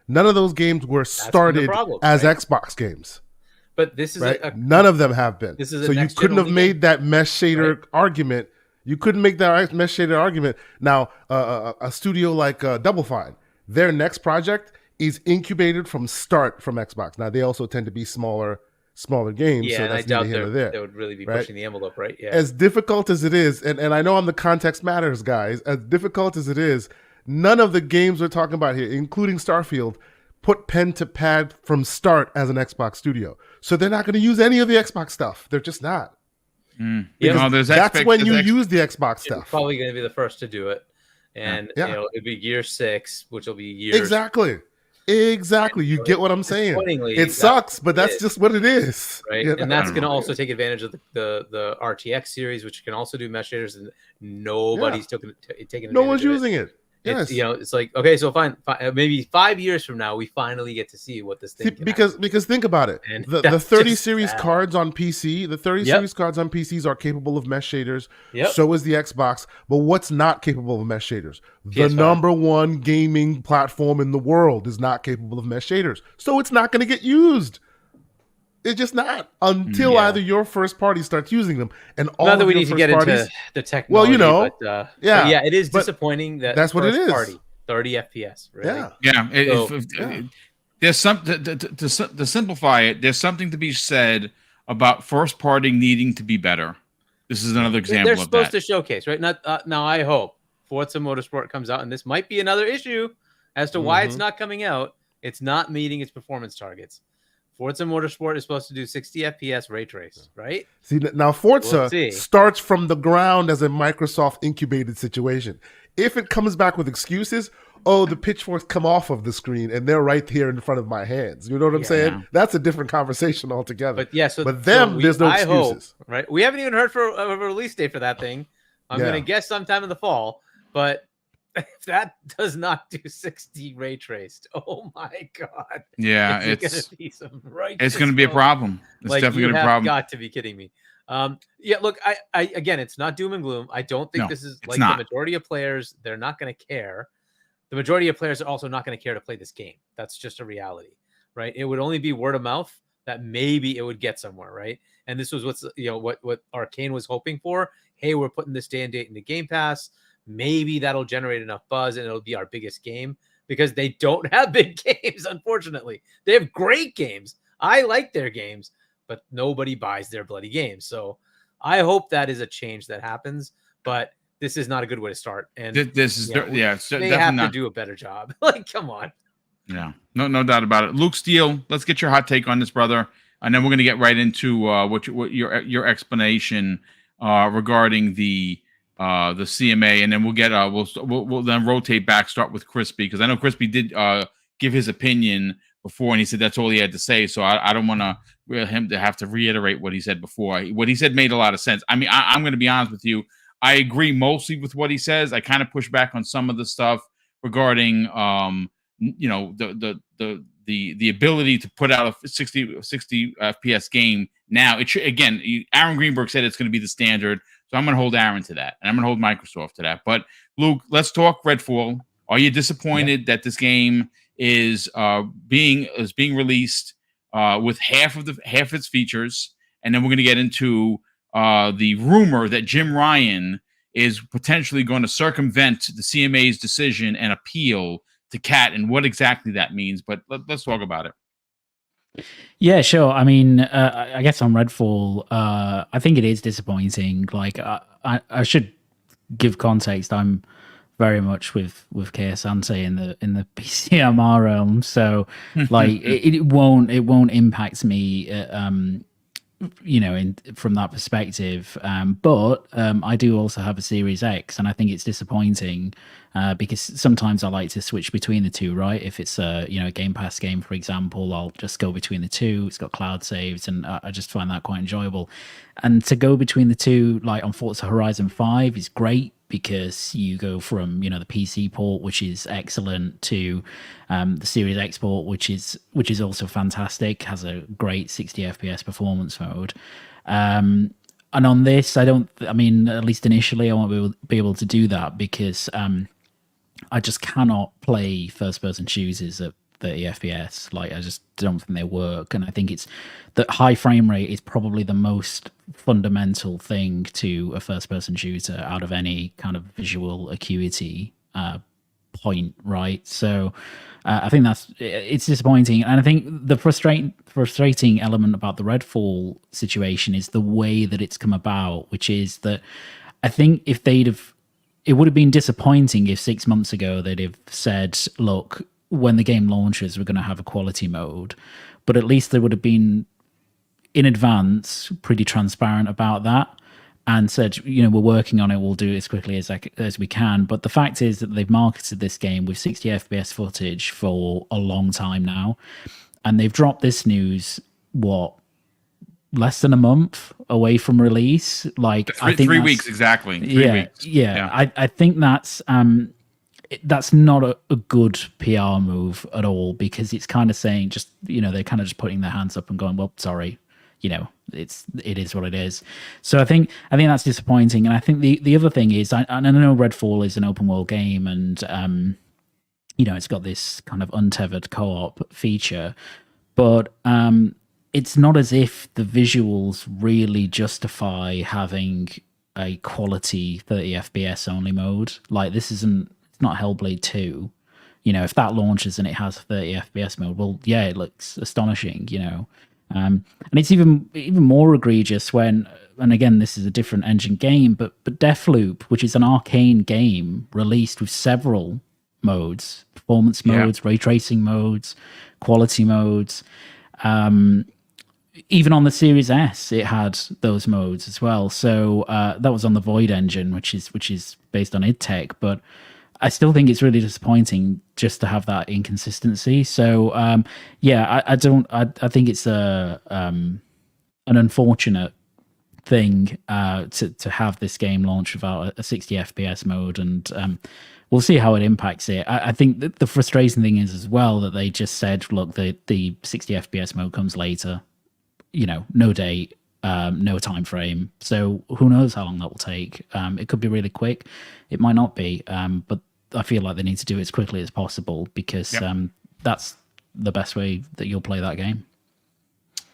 None of those games were started as Xbox games. But this is right? None of them have been. This is so you couldn't have made that mesh shader argument. You couldn't make that mesh shader argument. Now, a studio like Double Fine, their next project is incubated from start from Xbox. Now, they also tend to be smaller games. Yeah, so and that's I doubt neither here nor there, they would really be right? pushing the envelope, right? Yeah. As difficult as it is, and I know I'm the context matters, guys, as difficult as it is, none of the games we're talking about here, including Starfield, put pen to pad from start as an Xbox studio. So they're not going to use any of the Xbox stuff. They're just not. That's when you use the Xbox stuff. Probably going to be the first to do it, and it'll be year 6, which will be years. Exactly. You get what I'm saying. It sucks, but that's just what it is, right? And that's going to also take advantage of the RTX series, which can also do mesh shaders, and nobody's taking advantage. No one's using it. Yes. It's like, okay, so fine, maybe 5 years from now, we finally get to see what this thing can because think about it. And the 30 series cards on PC, the 30 series cards on PCs are capable of mesh shaders. So is the Xbox. But what's not capable of mesh shaders? The PS5. number one gaming platform in the world is not capable of mesh shaders. So it's not going to get used. It's just not until either your first party starts using them, and all not that of we your need to first get parties, into the technology. Well, but it is disappointing that that's what it is. Party, 30 FPS. Really. There's some to simplify it. There's something to be said about first party needing to be better. This is another example They're of that. supposed to showcase, right? Now, I hope Forza Motorsport comes out, and this might be another issue as to why it's not coming out. It's not meeting its performance targets. Forza Motorsport is supposed to do 60 FPS ray trace, right? See, now Forza starts from the ground as a Microsoft incubated situation. If it comes back with excuses, the pitchforks come off of the screen and they're right here in front of my hands. You know what I'm saying? That's a different conversation altogether. But there's no excuses. Hope, right? We haven't even heard for a release date for that thing. I'm going to guess sometime in the fall, but if that does not do 60 ray traced, oh my god! Yeah, it's going to be a problem. It's definitely going to be a problem. Got to be kidding me. Look, I again, it's not doom and gloom. I don't think this is like the majority of players. They're not going to care. The majority of players are also not going to care to play this game. That's just a reality, right? It would only be word of mouth that maybe it would get somewhere, right? And this was what Arkane was hoping for. Hey, we're putting this day and date into Game Pass. Maybe that'll generate enough buzz and it'll be our biggest game. because they don't have big games. Unfortunately, they have great games. I like their games, but nobody buys their bloody games. So I hope that is a change that happens. But this is not a good way to start. And This is it's they definitely have to not. do a better job. Like, come on. Yeah, no doubt about it. Luke Steele, let's get your hot take on this, brother, and then we're going to get right into what your explanation regarding the CMA, and then we'll get we'll then rotate back. Start with Crispy, because I know Crispy did give his opinion before, and he said that's all he had to say. So I don't want him to have to reiterate what he said before. What he said made a lot of sense. I mean, I'm going to be honest with you. I agree mostly with what he says. I kind of push back on some of the stuff regarding the ability to put out a 60 FPS game now. It should, again, Aaron Greenberg said it's going to be the standard, so I'm going to hold Aaron to that, and I'm going to hold Microsoft to that. But Luke, let's talk Redfall. Are you disappointed that this game is being released with half its features? And then we're going to get into the rumor that Jim Ryan is potentially going to circumvent the CMA's decision and appeal to C.A.T, and what exactly that means. But let's talk about it. Yeah, sure. I mean, I guess on Redfall, I think it is disappointing. Like, I should give context. I'm very much with Asante in the PCMR realm, so like it won't impact me. From that perspective, but I do also have a Series X, and I think it's disappointing because sometimes I like to switch between the two, right? If it's a Game Pass game, for example, I'll just go between the two. It's got cloud saves, and I just find that quite enjoyable. And to go between the two, like on Forza Horizon 5, is great, because you go from the PC port, which is excellent, to the Series X port, which is also fantastic, has a great 60 FPS performance mode. And on this, at least initially, I won't be able to do that, because I just cannot play first-person shooters at 30 FPS. Like, I just don't think they work, and I think it's that high frame rate is probably the most fundamental thing to a first-person shooter out of any kind of visual acuity point, right? So I think it's disappointing, and I think the frustrating element about the Redfall situation is the way that it's come about, which is that I think it would have been disappointing if 6 months ago they'd have said, look, when the game launches, we're going to have a quality mode. But at least they would have been, in advance, pretty transparent about that, and said, we're working on it, we'll do it as quickly as we can. But the fact is that they've marketed this game with 60 FPS footage for a long time now, and they've dropped this news, less than a month away from release. Like, I think 3 weeks exactly. 3 weeks. Yeah. I think that's not a good PR move at all, because it's kind of saying they're kind of just putting their hands up and going, well, sorry, it is what it is. So I think that's disappointing. And I think the other thing is, I know Redfall is an open world game, and it's got this kind of untethered co-op feature, but it's not as if the visuals really justify having a quality 30 FPS only mode. Like, it's not Hellblade 2. If that launches and it has 30 FPS mode, well, yeah, it looks astonishing, and it's even more egregious when, and again, this is a different engine game, but Deathloop, which is an Arkane game, released with several modes, performance modes, ray tracing modes, quality modes. Even on the Series S, it had those modes as well. So that was on the Void engine, which is based on id Tech, but I still think it's really disappointing just to have that inconsistency. So I think it's an unfortunate thing to have this game launch without a 60 FPS mode, and we'll see how it impacts it. I think that the frustrating thing is as well that they just said, look, the 60 FPS mode comes later. No date, no time frame. So who knows how long that will take? It could be really quick. It might not be. But I feel like they need to do it as quickly as possible, because that's the best way that you'll play that game.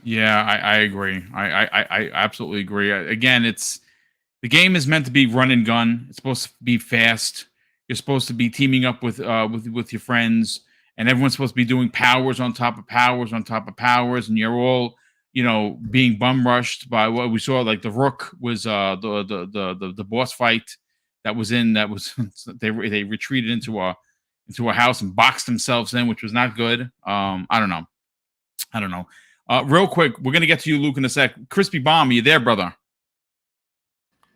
Yeah, I agree. I absolutely agree. Again, the game is meant to be run and gun. It's supposed to be fast. you're supposed to be teaming up with your friends, and everyone's supposed to be doing powers on top of powers on top of powers, and you're all, being bum rushed by what we saw. Like the Rook was the boss fight that was they retreated into a house and boxed themselves in, which was not good. I don't know. Real quick, we're gonna get to you, Luke, in a sec. Crispy Bomb, are you there, brother?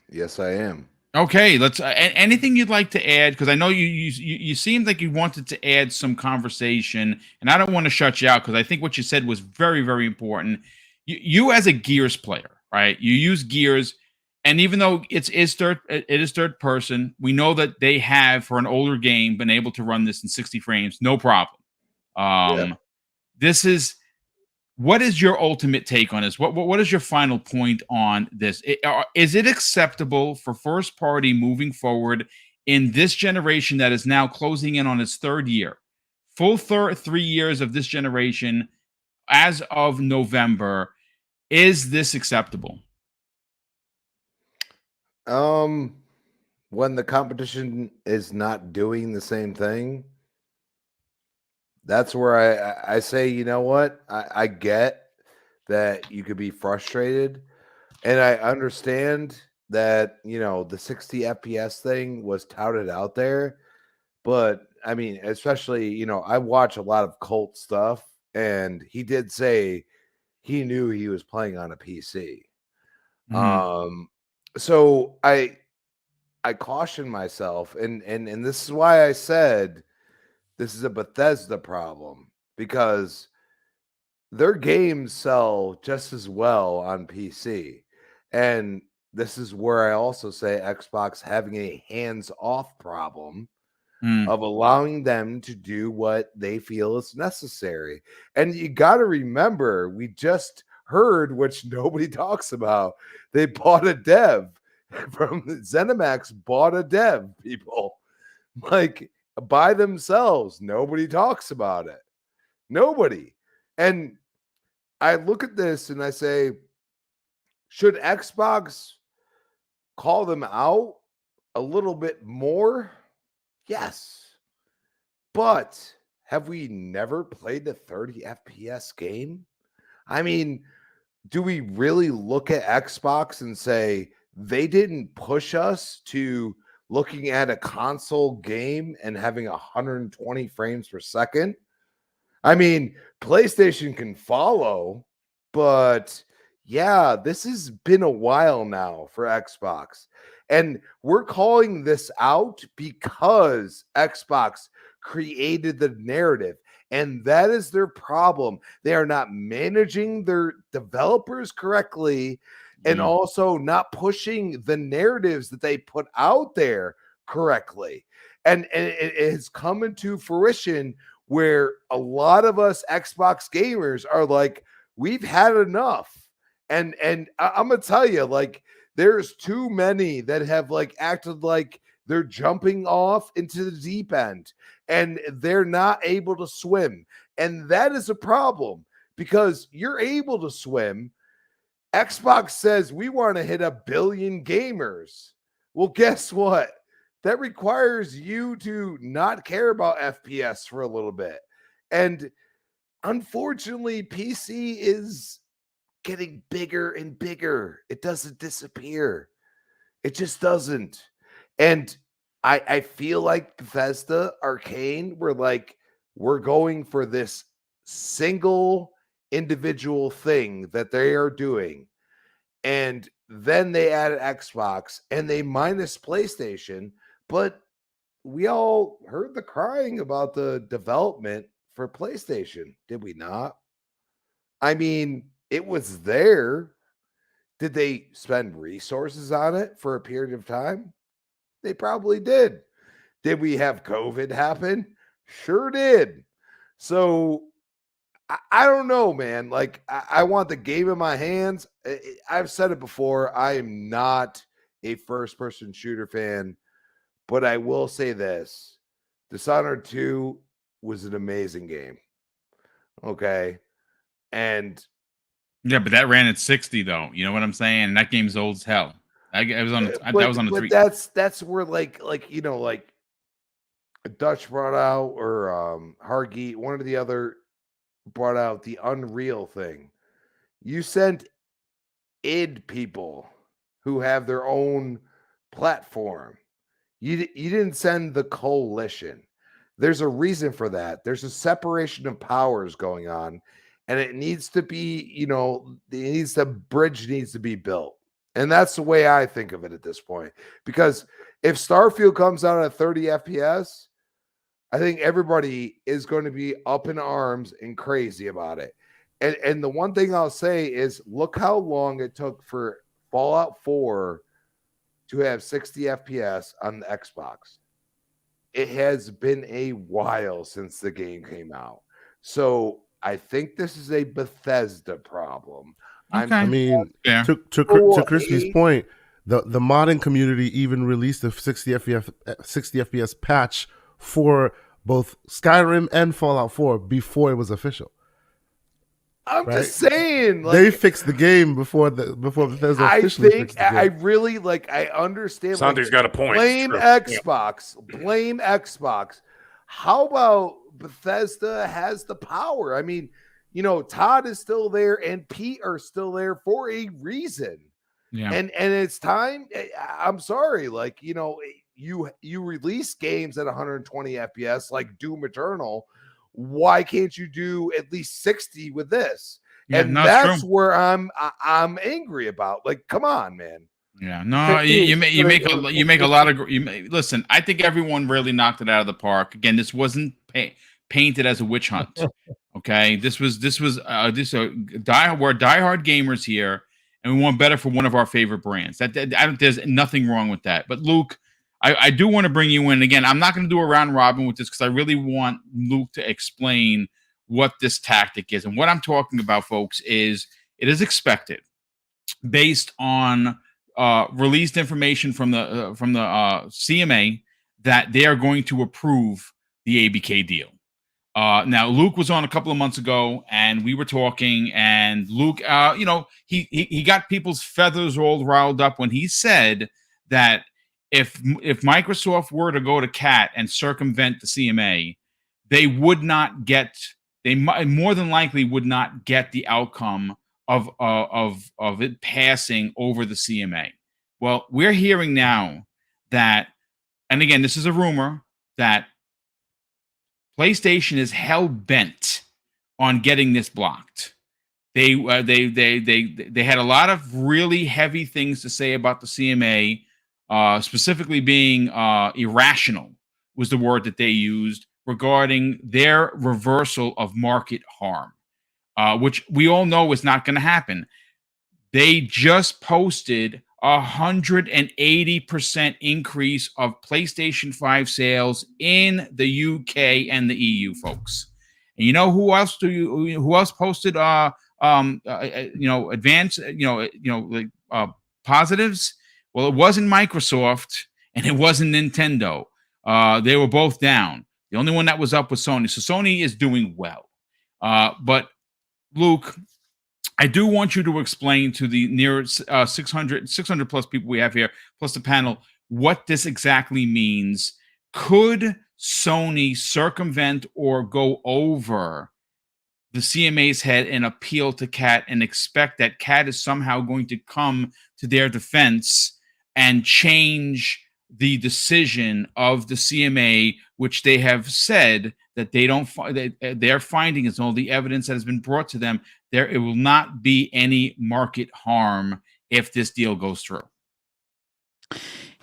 Yes, I am. Okay, let's. Anything you'd like to add? Because I know you seemed like you wanted to add some conversation, and I don't want to shut you out because I think what you said was very, very important. You as a Gears player, right? You use Gears, and even though it is third person, we know that they have, for an older game, been able to run this in 60 frames, no problem. This is. What is your ultimate take on this? What is your final point on this? Is it acceptable for first party moving forward in this generation that is now closing in on its third year, full 3 years of this generation as of November? Is this acceptable? When the competition is not doing the same thing, that's where I say, you know what? I get that you could be frustrated, and I understand that, the 60 FPS thing was touted out there, but I mean, especially, I watch a lot of Colt stuff, and he did say he knew he was playing on a PC. So I caution myself, and this is why I said this is a Bethesda problem, because their games sell just as well on PC. And this is where I also say Xbox having a hands-off problem of allowing them to do what they feel is necessary. And you got to remember, we just heard, which nobody talks about, they bought a dev from ZeniMax, bought a dev, people. Like, by themselves. Nobody talks about it. Nobody. And I look at this and I say, should Xbox call them out a little bit more? Yes. But have we never played a 30 FPS game? I mean, do we really look at Xbox and say they didn't push us to looking at a console game and having 120 frames per second? I mean, PlayStation can follow, but yeah, this has been a while now for Xbox. And we're calling this out because Xbox created the narrative, and that is their problem. They are not managing their developers correctly, and also not pushing the narratives that they put out there correctly. And it has come into fruition where a lot of us Xbox gamers are like, we've had enough. And I'm gonna tell you, like, there's too many that have like acted like they're jumping off into the deep end and they're not able to swim. And that is a problem, because you're able to swim. Xbox says we want to hit 1 billion gamers. Well, guess what? That requires you to not care about FPS for a little bit. And unfortunately, PC is getting bigger and bigger. It doesn't disappear. It just doesn't. And I feel like Bethesda, Arkane, we're going for this single individual thing that they are doing, and then they added Xbox and they minus PlayStation. But we all heard the crying about the development for PlayStation, did we not? I mean, it was there. Did they spend resources on it for a period of time? They probably did. Did we have COVID happen? Sure did. So I don't know, man. Like, I want the game in my hands. I've said it before. I am not a first-person shooter fan, but I will say this. Dishonored 2 was an amazing game. Okay. And yeah, but that ran at 60 though. You know what I'm saying? And that game's old as hell. That was on the but 3. that's where like Dutch brought out, or Hargeet, one of the other brought out the Unreal thing. You sent id people who have their own platform. You didn't send the coalition. There's a reason for that. There's a separation of powers going on, and it needs to be, bridge needs to be built. And that's the way I think of it at this point. Because if Starfield comes out at 30 FPS, I think everybody is going to be up in arms and crazy about it. And the one thing I'll say is, look how long it took for Fallout 4 to have 60 FPS on the Xbox. It has been a while since the game came out. So I think this is a Bethesda problem. Okay. I mean, Yeah. to Crispy's point, the modding community even released a 60 FPS patch for both Skyrim and Fallout 4 before it was official. I'm just saying, like, they fixed the game before Bethesda officially fixed the game. I really I understand. Santi's got a point. Blame Xbox. Blame Xbox. How about Bethesda has the power? I mean, Todd is still there and Pete are still there for a reason. Yeah. And it's time. I'm sorry, you release games at 120 FPS like Doom Eternal. Why can't you do at least 60 with this? Yeah, and that's where I'm angry about. Like, come on, man. Yeah, no, you make a lot of listen. I think everyone really knocked it out of the park. Again, this wasn't painted as a witch hunt. Okay, we're diehard gamers here, and we want better for one of our favorite brands. There's nothing wrong with that. But Luke, I do want to bring you in again. I'm not going to do a round robin with this because I really want Luke to explain what this tactic is. And what I'm talking about, folks, is it is expected based on released information from the CMA that they are going to approve the ABK deal. Now, Luke was on a couple of months ago, and we were talking, and Luke, he got people's feathers all riled up when he said that if Microsoft were to go to C.A.T and circumvent the CMA, they would not get. They more than likely would not get the outcome of it passing over the CMA. Well, we're hearing now that, and again, this is a rumor, that PlayStation is hell bent on getting this blocked. They had a lot of really heavy things to say about the CMA. Specifically being irrational was the word that they used regarding their reversal of market harm, which we all know is not going to happen. They just posted 180% increase of PlayStation 5 sales in the UK and the EU, folks. And you know who else posted positives? Well, it wasn't Microsoft and it wasn't Nintendo. They were both down. The only one that was up was Sony. So Sony is doing well. But Luke, I do want you to explain to the near 600 plus people we have here, plus the panel, what this exactly means. Could Sony circumvent or go over the CMA's head and appeal to C.A.T and expect that C.A.T is somehow going to come to their defense and change the decision of the CMA, which they have said that they don't. Their finding is all the evidence that has been brought to them. It will not be any market harm if this deal goes through.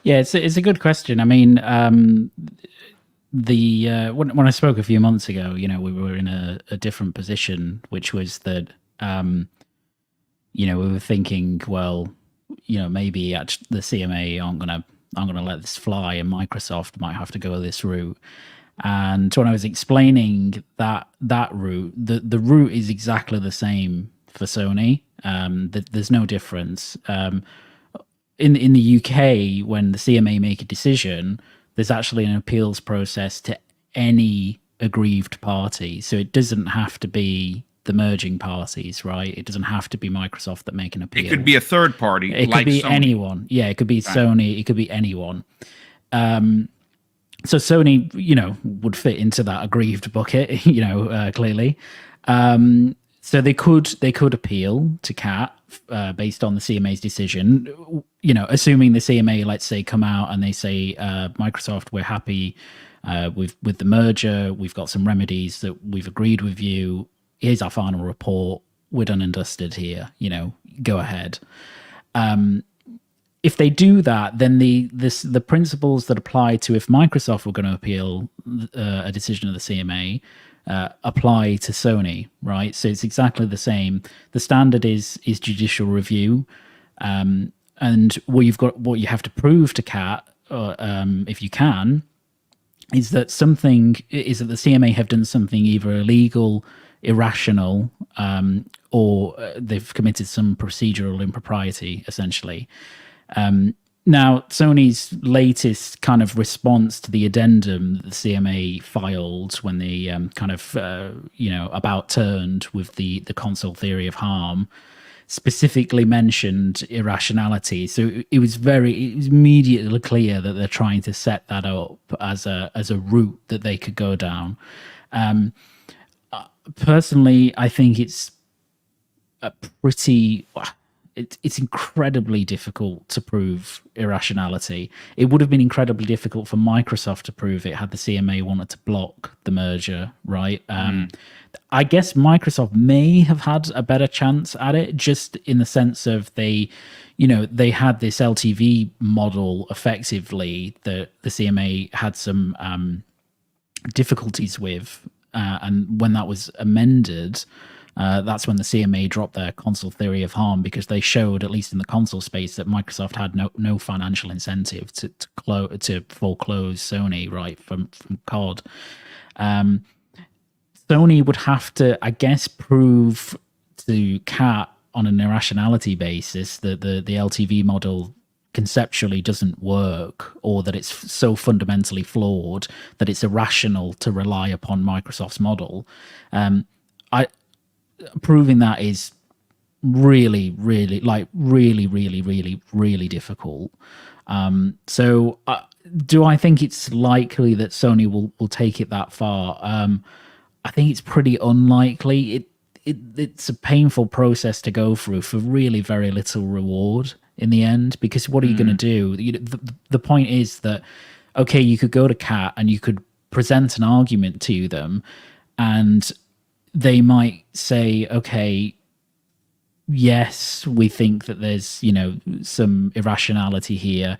Yeah, it's a good question. I mean, when I spoke a few months ago, we were in a different position, which was that we were thinking, well, maybe the CMA aren't gonna let this fly, and Microsoft might have to go this route. And when I was explaining that route, the route is exactly the same for Sony. There's no difference. In the UK, when the CMA make a decision, there's actually an appeals process to any aggrieved party. So it doesn't have to be the merging parties, right? It doesn't have to be Microsoft that make an appeal. It could be a third party. It could be Sony. Anyone. Yeah, it could be Sony. It could be anyone. So Sony, would fit into that aggrieved bucket, clearly. So they could appeal to C.A.T. Based on the CMA's decision, assuming the CMA, let's say, come out and they say, Microsoft, we're happy with the merger, we've got some remedies that we've agreed with you, here's our final report, we're done and dusted here, go ahead. If they do that, then the principles that apply to if Microsoft were going to appeal a decision of the CMA apply to Sony, right? So it's exactly the same. The standard is judicial review, and what you have to prove to C.A.T, if you can, is that the CMA have done something either illegal, irrational, or they've committed some procedural impropriety, essentially. Now, Sony's latest kind of response to the addendum that the CMA filed when they about turned with the console theory of harm specifically mentioned irrationality. So it was immediately clear that they're trying to set that up as a route that they could go down. Personally, I think it's it's incredibly difficult to prove irrationality. It would have been incredibly difficult for Microsoft to prove it had the CMA wanted to block the merger, right? I guess Microsoft may have had a better chance at it, just in the sense of they had this LTV model effectively that the CMA had some difficulties with, and when that was amended, that's when the CMA dropped their console theory of harm, because they showed, at least in the console space, that Microsoft had no financial incentive to foreclose Sony, right, from COD. Sony would have to, I guess, prove to C.A.T on an irrationality basis that the LTV model conceptually doesn't work, or that it's so fundamentally flawed that it's irrational to rely upon Microsoft's model. Proving that is really, really, really difficult. So do I think it's likely that Sony will take it that far? I think it's pretty unlikely. It's a painful process to go through for really very little reward in the end, because what are you going to do? The point is that, okay, you could go to C.A.T and you could present an argument to them, and they might say, okay, yes, we think that there's, some irrationality here.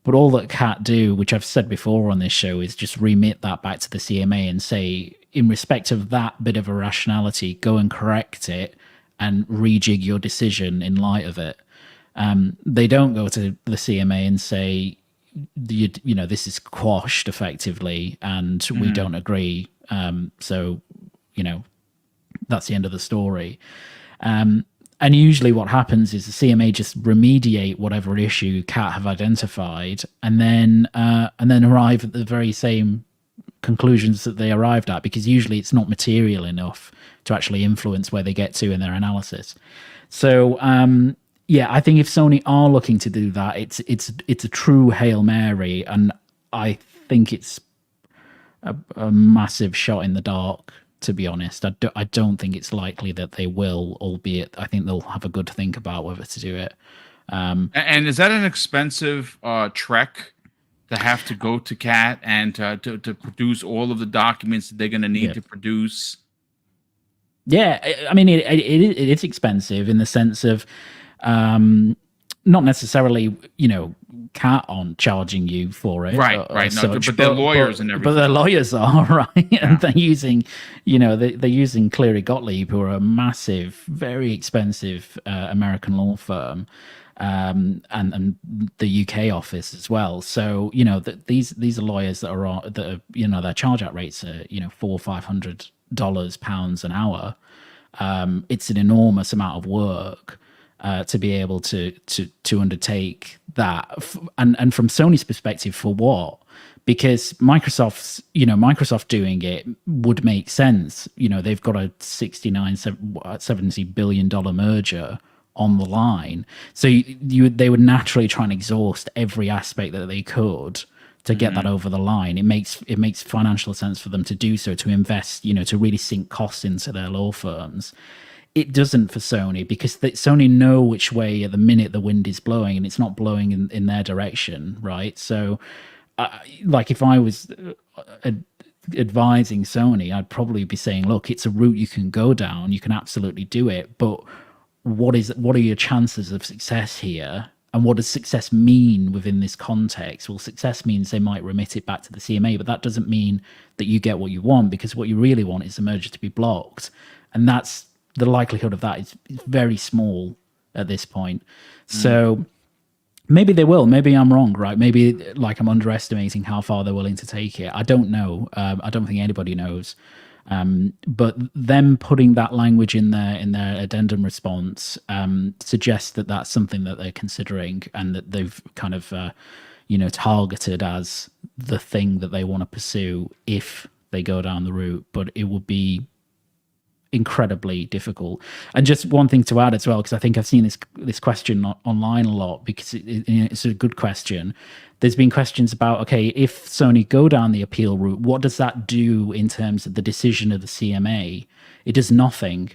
But all that C.A.T do, which I've said before on this show, is just remit that back to the CMA and say, in respect of that bit of irrationality, go and correct it and rejig your decision in light of it. They don't go to the CMA and say, this is quashed effectively and we don't agree. So, that's the end of the story. And usually what happens is the CMA just remediate whatever issue C.A.T have identified, and then arrive at the very same conclusions that they arrived at, because usually it's not material enough to actually influence where they get to in their analysis. So I think if Sony are looking to do that, it's a true Hail Mary, and I think it's a massive shot in the dark, to be honest. I don't think it's likely that they will, albeit I think they'll have a good think about whether to do it. And is that an expensive trek to have to go to C.A.T and to produce all of the documents that they're going to need to produce? Yeah, I mean, it is expensive in the sense of not necessarily, C.A.T on charging you for it, right? No, but their lawyers and everything. But their lawyers are, right, and they're using, they're using Cleary Gottlieb, who are a massive, very expensive American law firm, and the UK office as well. So these are lawyers that are their charge out rates are $400 or $500 an hour. It's an enormous amount of work to be able to undertake that, and from Sony's perspective, for what? Because Microsoft doing it would make sense. They've got a $70 billion merger on the line, so they would naturally try and exhaust every aspect that they could to get that over the line. It makes financial sense for them to do so, to invest, to really sink costs into their law firms. It doesn't for Sony, because Sony know which way at the minute the wind is blowing, and it's not blowing in their direction, right? So, like if I was advising Sony, I'd probably be saying, look, it's a route you can go down, you can absolutely do it, but what are your chances of success here? And what does success mean within this context? Well, success means they might remit it back to the CMA, but that doesn't mean that you get what you want, because what you really want is the merger to be blocked. And that's the likelihood of that is very small at this point. So maybe they will. Maybe I'm wrong, right? Maybe like I'm underestimating how far they're willing to take it. I don't know. I don't think anybody knows. But them putting that language in their addendum response suggests that that's something that they're considering, and that they've kind of targeted as the thing that they want to pursue if they go down the route. But it would be incredibly difficult. And just one thing to add as well, because I think I've seen this question online a lot, because it's a good question. There's been questions about, okay, if Sony go down the appeal route, what does that do in terms of the decision of the CMA? It does nothing.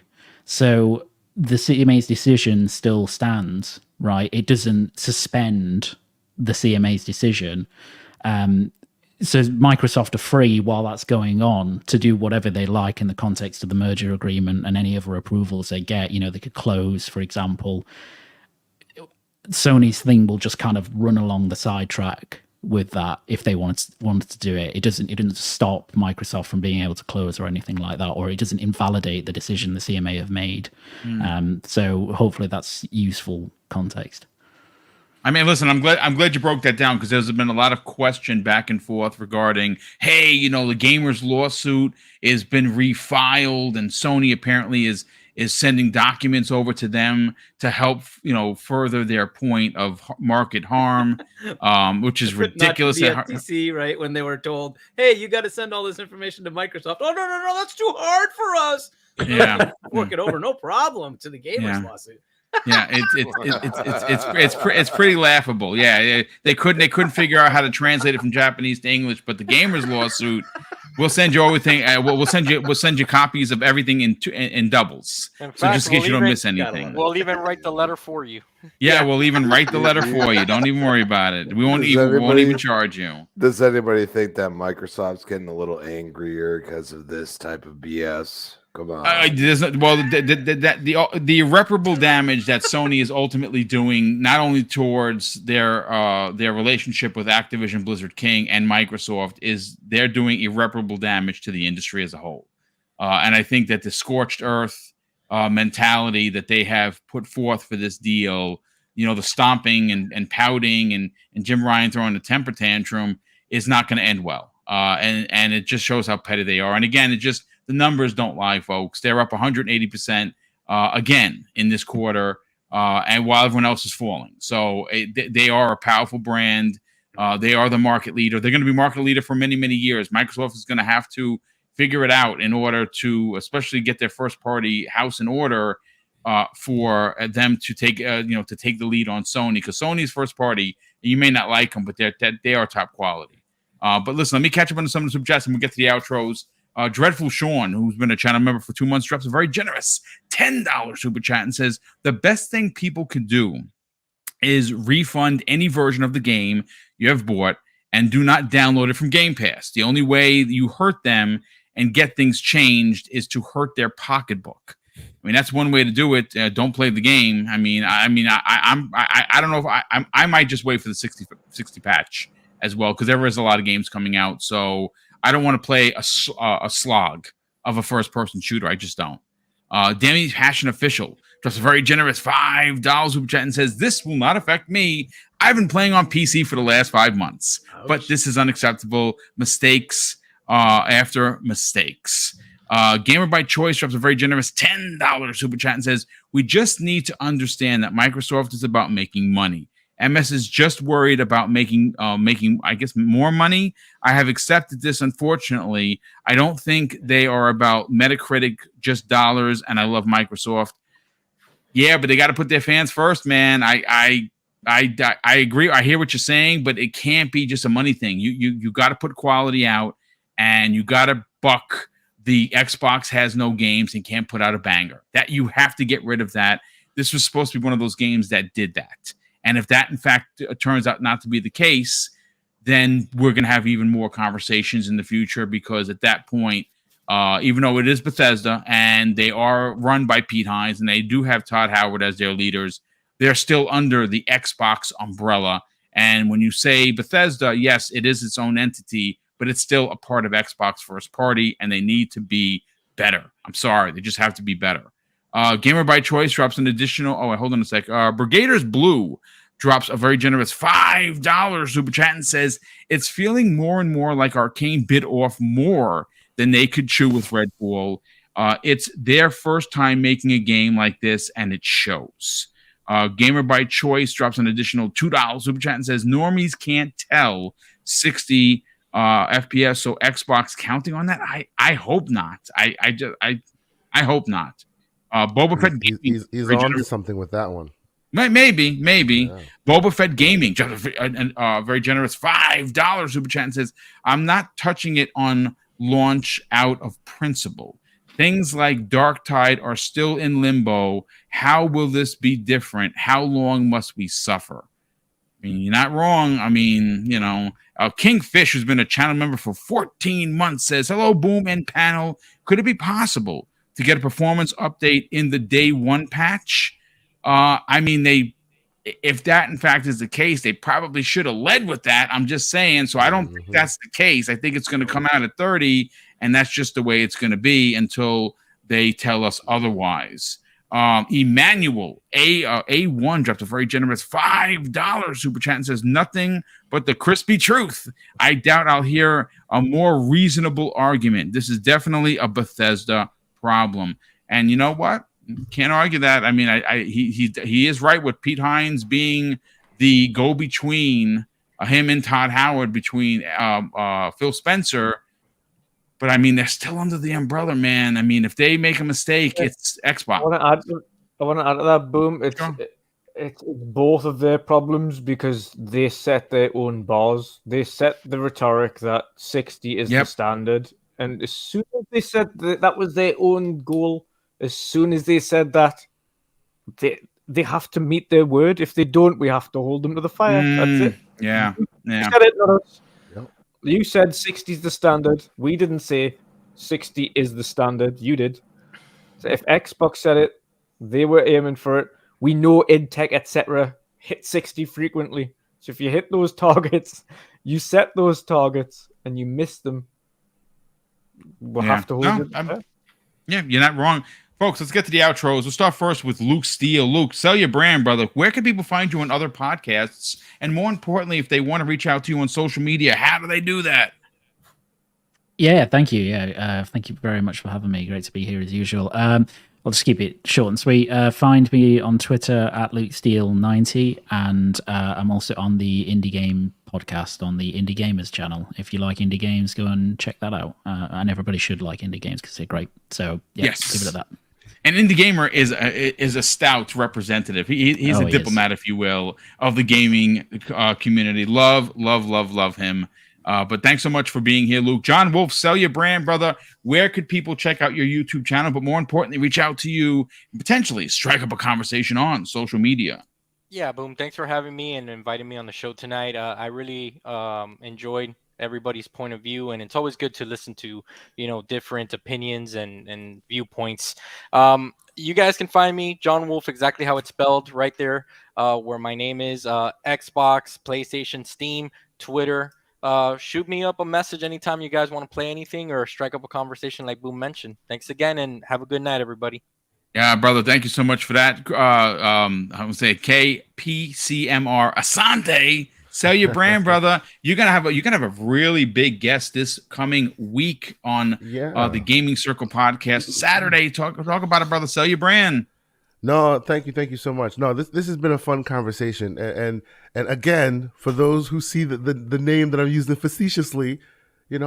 So the CMA's decision still stands, right? It doesn't suspend the CMA's decision. So Microsoft are free while that's going on to do whatever they like in the context of the merger agreement and any other approvals they get. They could close, for example. Sony's thing will just kind of run along the sidetrack with that if they wanted to do it. It doesn't stop Microsoft from being able to close or anything like that, or it doesn't invalidate the decision the CMA have made. So hopefully that's useful context. I mean, listen, I'm glad you broke that down, because there's been a lot of question back and forth regarding, hey, the gamers lawsuit has been refiled, and Sony apparently is sending documents over to them to help, further their point of market harm, which is ridiculous. Not the FTC, right? When they were told, hey, you got to send all this information to Microsoft. Oh, no, that's too hard for us. Yeah, work it over, no problem, to the gamers lawsuit. Yeah, it's pretty laughable. Yeah, they couldn't figure out how to translate it from Japanese to English, but the gamers lawsuit, we'll send you everything. We'll send you copies of everything in doubles. So just in case you don't miss anything, we'll even write the letter for you. Yeah, we'll even write the letter for you. Don't even worry about it. We won't even charge you. Does anybody think that Microsoft's getting a little angrier because of this type of BS? Come on. The irreparable damage that Sony is ultimately doing, not only towards their relationship with Activision Blizzard King and Microsoft, is they're doing irreparable damage to the industry as a whole. And I think that the scorched earth mentality that they have put forth for this deal, the stomping and pouting and Jim Ryan throwing a temper tantrum, is not going to end well. And it just shows how petty they are. And again, the numbers don't lie, folks. They're up 180% again in this quarter, and while everyone else is falling. So they are a powerful brand. They are the market leader. They're going to be market leader for many, many years. Microsoft is going to have to figure it out in order to, especially get their first-party house in order, for them to take the lead on Sony, because Sony's first party, you may not like them, but they are top quality. But listen, let me catch up on some of the super chats and we'll get to the outros. Dreadful Sean, who's been a channel member for 2 months, drops a very generous $10 super chat and says, the best thing people could do is refund any version of the game you have bought and do not download it from Game Pass. The only way you hurt them and get things changed is to hurt their pocketbook. I mean, that's one way to do it. Don't play the game. I don't know if I might just wait for the 60 patch as well, because there is a lot of games coming out. So I don't want to play a slog of a first-person shooter. I just don't. Demi Passion Official drops a very generous $5 super chat and says, this will not affect me. I've been playing on PC for the last 5 months, but this is unacceptable. Mistakes after mistakes. Gamer by Choice drops a very generous $10 super chat and says, we just need to understand that Microsoft is about making money. MS is just worried about making, I guess, more money. I have accepted this, unfortunately. I don't think they are about Metacritic, just dollars, and I love Microsoft. Yeah, but they got to put their fans first, man. I agree. I hear what you're saying, but it can't be just a money thing. You got to put quality out, and you got to buck the Xbox has no games and can't put out a banger. That you have to get rid of that. This was supposed to be one of those games that did that. And if that, in fact, turns out not to be the case, then we're going to have even more conversations in the future, because at that point, even though it is Bethesda and they are run by Pete Hines and they do have Todd Howard as their leaders, they're still under the Xbox umbrella. And when you say Bethesda, yes, it is its own entity, but it's still a part of Xbox first party, and they need to be better. I'm sorry. They just have to be better. Gamer by Choice drops an additional... Oh, wait, hold on a sec. Brigaders Blue drops a very generous $5 super chat and says, it's feeling more and more like Arkane bit off more than they could chew with Redfall. It's their first time making a game like this, and it shows. Gamer by Choice drops an additional $2 super chat and says, normies can't tell 60 FPS, so Xbox counting on that? I hope not. I hope not. Boba Fett Gaming, he's on to something with that one. Maybe. Yeah. Boba Fett Gaming, a very generous $5 super chat and says, I'm not touching it on launch out of principle. Things like Dark Tide are still in limbo. How will this be different? How long must we suffer? I mean, you're not wrong. I mean, Kingfish, who's been a channel member for 14 months, says, hello, Boom and panel. Could it be possible to get a performance update in the day one patch? I mean, if that in fact is the case, they probably should have led with that. I'm just saying. So I don't think that's the case. I think it's going to come out at 30, and that's just the way it's going to be until they tell us otherwise. Emmanuel A1 dropped a very generous $5 super chat and says, nothing but the crispy truth. I doubt I'll hear a more reasonable argument. This is definitely a Bethesda problem. And you know what? Can't argue that. I mean, he is right with Pete Hines being the go-between, him and Todd Howard, between Phil Spencer. But I mean, they're still under the umbrella, man. I mean, if they make a mistake, it's Xbox. I want to add to that, Boom. It's both of their problems, because they set their own bars. They set the rhetoric that 60 is the standard, and as soon as they said that was their own goal, as soon as they said that, they have to meet their word. If they don't, we have to hold them to the fire. That's it. Yeah. You said it, not us. You said 60 is the standard. We didn't say 60 is the standard. You did. So if Xbox said it, they were aiming for it. We know id Tech, etc. hit 60 frequently. So if you hit those targets, you set those targets, and you miss them, we'll have to hold it. Yeah, you're not wrong. Folks, let's get to the outros. We'll start first with Luke Steele. Luke, sell your brand, brother. Where can people find you on other podcasts? And more importantly, if they want to reach out to you on social media, how do they do that? Yeah, thank you. Thank you very much for having me. Great to be here as usual. I'll just keep it short and sweet. Find me on Twitter at LukeSteele90, and I'm also on the Indie Game podcast on the Indie Gamers channel. If you like indie games, go and check that out. And everybody should like indie games because they're great. So yes, give it at that. And Indie Gamer is a stout representative. He's a diplomat, if you will, of the gaming community. Love him. But thanks so much for being here, Luke. John Wolf, sell your brand, brother. Where could people check out your YouTube channel, but more importantly, reach out to you and potentially strike up a conversation on social media? Yeah, Boom. Thanks for having me and inviting me on the show tonight. I really enjoyed everybody's point of view, and it's always good to listen to, different opinions and viewpoints. You guys can find me, John Wolf, exactly how it's spelled, right there, where my name is. Xbox, PlayStation, Steam, Twitter. Shoot me up a message anytime you guys want to play anything or strike up a conversation like Boom mentioned. Thanks again, and have a good night, everybody. Yeah, brother, thank you so much for that. I would say KPCMR Asante. Sell your brand, brother. You're gonna have a really big guest this coming week on the Gaming Circle podcast Saturday. Talk about it, brother. Sell your brand. No, thank you so much. No, this has been a fun conversation, and again, for those who see the name that I'm using facetiously,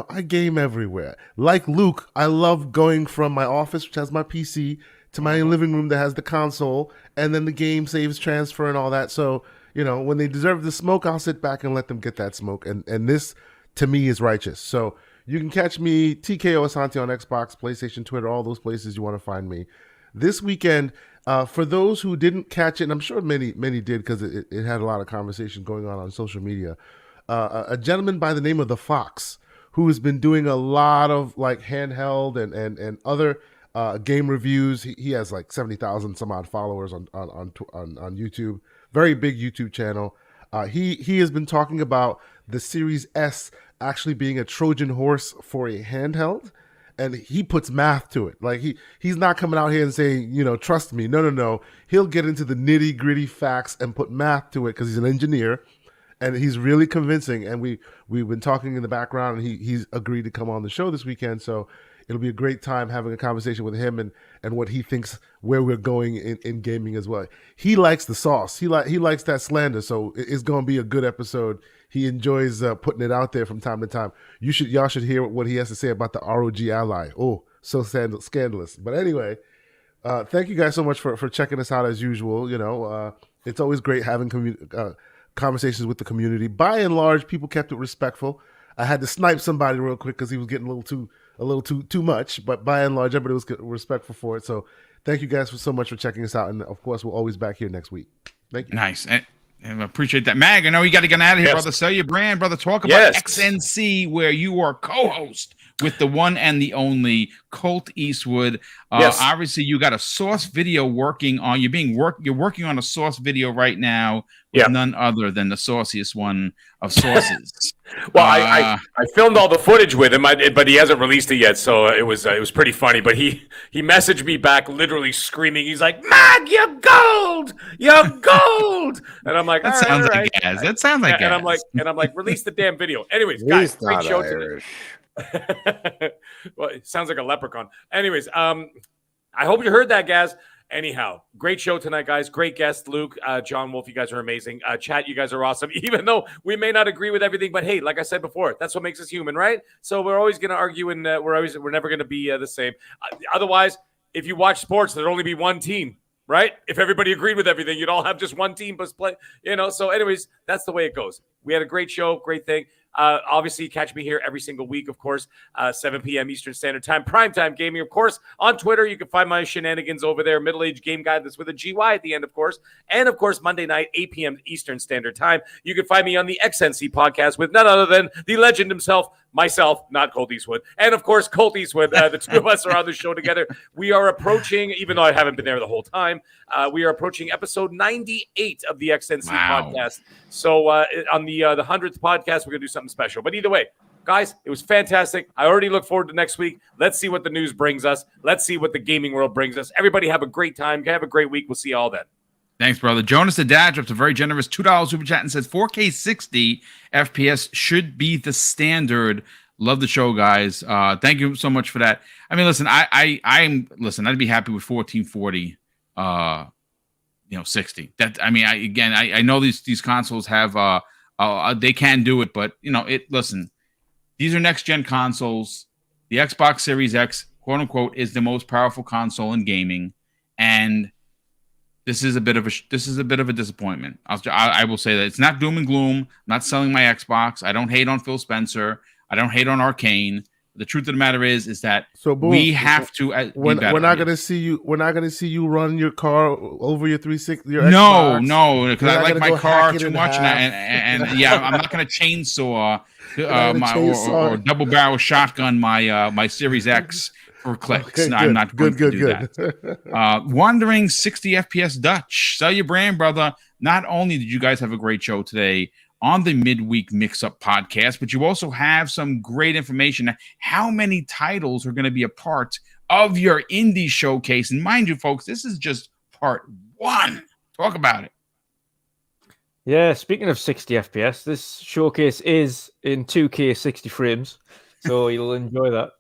I game everywhere. Like Luke, I love going from my office, which has my PC, to my living room that has the console, and then the game saves transfer and all that. So when they deserve the smoke, I'll sit back and let them get that smoke. And this, to me, is righteous. So you can catch me, TKO Asante, on Xbox, PlayStation, Twitter, all those places you want to find me. This weekend, for those who didn't catch it, and I'm sure many did because it had a lot of conversation going on social media, a gentleman by the name of The Fox, who has been doing a lot of like handheld and other game reviews. He has like 70,000 some odd followers on YouTube. Very big YouTube channel. He has been talking about the Series S actually being a Trojan horse for a handheld, and he puts math to it. Like he's not coming out here and saying, trust me. No. He'll get into the nitty gritty facts and put math to it because he's an engineer, and he's really convincing. And we've been talking in the background, and he's agreed to come on the show this weekend. So it'll be a great time having a conversation with him and what he thinks where we're going in gaming as well. He likes the sauce. He likes that slander. So it's going to be a good episode. He enjoys putting it out there from time to time. Y'all should hear what he has to say about the ROG Ally. Oh, so scandalous. But anyway, thank you guys so much for checking us out as usual. It's always great having conversations with the community. By and large, people kept it respectful. I had to snipe somebody real quick because he was getting a little too much, but by and large, everybody was respectful for it. So thank you guys so much for checking us out. And of course, we're always back here next week. Thank you. Nice. And I appreciate that. Mag, I know you got to get out of here, brother. Sell your brand, brother. Talk about XNC, where you are co-host with the one and the only Colt Eastwood. Obviously, you got a source video working on. You're working on a source video right now with none other than the sauciest one of sources. Well, I filmed all the footage with him, but he hasn't released it yet, so it was pretty funny. But he messaged me back, literally screaming. He's like, "Mag, you're gold, and I'm like, that sounds like gas. That sounds like gas. And I'm like, release the damn video. Anyways, guys, great show today. Well, it sounds like a leprechaun. Anyways, I hope you heard that, Gaz. Anyhow, great show tonight, guys. Great guest, Luke, John Wolf. You guys are amazing. Chat, you guys are awesome. Even though we may not agree with everything, but hey, like I said before, that's what makes us human, right? So we're always going to argue, and we're never going to be the same. Otherwise, if you watch sports, there'd only be one team, right? If everybody agreed with everything, you'd all have just one team plus play. So, anyways, that's the way it goes. We had a great show, great thing. Obviously, catch me here every single week, of course, 7 p.m. Eastern Standard Time, Primetime Gaming, of course. On Twitter, you can find my shenanigans over there, Middle Age Game Guide, that's with a GY at the end, of course. And, of course, Monday night, 8 p.m. Eastern Standard Time. You can find me on the XNC podcast with none other than the legend himself, myself, not Colt Eastwood, and, of course, Colt Eastwood. The two of us are on the show together. We are approaching, even though I haven't been there the whole time, we are approaching episode 98 of the XNC podcast. So on the 100th podcast, we're going to do something special. But either way, guys, it was fantastic. I already look forward to next week. Let's see what the news brings us. Let's see what the gaming world brings us. Everybody have a great time. Have a great week. We'll see you all then. Thanks, brother. Jonas the Dad drops a very generous $2 super chat and says 4K 60 FPS should be the standard. Love the show, guys. Thank you so much for that. I mean, listen, I'd be happy with 1440 60. That, I mean, I know these consoles have they can do it, but listen, these are next gen consoles. The Xbox Series X, quote unquote, is the most powerful console in gaming, and this is a bit of a disappointment. I will say that it's not doom and gloom. I'm not selling my Xbox. I don't hate on Phil Spencer. I don't hate on Arkane. The truth of the matter is that we have to. We're not going to see you. We're not going to see you run your car over your 360. No, because I like my car too much, and yeah, I'm not going to chainsaw or double barrel shotgun my Series X for clicks. Okay, no, I'm not going to do that. Wandering 60 FPS Dutch, sell your brand, brother. Not only did you guys have a great show today on the midweek mix-up podcast, but you also have some great information. How many titles are going to be a part of your indie showcase? And mind you, folks, this is just part one. Talk about it. Yeah, speaking of 60 FPS, this showcase is in 2K 60 frames, so you'll enjoy that.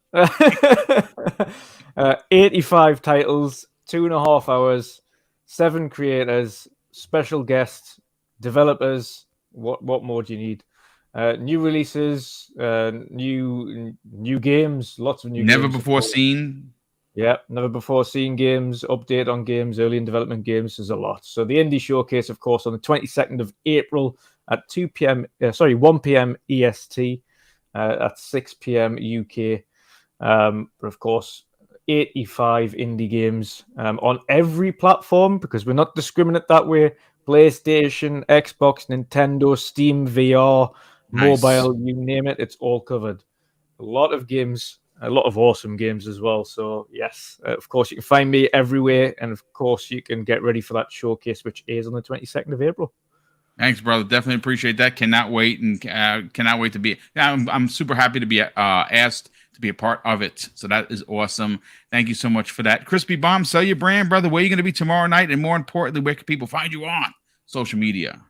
85 titles, 2.5 hours, 7 creators, special guests, developers. What more do you need? New releases, new games, lots of new games. Never before seen. Yeah, never before seen games, update on games, early in development games. There's a lot. So the Indie Showcase, of course, on the 22nd of April at 1 p.m. EST, at 6 p.m. UK. But of course, 85 indie games on every platform, because we're not discriminate that way. PlayStation, Xbox, Nintendo, Steam, VR, Nice. mobile, you name it, it's all covered. A lot of games, a lot of awesome games as well. So yes, of course, you can find me everywhere, and of course, you can get ready for that showcase, which is on the 22nd of April. Thanks, brother. Definitely appreciate that. Cannot wait, and cannot wait to be. I'm super happy to be asked to be a part of it. So that is awesome. Thank you so much for that. Crispy Bomb, sell your brand, brother. Where are you going to be tomorrow night? And more importantly, where can people find you on social media?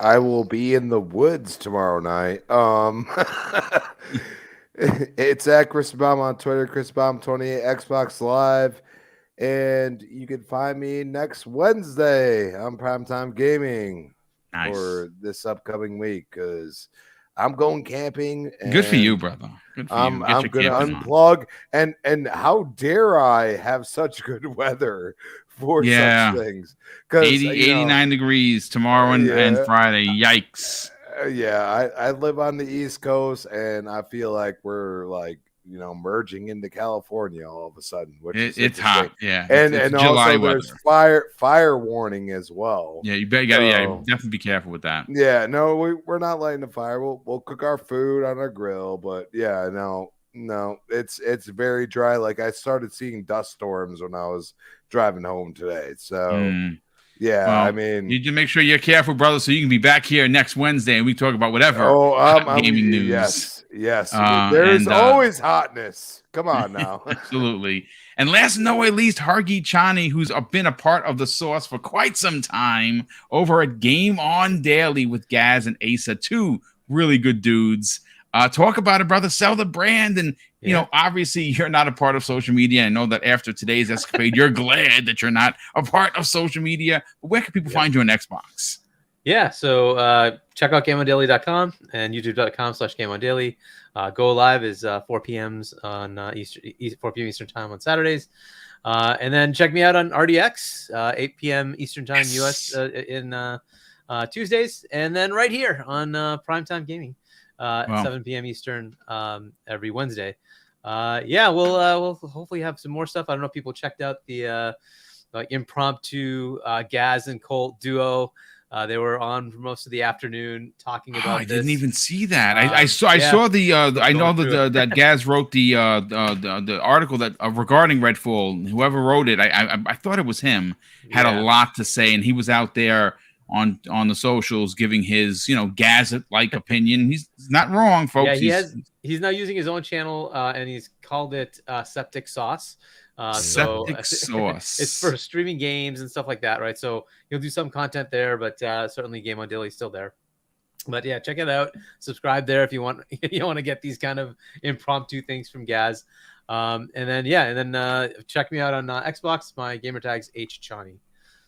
I will be in the woods tomorrow night. It's at Chris Bomb on Twitter, Chris Bomb 28, Xbox Live. And you can find me next Wednesday on Primetime Gaming. Nice. For this upcoming week, because I'm going camping. And good for you, brother. Good for you. I'm going to unplug. And how dare I have such good weather for such things? 89 degrees tomorrow and Friday. Yikes. I live on the East Coast, and I feel like we're like, merging into California all of a sudden, which it's hot. Yeah. And it's also July there's fire warning as well. Yeah, you definitely be careful with that. Yeah, no, we're not lighting the fire. We'll cook our food on our grill, but yeah, no, it's very dry. Like, I started seeing dust storms when I was driving home today. So yeah, well, I mean, you just make sure you're careful, brother, so you can be back here next Wednesday and we talk about whatever gaming news. Yes. There's always hotness. Come on now. Absolutely. And last but not least, Hargi Chani, who's been a part of the source for quite some time over at Game On Daily with Gaz and Asa, two really good dudes. Talk about it, brother. Sell the brand. And, obviously you're not a part of social media. I know that after today's escapade, you're glad that you're not a part of social media. But where can people find you on Xbox? Yeah, so check out GameOnDaily.com and YouTube.com/GameOnDaily. Go live is 4 p.m. on 4 p.m. Eastern time on Saturdays. And then check me out on RDX, 8 p.m. Eastern time US in Tuesdays. And then right here on Primetime Gaming, 7 p.m. Eastern every Wednesday. We'll hopefully have some more stuff. I don't know if people checked out the impromptu Gaz and Colt duo. They were on for most of the afternoon talking about this. I didn't even see that. I saw the I know that Gaz wrote the article that regarding Redfall. Whoever wrote it, I thought it was him. Had a lot to say, and he was out there on the socials giving his Gaz-like opinion. He's not wrong, folks. Yeah, he's now using his own channel, and he's called it Septic Sauce. Septic Sauce. It's for streaming games and stuff like that, right? So you'll do some content there, but certainly Game On Daily is still there. But yeah, check it out. Subscribe there if you want. You want to get these kind of impromptu things from Gaz. And then check me out on Xbox. My gamer tag's HChani.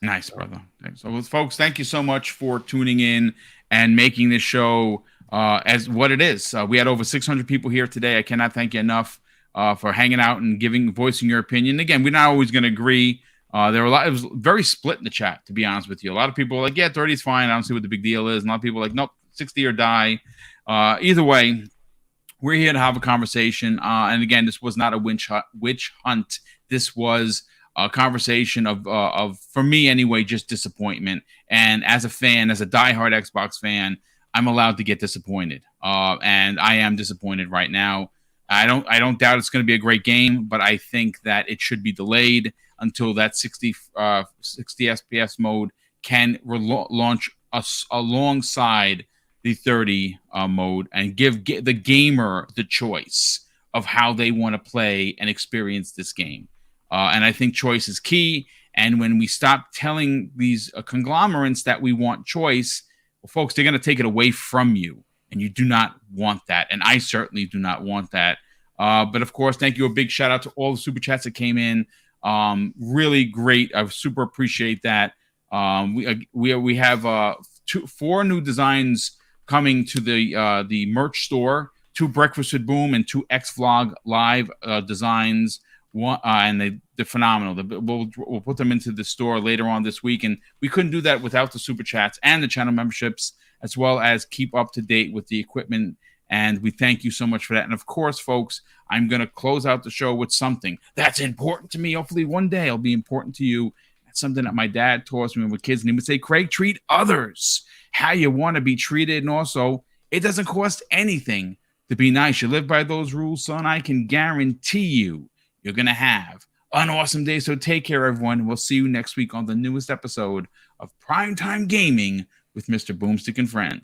Nice, brother. Thanks. So, folks, thank you so much for tuning in and making this show as what it is. We had over 600 people here today. I cannot thank you enough for hanging out and voicing your opinion. Again, we're not always going to agree. There were it was very split in the chat, to be honest with you. A lot of people were like, yeah, 30 is fine. I don't see what the big deal is. And a lot of people were like, nope, 60 or die. Either way, we're here to have a conversation. And again, this was not a witch hunt. This was a conversation of for me anyway, just disappointment. And as a fan, as a diehard Xbox fan, I'm allowed to get disappointed. And I am disappointed right now. I don't doubt it's going to be a great game, but I think that it should be delayed until that 60 FPS mode can launch alongside the 30 mode and give the gamer the choice of how they want to play and experience this game. And I think choice is key. And when we stop telling these conglomerates that we want choice, well, folks, they're going to take it away from you. And you do not want that. And I certainly do not want that. But of course, thank you. A big shout out to all the super chats that came in. Really great. I super appreciate that. We have 4 new designs coming to the merch store. 2 Breakfast with Boom and 2 X Vlog live designs. and they're phenomenal. We'll put them into the store later on this week, and we couldn't do that without the super chats and the channel memberships, as well as keep up to date with the equipment. And we thank you so much for that. And of course, folks, I'm going to close out the show with something that's important to me. Hopefully one day it'll be important to you. That's something that my dad taught me when we were kids. And he would say, Craig, treat others how you want to be treated. And also, it doesn't cost anything to be nice. You live by those rules, son. I can guarantee you're going to have an awesome day. So take care, everyone. We'll see you next week on the newest episode of Primetime Gaming with Mr. Boomstick and Friends.